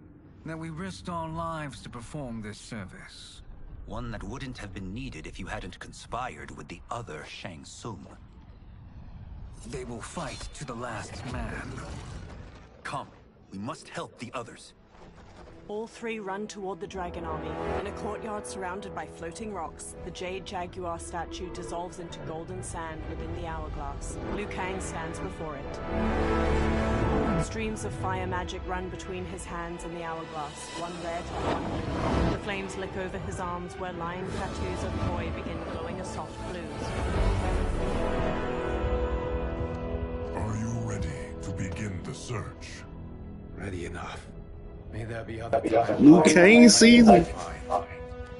that we risked our lives to perform this service. One that wouldn't have been needed if you hadn't conspired with the other Shang Tsung. They will fight to the last man. Come, we must help the others. All three run toward the Dragon Army. In a courtyard surrounded by floating rocks, the Jade Jaguar statue dissolves into golden sand within the hourglass. Liu Kang stands before it. Streams of fire magic run between his hands and the hourglass, one red and one blue. The flames lick over his arms where lion tattoos of Koi begin glowing a soft blue. Are you ready to begin the search? Ready enough. May there be other times. Liu Kang season.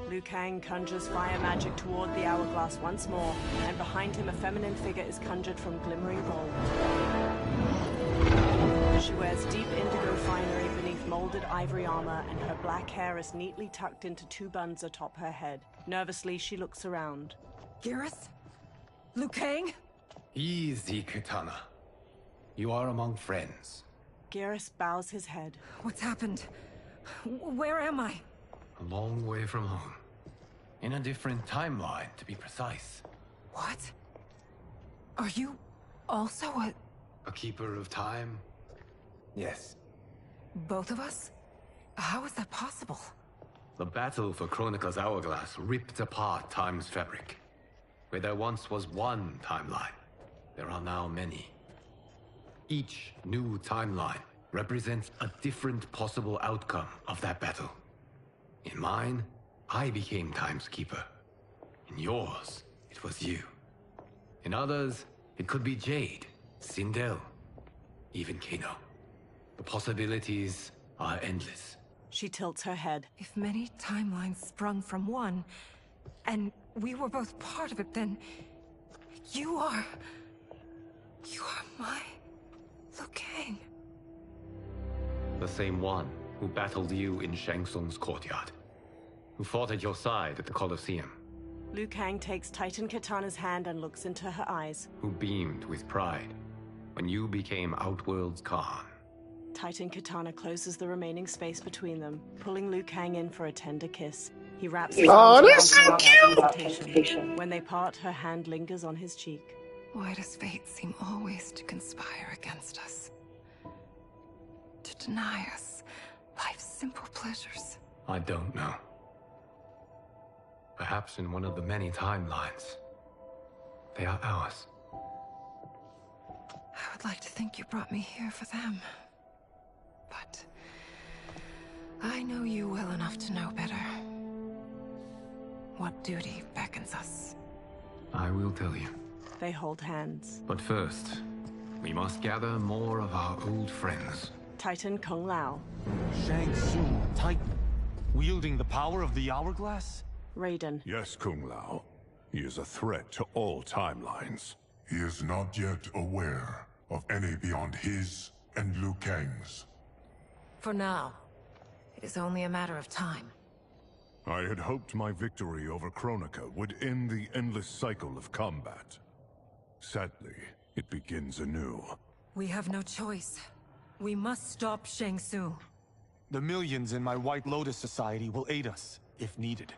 Liu Kang conjures fire magic toward the hourglass once more, and behind him a feminine figure is conjured from glimmering gold. She wears deep indigo finery beneath molded ivory armor, and her black hair is neatly tucked into two buns atop her head. Nervously, she looks around. Gareth? Liu Kang? Easy, Katana. You are among friends. Gareth bows his head. What's happened? Where am I? A long way from home. In a different timeline, to be precise. What? Are you also a keeper of time? Yes. Both of us? How is that possible? The battle for Chronica's Hourglass ripped apart time's fabric. Where there once was one timeline, there are now many. Each new timeline represents a different possible outcome of that battle. In mine, I became Time's Keeper. In yours, it was you. In others, it could be Jade, Sindel, even Kano. The possibilities are endless. She tilts her head. If many timelines sprung from one, and we were both part of it, then you are my Liu Kang. The same one who battled you in Shang Tsung's courtyard. Who fought at your side at the Colosseum. Liu Kang takes Titan Katana's hand and looks into her eyes. Who beamed with pride. when you became Outworld's Khan. Titan Katana closes the remaining space between them, pulling Liu Kang in for a tender kiss. He wraps his arms that's so around her cute. without hesitation. When they part, her hand lingers on his cheek. Why does fate seem always to conspire against us? To deny us life's simple pleasures? I don't know. Perhaps in one of the many timelines, they are ours. I would like to think you brought me here for them. But I know you well enough to know better. What duty beckons us? I will tell you. They hold hands. But first, we must gather more of our old friends. Titan Kung Lao. Shang Tsung, Titan, wielding the power of the Hourglass? Raiden. Yes, Kung Lao. He is a threat to all timelines. He is not yet aware of any beyond his and Liu Kang's. For now, it is only a matter of time. I had hoped my victory over Kronika would end the endless cycle of combat. Sadly, it begins anew. We have no choice. We must stop Shang Tsung. The millions in my White Lotus Society will aid us, if needed.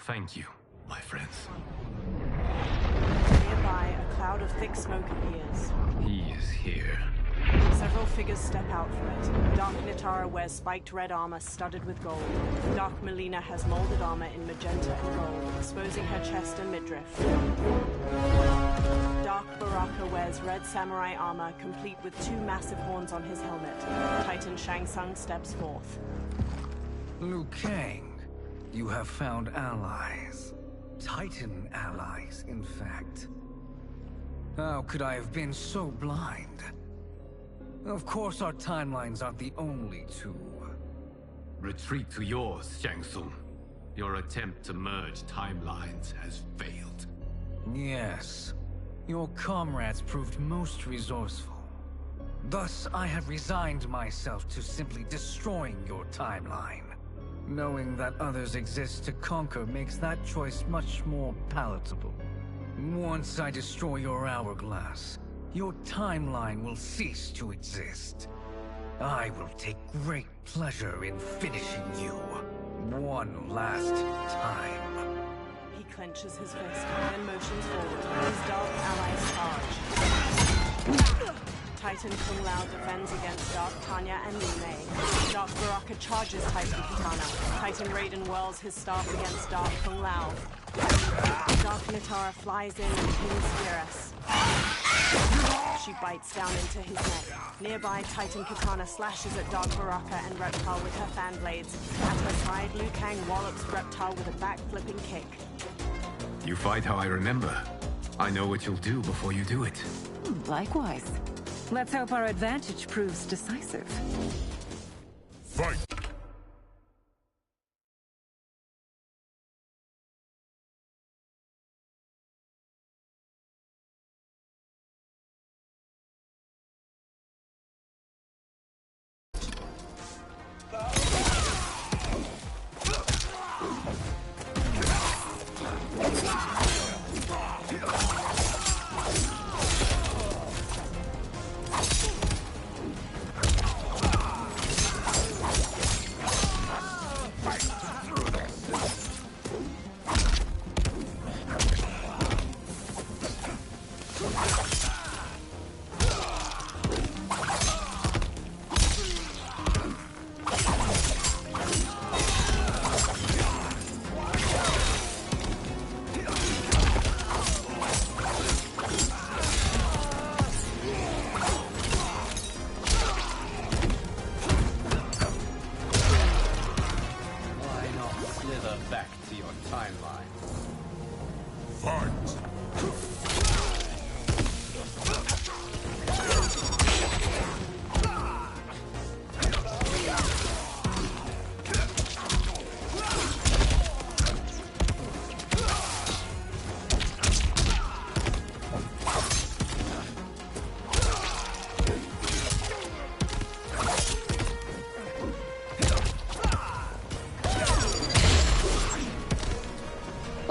Thank you, my friends. Nearby, a cloud of thick smoke appears. He is here. Several figures step out from it. Dark Nitara wears spiked red armor studded with gold. Dark Melina has molded armor in magenta and gold, exposing her chest and midriff. Dark Baraka wears red samurai armor, complete with two massive horns on his helmet. Titan Shang Tsung steps forth. Liu Kang, you have found allies. Titan allies, in fact. How could I have been so blind? Of course our timelines aren't the only two. Retreat to yours, Shang Tsung. Your attempt to merge timelines has failed. Yes. Your comrades proved most resourceful. Thus, I have resigned myself to simply destroying your timeline. Knowing that others exist to conquer makes that choice much more palatable. Once I destroy your hourglass, your timeline will cease to exist. I will take great pleasure in finishing you one last time. He clenches his fist, then motions forward. His dark allies charge. Titan Kung Lao defends against Dark Tanya and Liu Mei. Dark Baraka charges Titan Katana. Titan Raiden whirls his staff against Dark Kung Lao. Dark Nitara flies in and pins Fierce. She bites down into his neck. Nearby, Titan Katana slashes at Dark Baraka and Reptile with her fan blades. At her side, Liu Kang wallops Reptile with a back-flipping kick. You fight how I remember. I know what you'll do before you do it. Likewise. Let's hope our advantage proves decisive. Fight!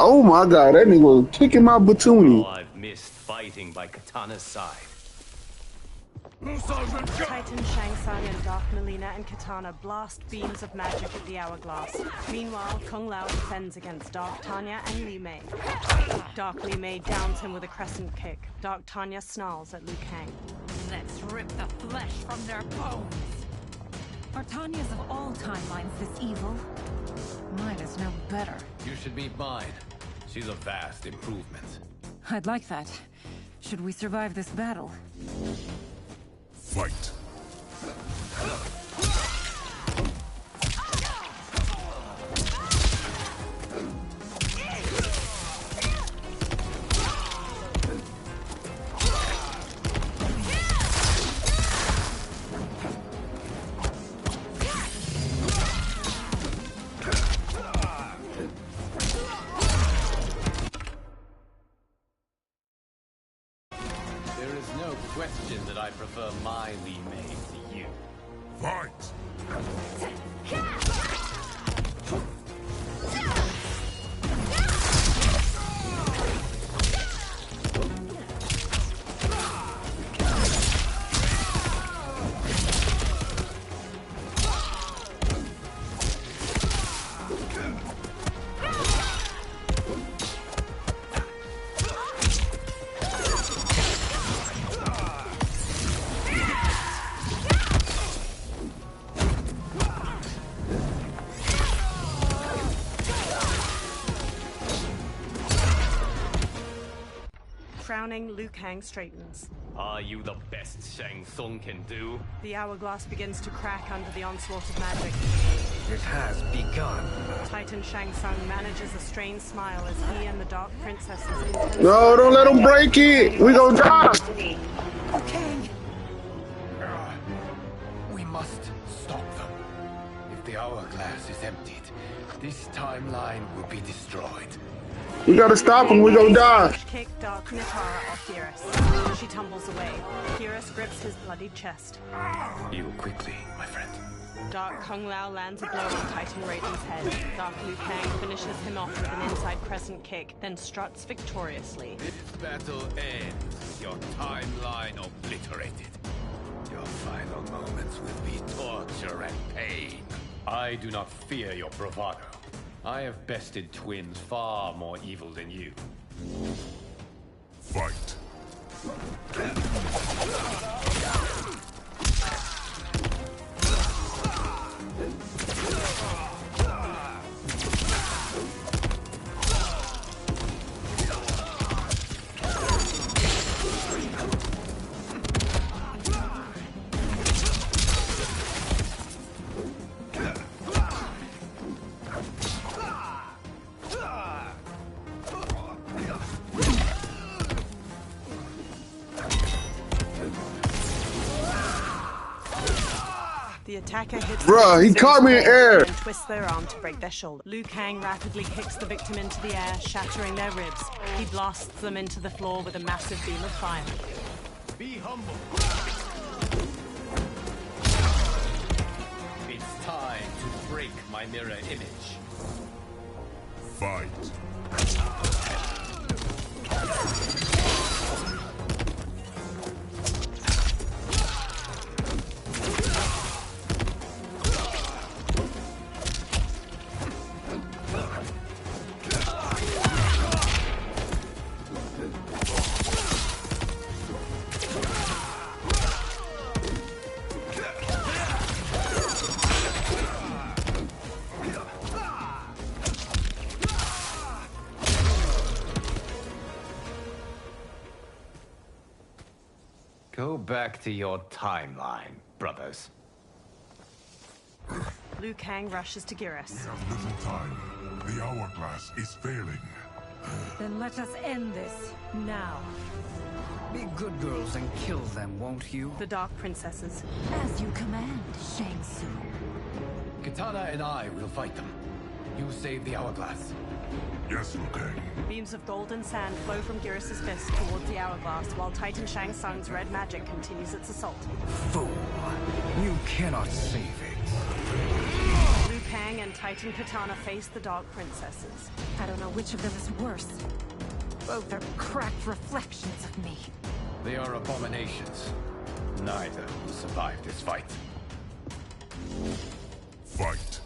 Oh my god, that nigga was kicking my batoonie. Oh, I've missed fighting by Katana's side. Titan Shang Tsung and Dark Melina and Katana blast beams of magic at the hourglass. Meanwhile, Kung Lao defends against Dark Tanya and Li Mei. Dark Li Mei downs him with a crescent kick. Dark Tanya snarls at Liu Kang. Let's rip the flesh from their bones. Are Tanya's of all timelines this evil? Mine is no better. You should meet mine. She's a vast improvement. I'd like that. Should we survive this battle? Fight. There is no question that I prefer my Li Mei to you. Fight! Frowning, Liu Kang straightens. Are you the best Shang Tsung can do? The hourglass begins to crack under the onslaught of magic. It has begun. Titan Shang Tsung manages a strained smile as he and the Dark Princesses No, don't let him break it. We gonna die. Okay. We must stop them. If the hourglass is emptied, this timeline will be destroyed. We gotta stop him. We gonna die. Kick Dark Natara off Geras. She tumbles away. Geras grips his bloodied chest. Heal quickly, my friend. Dark Kung Lao lands a blow on Titan Raiden's head. Dark Liu Kang finishes him off with an inside crescent kick, then struts victoriously. This battle ends with your timeline obliterated. Your final moments will be torture and pain. I do not fear your bravado. I have bested twins far more evil than you. Fight. The attacker hits Bruh, he caught me in air. and twists their arm to break their shoulder. Liu Kang rapidly kicks the victim into the air, shattering their ribs. He blasts them into the floor with a massive beam of fire. Be humble. It's time to break my mirror image. Fight. Go back to your timeline, brothers. Liu Kang rushes to Geras. We have little time. The hourglass is failing. Then let us end this now. Be good girls and kill them, won't you? The Dark Princesses. As you command, Shang Tsung. Katana and I will fight them. You save the hourglass. Yes, Liu Kang. Beams of golden sand flow from Geras' fist towards the hourglass, while Titan Shang Tsung's red magic continues its assault. Fool. You cannot save it. Liu Kang and Titan Katana face the Dark Princesses. I don't know which of them is worse. Both are cracked reflections of me. They are abominations. Neither will survive this fight. Fight.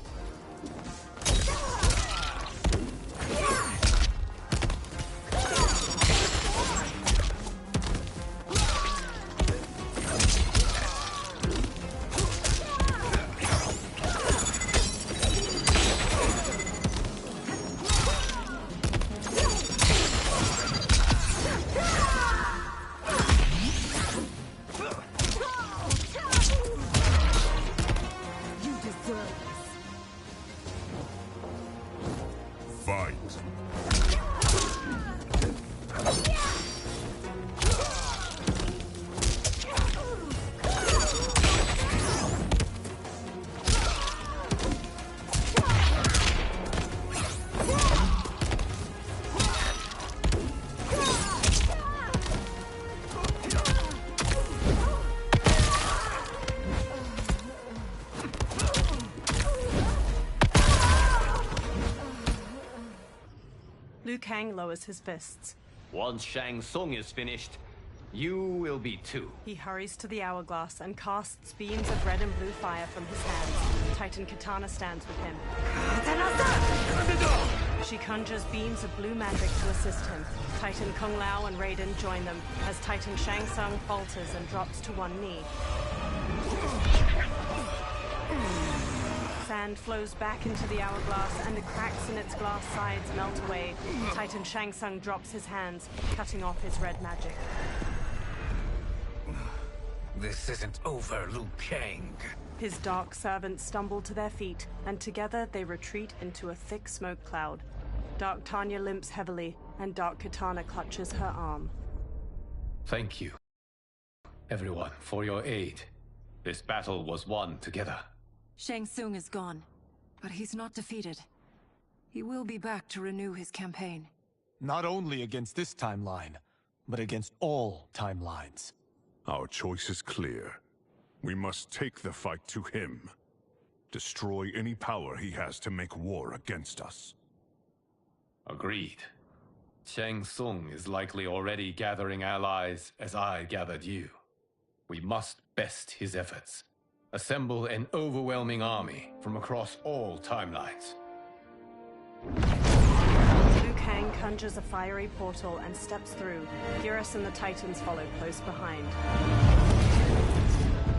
Liu Kang lowers his fists. Once Shang Tsung is finished, you will be too. He hurries to the hourglass and casts beams of red and blue fire from his hands. Titan Katana stands with him. She conjures beams of blue magic to assist him. Titan Kung Lao and Raiden join them as Titan Shang Tsung falters and drops to one knee. Sand flows back into the hourglass and the cracks in its glass sides melt away. Titan Shang Tsung drops his hands, cutting off his red magic. This isn't over, Liu Kang. His dark servants stumble to their feet, and together they retreat into a thick smoke cloud. Dark Tanya limps heavily, and Dark Katana clutches her arm. Thank you, everyone, for your aid. This battle was won together. Shang Tsung is gone, but he's not defeated. He will be back to renew his campaign. Not only against this timeline, but against all timelines. Our choice is clear. We must take the fight to him. Destroy any power he has to make war against us. Agreed. Shang Tsung is likely already gathering allies as I gathered you. We must best his efforts. Assemble an overwhelming army from across all timelines. Liu Kang conjures a fiery portal and steps through. Geras and the Titans follow close behind.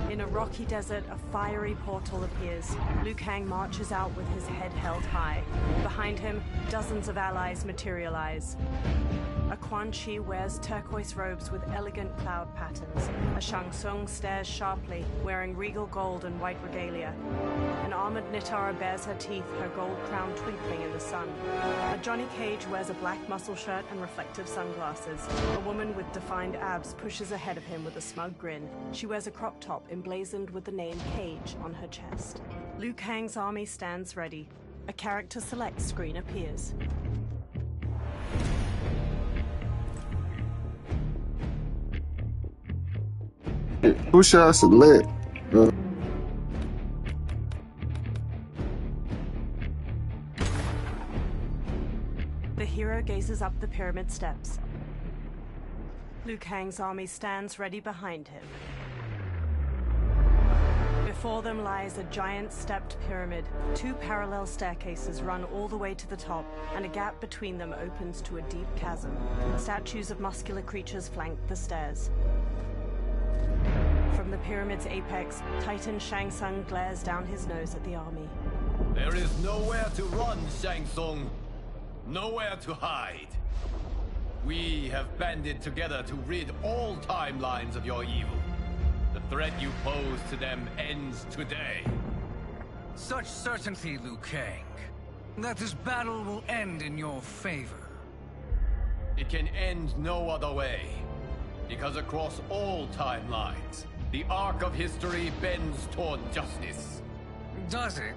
In a rocky desert, a fiery portal appears. Liu Kang marches out with his head held high. Behind him, dozens of allies materialize. A Quan Chi wears turquoise robes with elegant cloud patterns. A Shang Tsung stares sharply, wearing regal gold and white regalia. An armored Nitara bares her teeth, her gold crown twinkling in the sun. A Johnny Cage wears a black muscle shirt and reflective sunglasses. A woman with defined abs pushes ahead of him with a smug grin. She wears a crop top emblazoned with the name Cage on her chest. Liu Kang's army stands ready. A character select screen appears. Who should I select? The hero gazes up the pyramid steps. Liu Kang's army stands ready behind him. Before them lies a giant stepped pyramid. Two parallel staircases run all the way to the top, and a gap between them opens to a deep chasm. Statues of muscular creatures flank the stairs. From the pyramid's apex, Titan Shang Tsung glares down his nose at the army. There is nowhere to run, Shang Tsung. Nowhere to hide. We have banded together to rid all timelines of your evil. The threat you pose to them ends today. Such certainty, Liu Kang, that this battle will end in your favor. It can end no other way. Because across all timelines, the arc of history bends toward justice. Does it?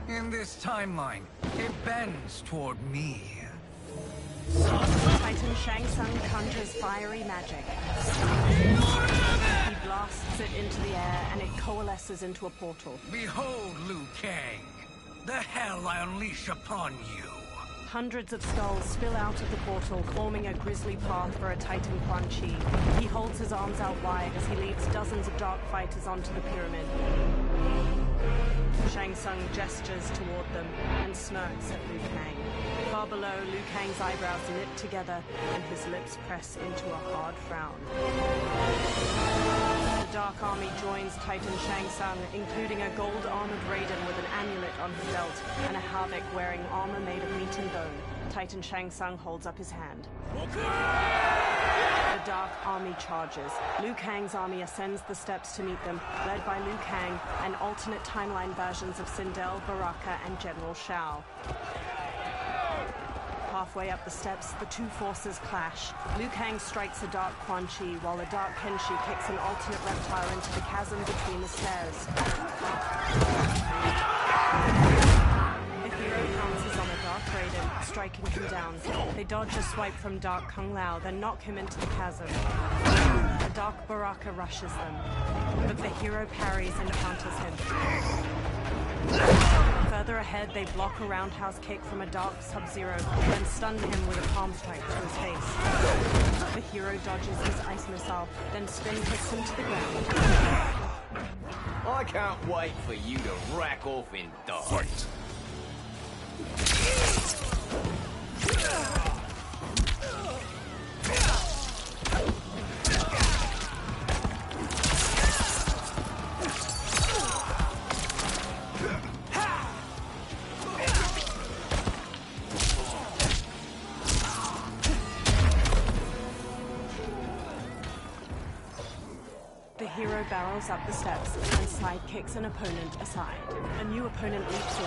In this timeline, it bends toward me. Titan Shang Tsung conjures fiery magic. He blasts it into the air and it coalesces into a portal. Behold, Liu Kang, the hell I unleash upon you. Hundreds of skulls spill out of the portal, forming a grisly path for a Titan Quan Chi. He holds his arms out wide as he leads dozens of dark fighters onto the pyramid. Shang Tsung gestures toward them and smirks at Liu Kang. Far below, Liu Kang's eyebrows knit together and his lips press into a hard frown. The Dark Army joins Titan Shang Tsung, including a gold-armored Raiden with an amulet on his belt and a Havoc wearing armor made of meat and bone. Titan Shang Tsung holds up his hand. The Dark Army charges. Liu Kang's army ascends the steps to meet them, led by Liu Kang and alternate timeline versions of Sindel, Baraka, and General Shao. Halfway up the steps, the two forces clash. Liu Kang strikes a Dark Quan Chi, while the Dark Kenshi kicks an alternate reptile into the chasm between the stairs. The hero pounces on a Dark Raiden, striking him down. They dodge a swipe from Dark Kung Lao, then knock him into the chasm. A Dark Baraka rushes them, but the hero parries and counters him. Further ahead, they block a roundhouse kick from a Dark Sub-Zero, then stun him with a palm strike to his face. The hero dodges his ice missile, then spin kicks him to the ground. I can't wait for you to rack off in die. Fight! The hero barrels up the steps and side kicks an opponent aside. A new opponent leaps in.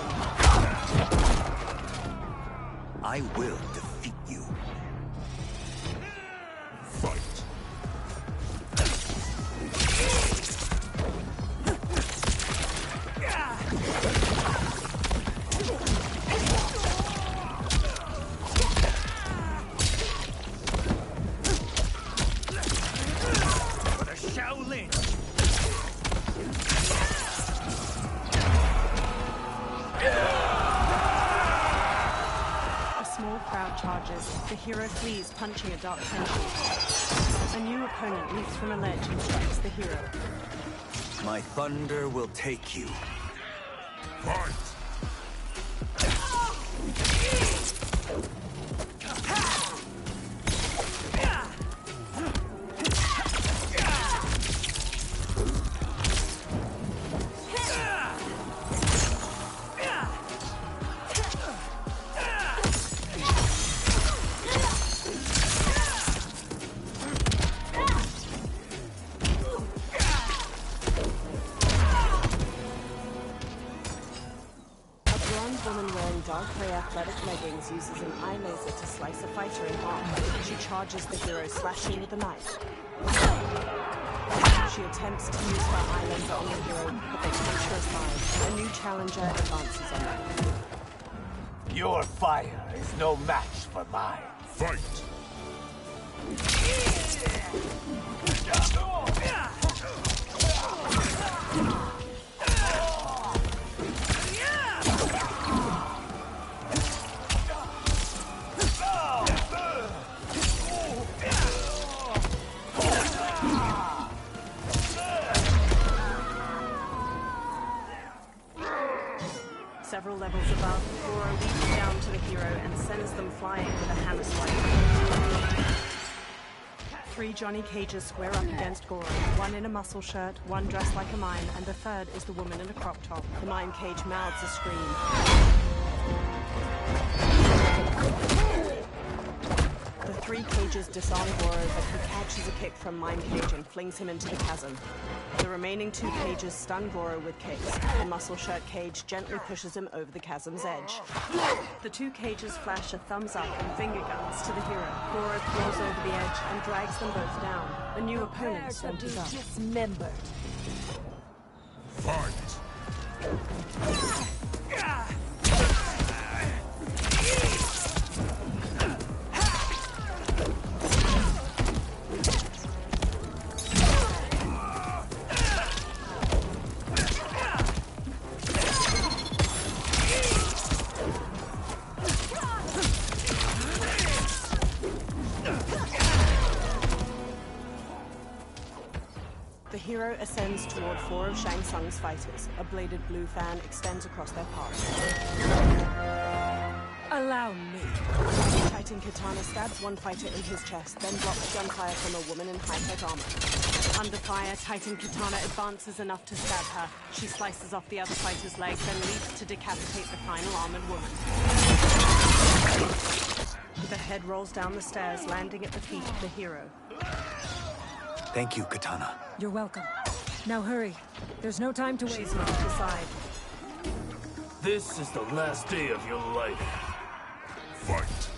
I will defeat you. Fight! The hero flees, punching a Dark Kenshi. A new opponent leaps from a ledge and strikes the hero. My thunder will take you. Fight! Athletic leggings uses an eye laser to slice a fighter in half. She charges the hero, slashing with a knife. She attempts to use her eye laser on the hero, but they push her aside. A new challenger advances on them. Your fire is no match for mine. Fight! Several levels above, Goro leaps down to the hero and sends them flying with a hammer swipe. 3 Johnny Cages square up against Goro. One in a muscle shirt, one dressed like a mime, and the third is the woman in a crop top. The mime cage mouths a scream. The 3 cages disarm Goro, but he catches a kick from Mime Cage and flings him into the chasm. The remaining 2 cages stun Goro with kicks. The muscle shirt cage gently pushes him over the chasm's edge. The 2 cages flash a thumbs up and finger guns to the hero. Goro claws over the edge and drags them both down. A new opponent saunters up. Dismembered. Fight! hero ascends toward 4 of Shang Tsung's fighters. A bladed blue fan extends across their paths. Allow me. Titan Katana stabs one fighter in his chest, then blocks gunfire from a woman in high-tech armor. Under fire, Titan Katana advances enough to stab her. She slices off the other fighter's leg, then leaps to decapitate the final armored woman. The head rolls down the stairs, landing at the feet of the hero. Thank you, Katana. You're welcome. Now hurry. There's no time to waste. She's knocked aside. This is the last day of your life. Fight.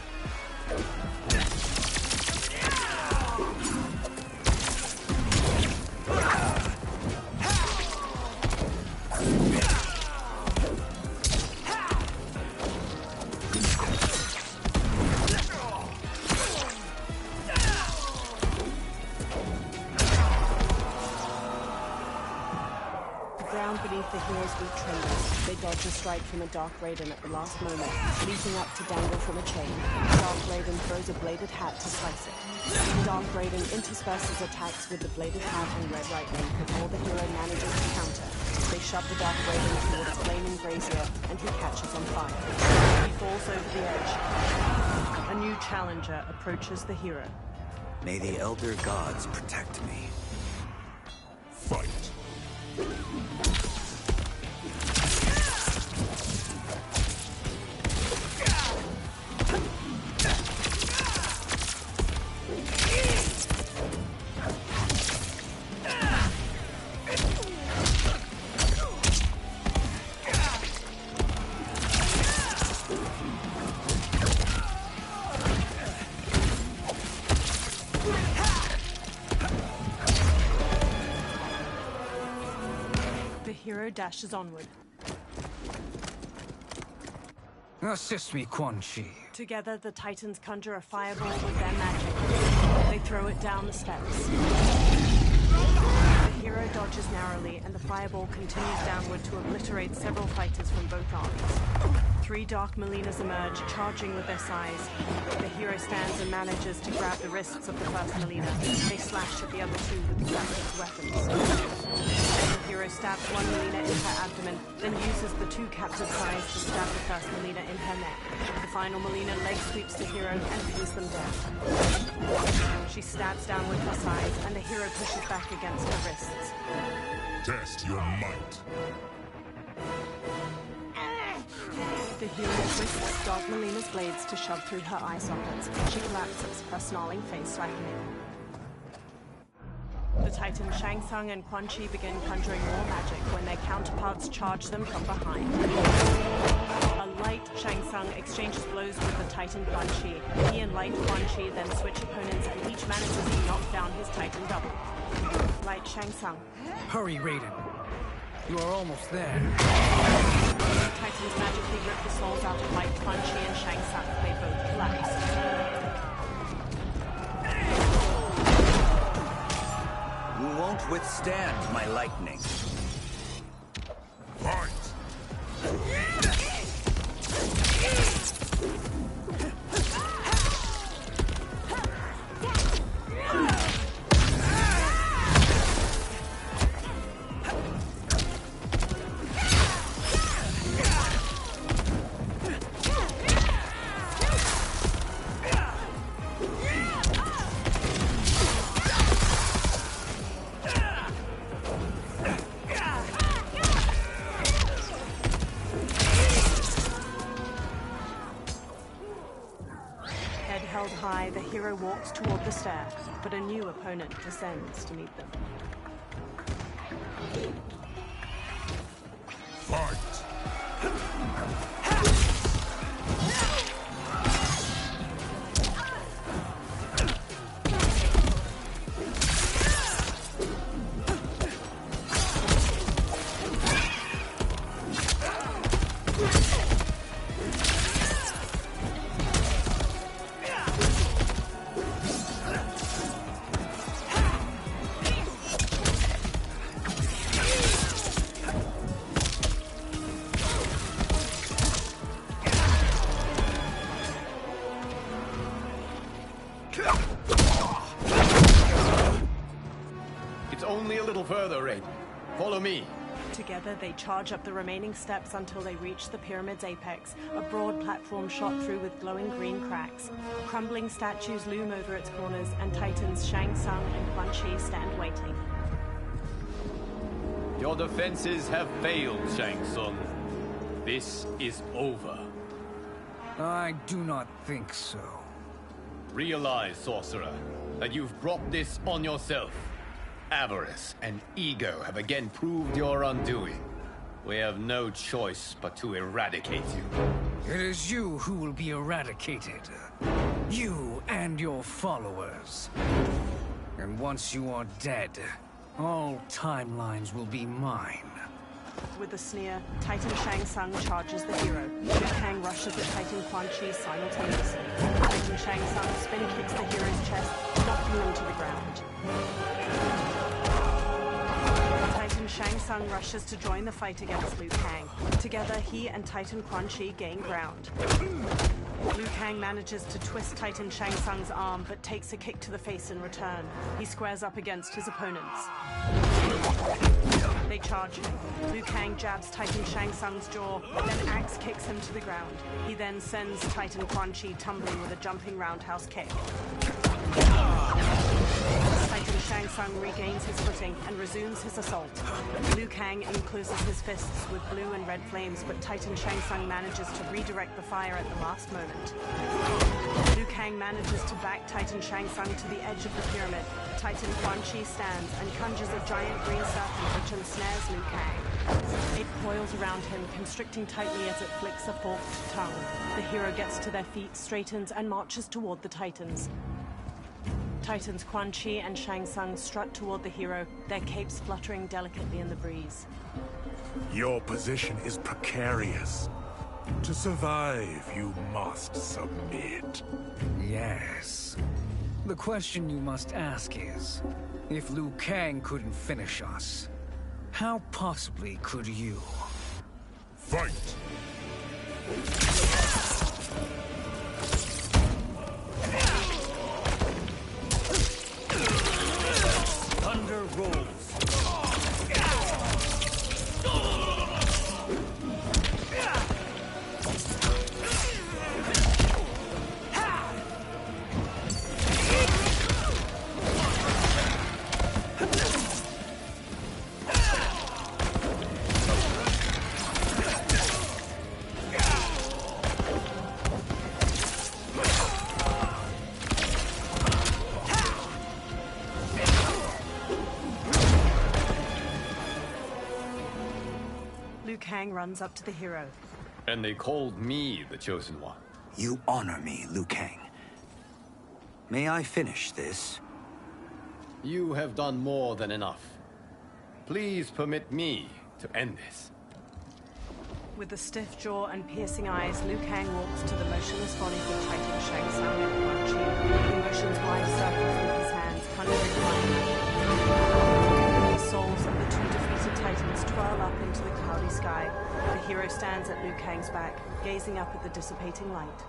Beneath the hero's feet trembles. They dodge a strike from a Dark Raiden at the last moment, leaping up to dangle from a chain. Dark Raiden throws a bladed hat to slice it. Dark Raiden intersperses attacks with the bladed hat and red lightning before the hero manages to counter. They shove the Dark Raiden toward a flaming brazier, and he catches on fire. He falls over the edge. A new challenger approaches the hero. May the Elder Gods protect me. Fight. Dashes onward. Assist me, Quan Chi. Together, the Titans conjure a fireball with their magic. They throw it down the steps. The hero dodges narrowly, and the fireball continues downward to obliterate several fighters from both armies. 3 Dark Molinas emerge, charging with their size. The hero stands and manages to grab the wrists of the first Molina. They slash at the other 2 with the captured weapons. The hero stabs one Molina in her abdomen, then uses the 2 captured sides to stab the first Molina in her neck. The final Molina leg sweeps the hero and pins them down. She stabs down with her sides, and the hero pushes back against her wrists. Test your might. The hero twists Dark Molina's blades to shove through her eye sockets. She collapses, her snarling face slackening. The Titans Shang Tsung and Quan Chi begin conjuring more magic when their counterparts charge them from behind. A light Shang Tsung exchanges blows with the Titan Quan Chi. He and light Quan Chi then switch opponents, and each manages to knock down his Titan double. Light Shang Tsung. Hurry, Raiden. You are almost there. Titans magically rip the souls out of light Quan Chi and Shang Tsung. They both collapse. You won't withstand my lightning. Fight! High, the hero walks toward the stair, but a new opponent descends to meet them. Fight! no further, Raiden. Follow me. Together, they charge up the remaining steps until they reach the pyramid's apex, a broad platform shot through with glowing green cracks. Crumbling statues loom over its corners, and Titans Shang Tsung and Quan Chi stand waiting. Your defenses have failed, Shang Tsung. This is over. I do not think so. Realize, sorcerer, that you've brought this on yourself. Avarice and ego have again proved your undoing. We have no choice but to eradicate you. It is you who will be eradicated. You and your followers. And once you are dead, all timelines will be mine. With a sneer, Titan Shang Tsung charges the hero. Liu Kang rushes at Titan Quan Chi simultaneously. Titan Shang Tsung spin kicks the hero's chest, knocking him to the ground. Titan Shang Tsung rushes to join the fight against Liu Kang. Together, he and Titan Quan Chi gain ground. Liu Kang manages to twist Titan Shang Tsung's arm, but takes a kick to the face in return. He squares up against his opponents. They charge him. Liu Kang jabs Titan Shang Tsung's jaw, then axe kicks him to the ground. He then sends Titan Quan Chi tumbling with a jumping roundhouse kick. Titan Shang Tsung regains his footing and resumes his assault. Liu Kang encloses his fists with blue and red flames, but Titan Shang Tsung manages to redirect the fire at the last moment. Liu Kang manages to back Titan Shang Tsung to the edge of the pyramid. Titan Quan Chi stands and conjures a giant green serpent which ensnares Liu Kang. It coils around him, constricting tightly as it flicks a forked tongue. The hero gets to their feet, straightens, and marches toward the Titans. Titans Quan Chi and Shang Tsung strut toward the hero, their capes fluttering delicately in the breeze. Your position is precarious. To survive, you must submit. Yes. The question you must ask is, if Liu Kang couldn't finish us, how possibly could you? Fight! Thunder rolls. Liu Kang runs up to the hero. And they called me the Chosen One. You honor me, Liu Kang. May I finish this? You have done more than enough. Please permit me to end this. With a stiff jaw and piercing eyes, Liu Kang walks to the motionless bodies of Titan Shang Tsung and Quan Chi. He motions wide circles with his hands, conjuring fire. The souls of the two defeated Titans twirl up into the cloudy sky. The hero stands at Liu Kang's back, gazing up at the dissipating light.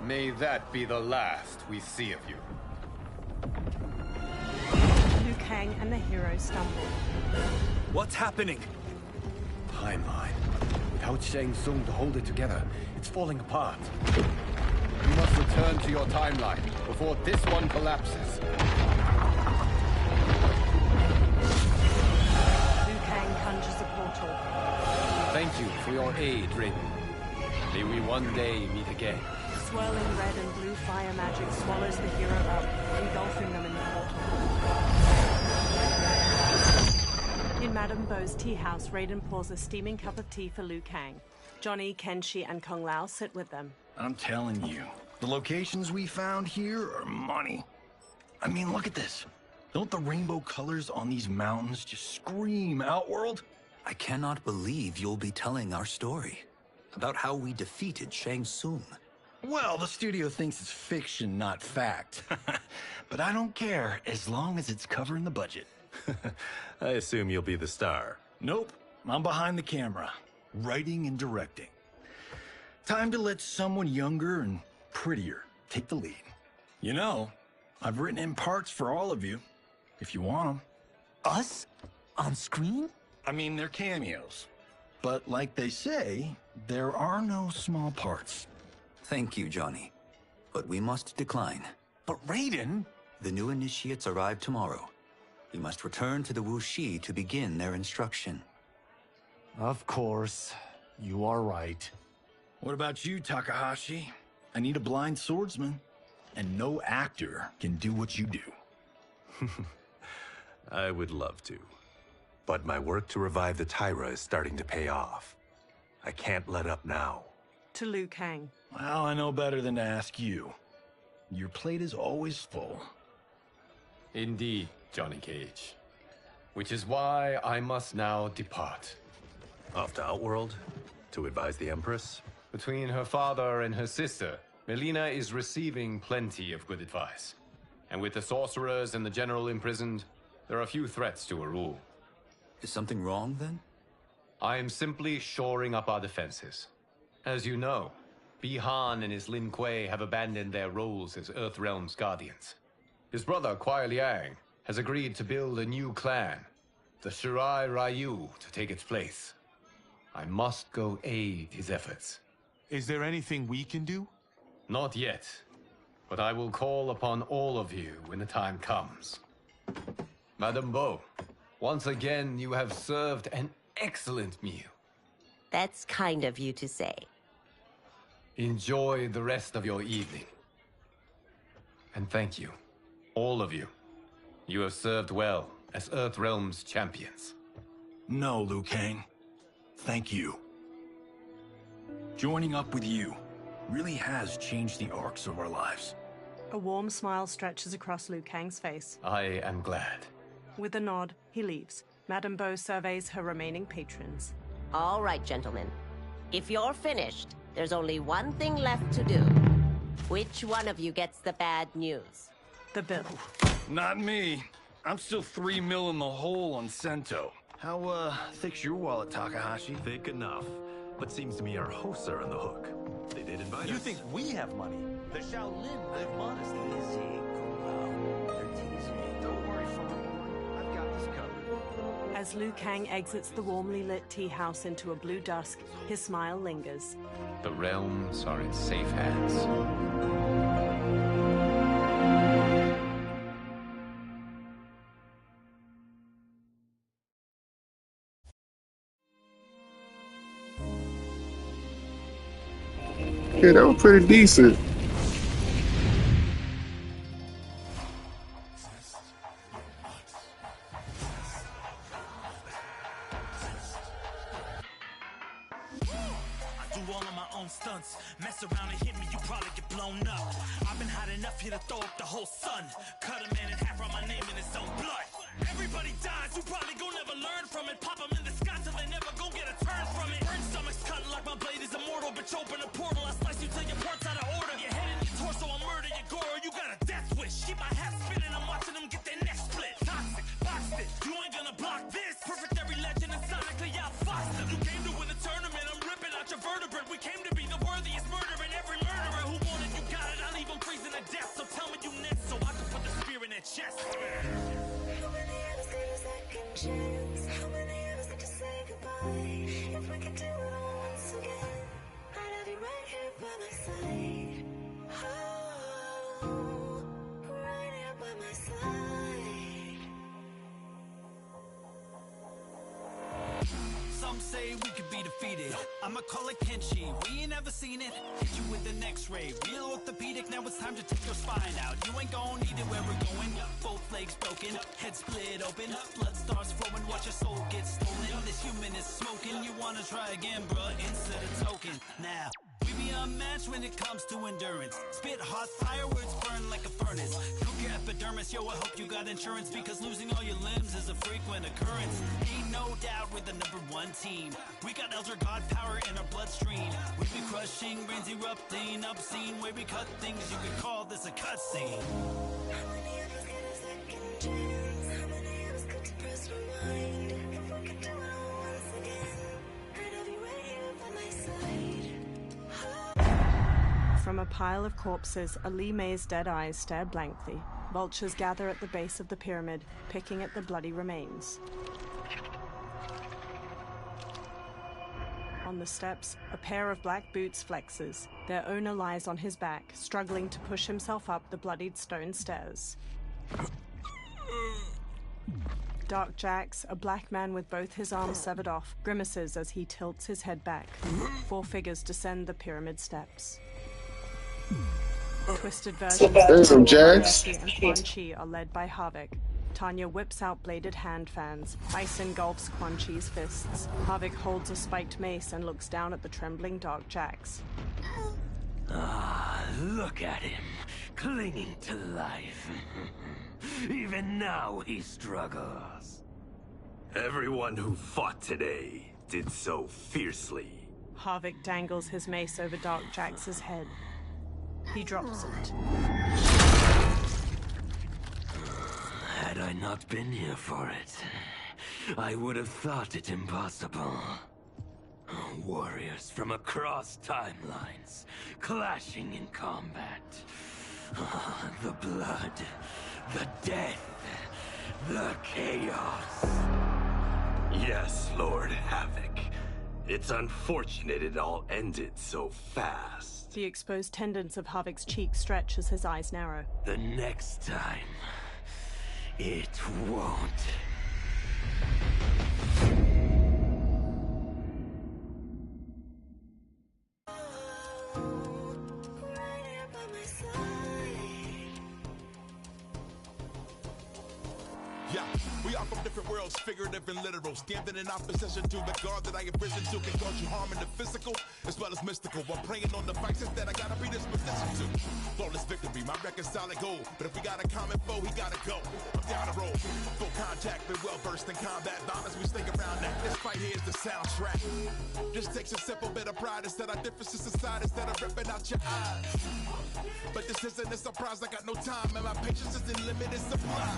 May that be the last we see of you. Liu Kang and the hero stumble. What's happening? Timeline. Without Shang Tsung to hold it together, it's falling apart. You must return to your timeline before this one collapses. Liu Kang conjures a portal. Thank you for your aid, Raiden. May we one day meet again. Swirling red and blue fire magic swallows the hero up, engulfing them in the portal. In Madame Bo's tea house, Raiden pours a steaming cup of tea for Liu Kang. Johnny, Kenshi, and Kung Lao sit with them. I'm telling you, the locations we found here are money. I mean, look at this. Don't the rainbow colors on these mountains just scream Outworld? I cannot believe you'll be telling our story about how we defeated Shang Tsung. Well, the studio thinks it's fiction, not fact. But I don't care, as long as it's covering the budget. I assume you'll be the star. Nope, I'm behind the camera, writing and directing. Time to let someone younger and prettier take the lead. You know, I've written in parts for all of you, if you want them. Us? On screen? I mean, they're cameos. But like they say, there are no small parts. Thank you, Johnny. But we must decline. But Raiden... The new initiates arrive tomorrow. We must return to the Wuxi to begin their instruction. Of course. You are right. What about you, Takahashi? I need a blind swordsman. And no actor can do what you do. I would love to. But my work to revive the Tyra is starting to pay off. I can't let up now. To Liu Kang. Well, I know better than to ask you. Your plate is always full. Indeed, Johnny Cage. Which is why I must now depart. Off to Outworld? To advise the Empress? Between her father and her sister, Melina is receiving plenty of good advice. And with the sorcerers and the general imprisoned, there are few threats to her rule. Is something wrong, then? I am simply shoring up our defenses. As you know, Bi-Han and his Lin Kuei have abandoned their roles as Earthrealm's guardians. His brother, Kuai Liang, has agreed to build a new clan, the Shirai Ryu, to take its place. I must go aid his efforts. Is there anything we can do? Not yet, but I will call upon all of you when the time comes. Madame Bo, once again you have served an excellent meal. That's kind of you to say. Enjoy the rest of your evening. And thank you, all of you. You have served well as Earthrealm's champions. No, Liu Kang. Thank you. Joining up with you really has changed the arcs of our lives. A warm smile stretches across Liu Kang's face. I am glad. With a nod, he leaves. Madame Bo surveys her remaining patrons. All right, gentlemen. If you're finished, there's only one thing left to do. Which one of you gets the bad news? The bill. Not me. I'm still 3 mil in the hole on Sento. How, thick's your wallet, Takahashi? Thick enough. But seems to me our hosts are on the hook. They did invite us. You think we have money? The Shaolin live modestly. Easy, Kumao. They're teasing. Don't worry, Farm. I've got this covered. As Liu Kang exits the warmly lit tea house into a blue dusk, his smile lingers. The realms are in safe hands. Yeah, that was pretty decent. Stunts. Mess around and hit me, you probably get blown up. I've been hot enough here to throw up the whole sun. Cut a man in half, write my name in his own blood. Everybody dies, you probably gon' never learn from it. Pop them in the sky till they never gon' get a turn from it. Burn stomachs cutting like my blade is immortal. Bitch, open a portal, I slice you till your parts out of order. Your head and your torso, I'll murder your gore. You got a death wish. Keep my hat spinning, I'm watching them get their neck split. Toxic, boxed it, you ain't gonna block this. Perfect every legend and sonically out Foster. You came to win the tournament, I'm ripping out your vertebrae. We came to be the worthiest murderer, and every murderer who wanted you got it. I'll leave them freezing to death, so tell me you next so I can put the spear in their chest. How many of us get a second chance? How many of us get to say goodbye? If we could do it all once again, I'd have you right here by my side. Oh, right here by my side. Some say we could be defeated. I'ma call it Kenshi. We ain't ever seen it. Hit you with an X-ray. Real orthopedic. Now it's time to take your spine out. You ain't gon' need it where we're going. Both legs broken, head split open. Blood starts flowing. Watch your soul get stolen. This human is smoking. You wanna try again, bruh? Instead of token. Now. We be unmatched when it comes to endurance. Spit hot fireworks, burn like a furnace. Cook your epidermis, yo, I hope you got insurance, because losing all your limbs is a frequent occurrence. Ain't no doubt we're the #1 team. We got Elder God power in our bloodstream. We be crushing, brains erupting, obscene. Way we cut things, you could call this a cutscene. How many of us get a second chance? How many of us got to press rewind? If we could do it all once again, I'd have you right here by my side. From a pile of corpses, Ali May's dead eyes stare blankly. Vultures gather at the base of the pyramid, picking at the bloody remains. On the steps, a pair of black boots flexes. Their owner lies on his back, struggling to push himself up the bloodied stone stairs. Dark Jax, a black man with both his arms severed off, grimaces as he tilts his head back. 4 figures descend the pyramid steps. Twisted versions of Jesse and Quan Chi are led by Havik. Tanya whips out bladed hand fans. Ice engulfs Quan Chi's fists. Havik holds a spiked mace and looks down at the trembling Dark Jax. Ah, look at him, clinging to life. Even now he struggles. Everyone who fought today did so fiercely. Havik dangles his mace over Dark Jax's head. He drops it. Had I not been here for it, I would have thought it impossible. Warriors from across timelines, clashing in combat. The blood, the death, the chaos. Yes, Lord Havoc. It's unfortunate it all ended so fast. The exposed tendons of Havik's cheek stretch as his eyes narrow. The next time, it won't. Yeah, we are from different worlds, figurative and literal. Standing in opposition to the God that I have risen to can cause you harm in the physical as well as mystical. I'm praying on the vices that I gotta be disposition to. Flawless victory, my record's solid gold. But if we got a common foe, he gotta go. I'm down the road, full contact, been well versed in combat. Violence, we stay around that. This fight here is the soundtrack. Just takes a simple bit of pride instead of differences aside, instead of ripping out your eyes. But this isn't a surprise, I got no time, and my patience is in limited supply.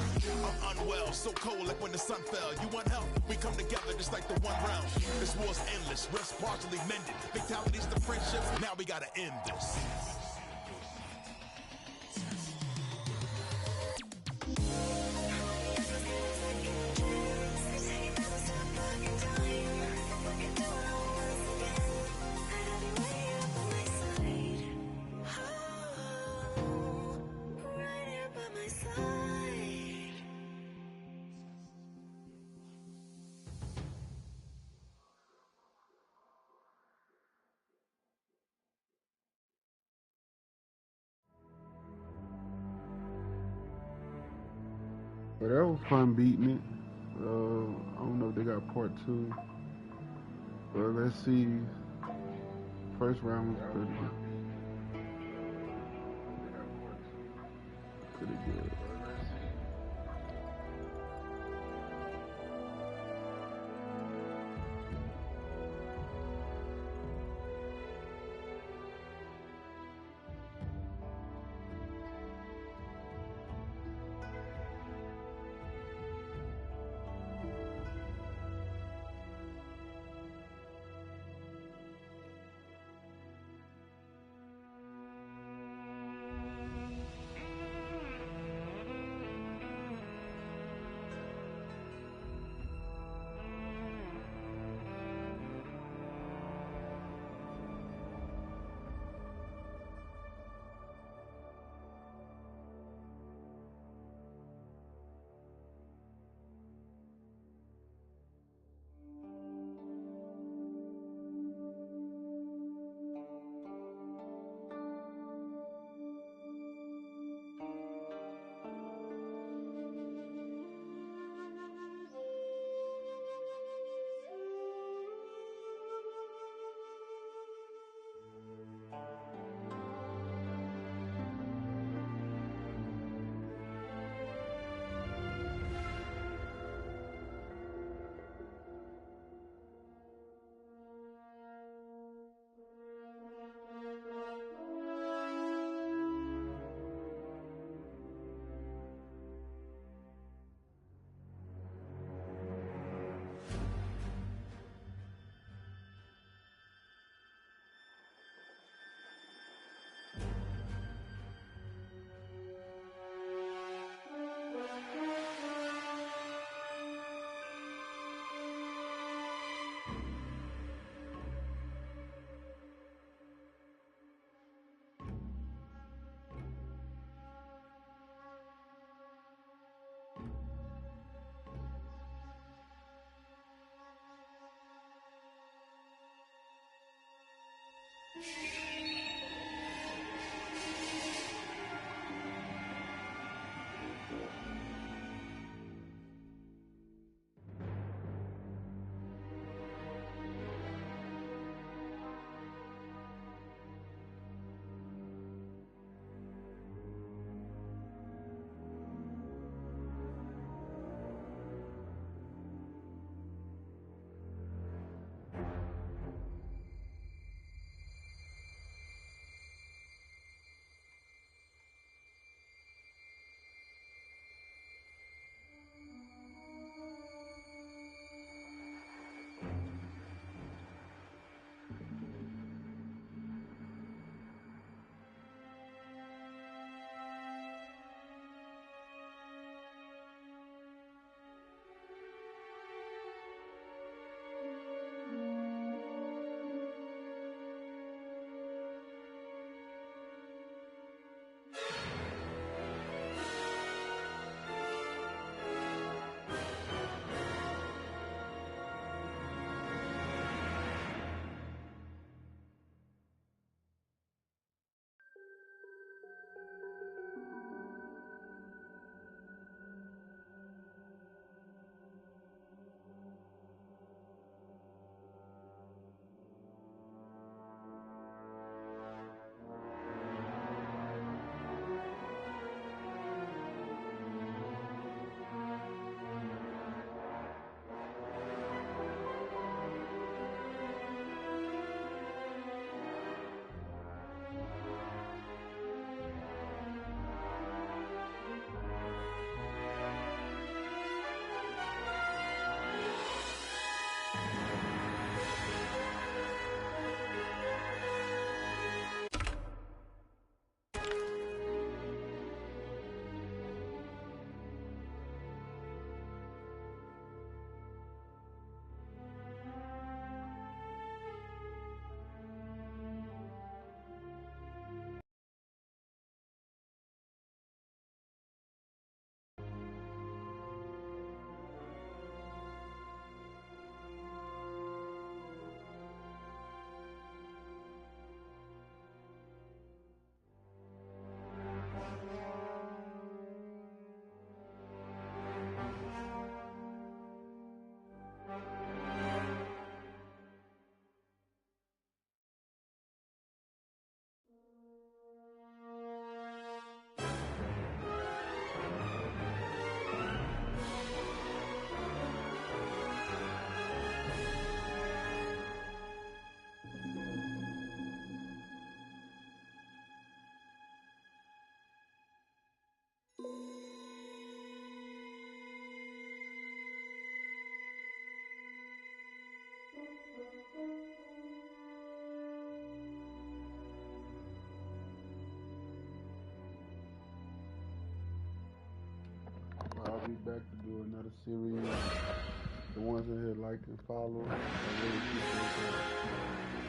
I'm unwell, so cold like when the sun fell. You want help? We come together just like the one round. This war's endless, rifts partially mended. Fatalities to friendships, now we gotta end this. But that was fun beating it. I don't know if they got part 2. But let's see. First round was pretty good. Pretty good. I'll be back to do another series. The ones in here like and follow, I really appreciate that.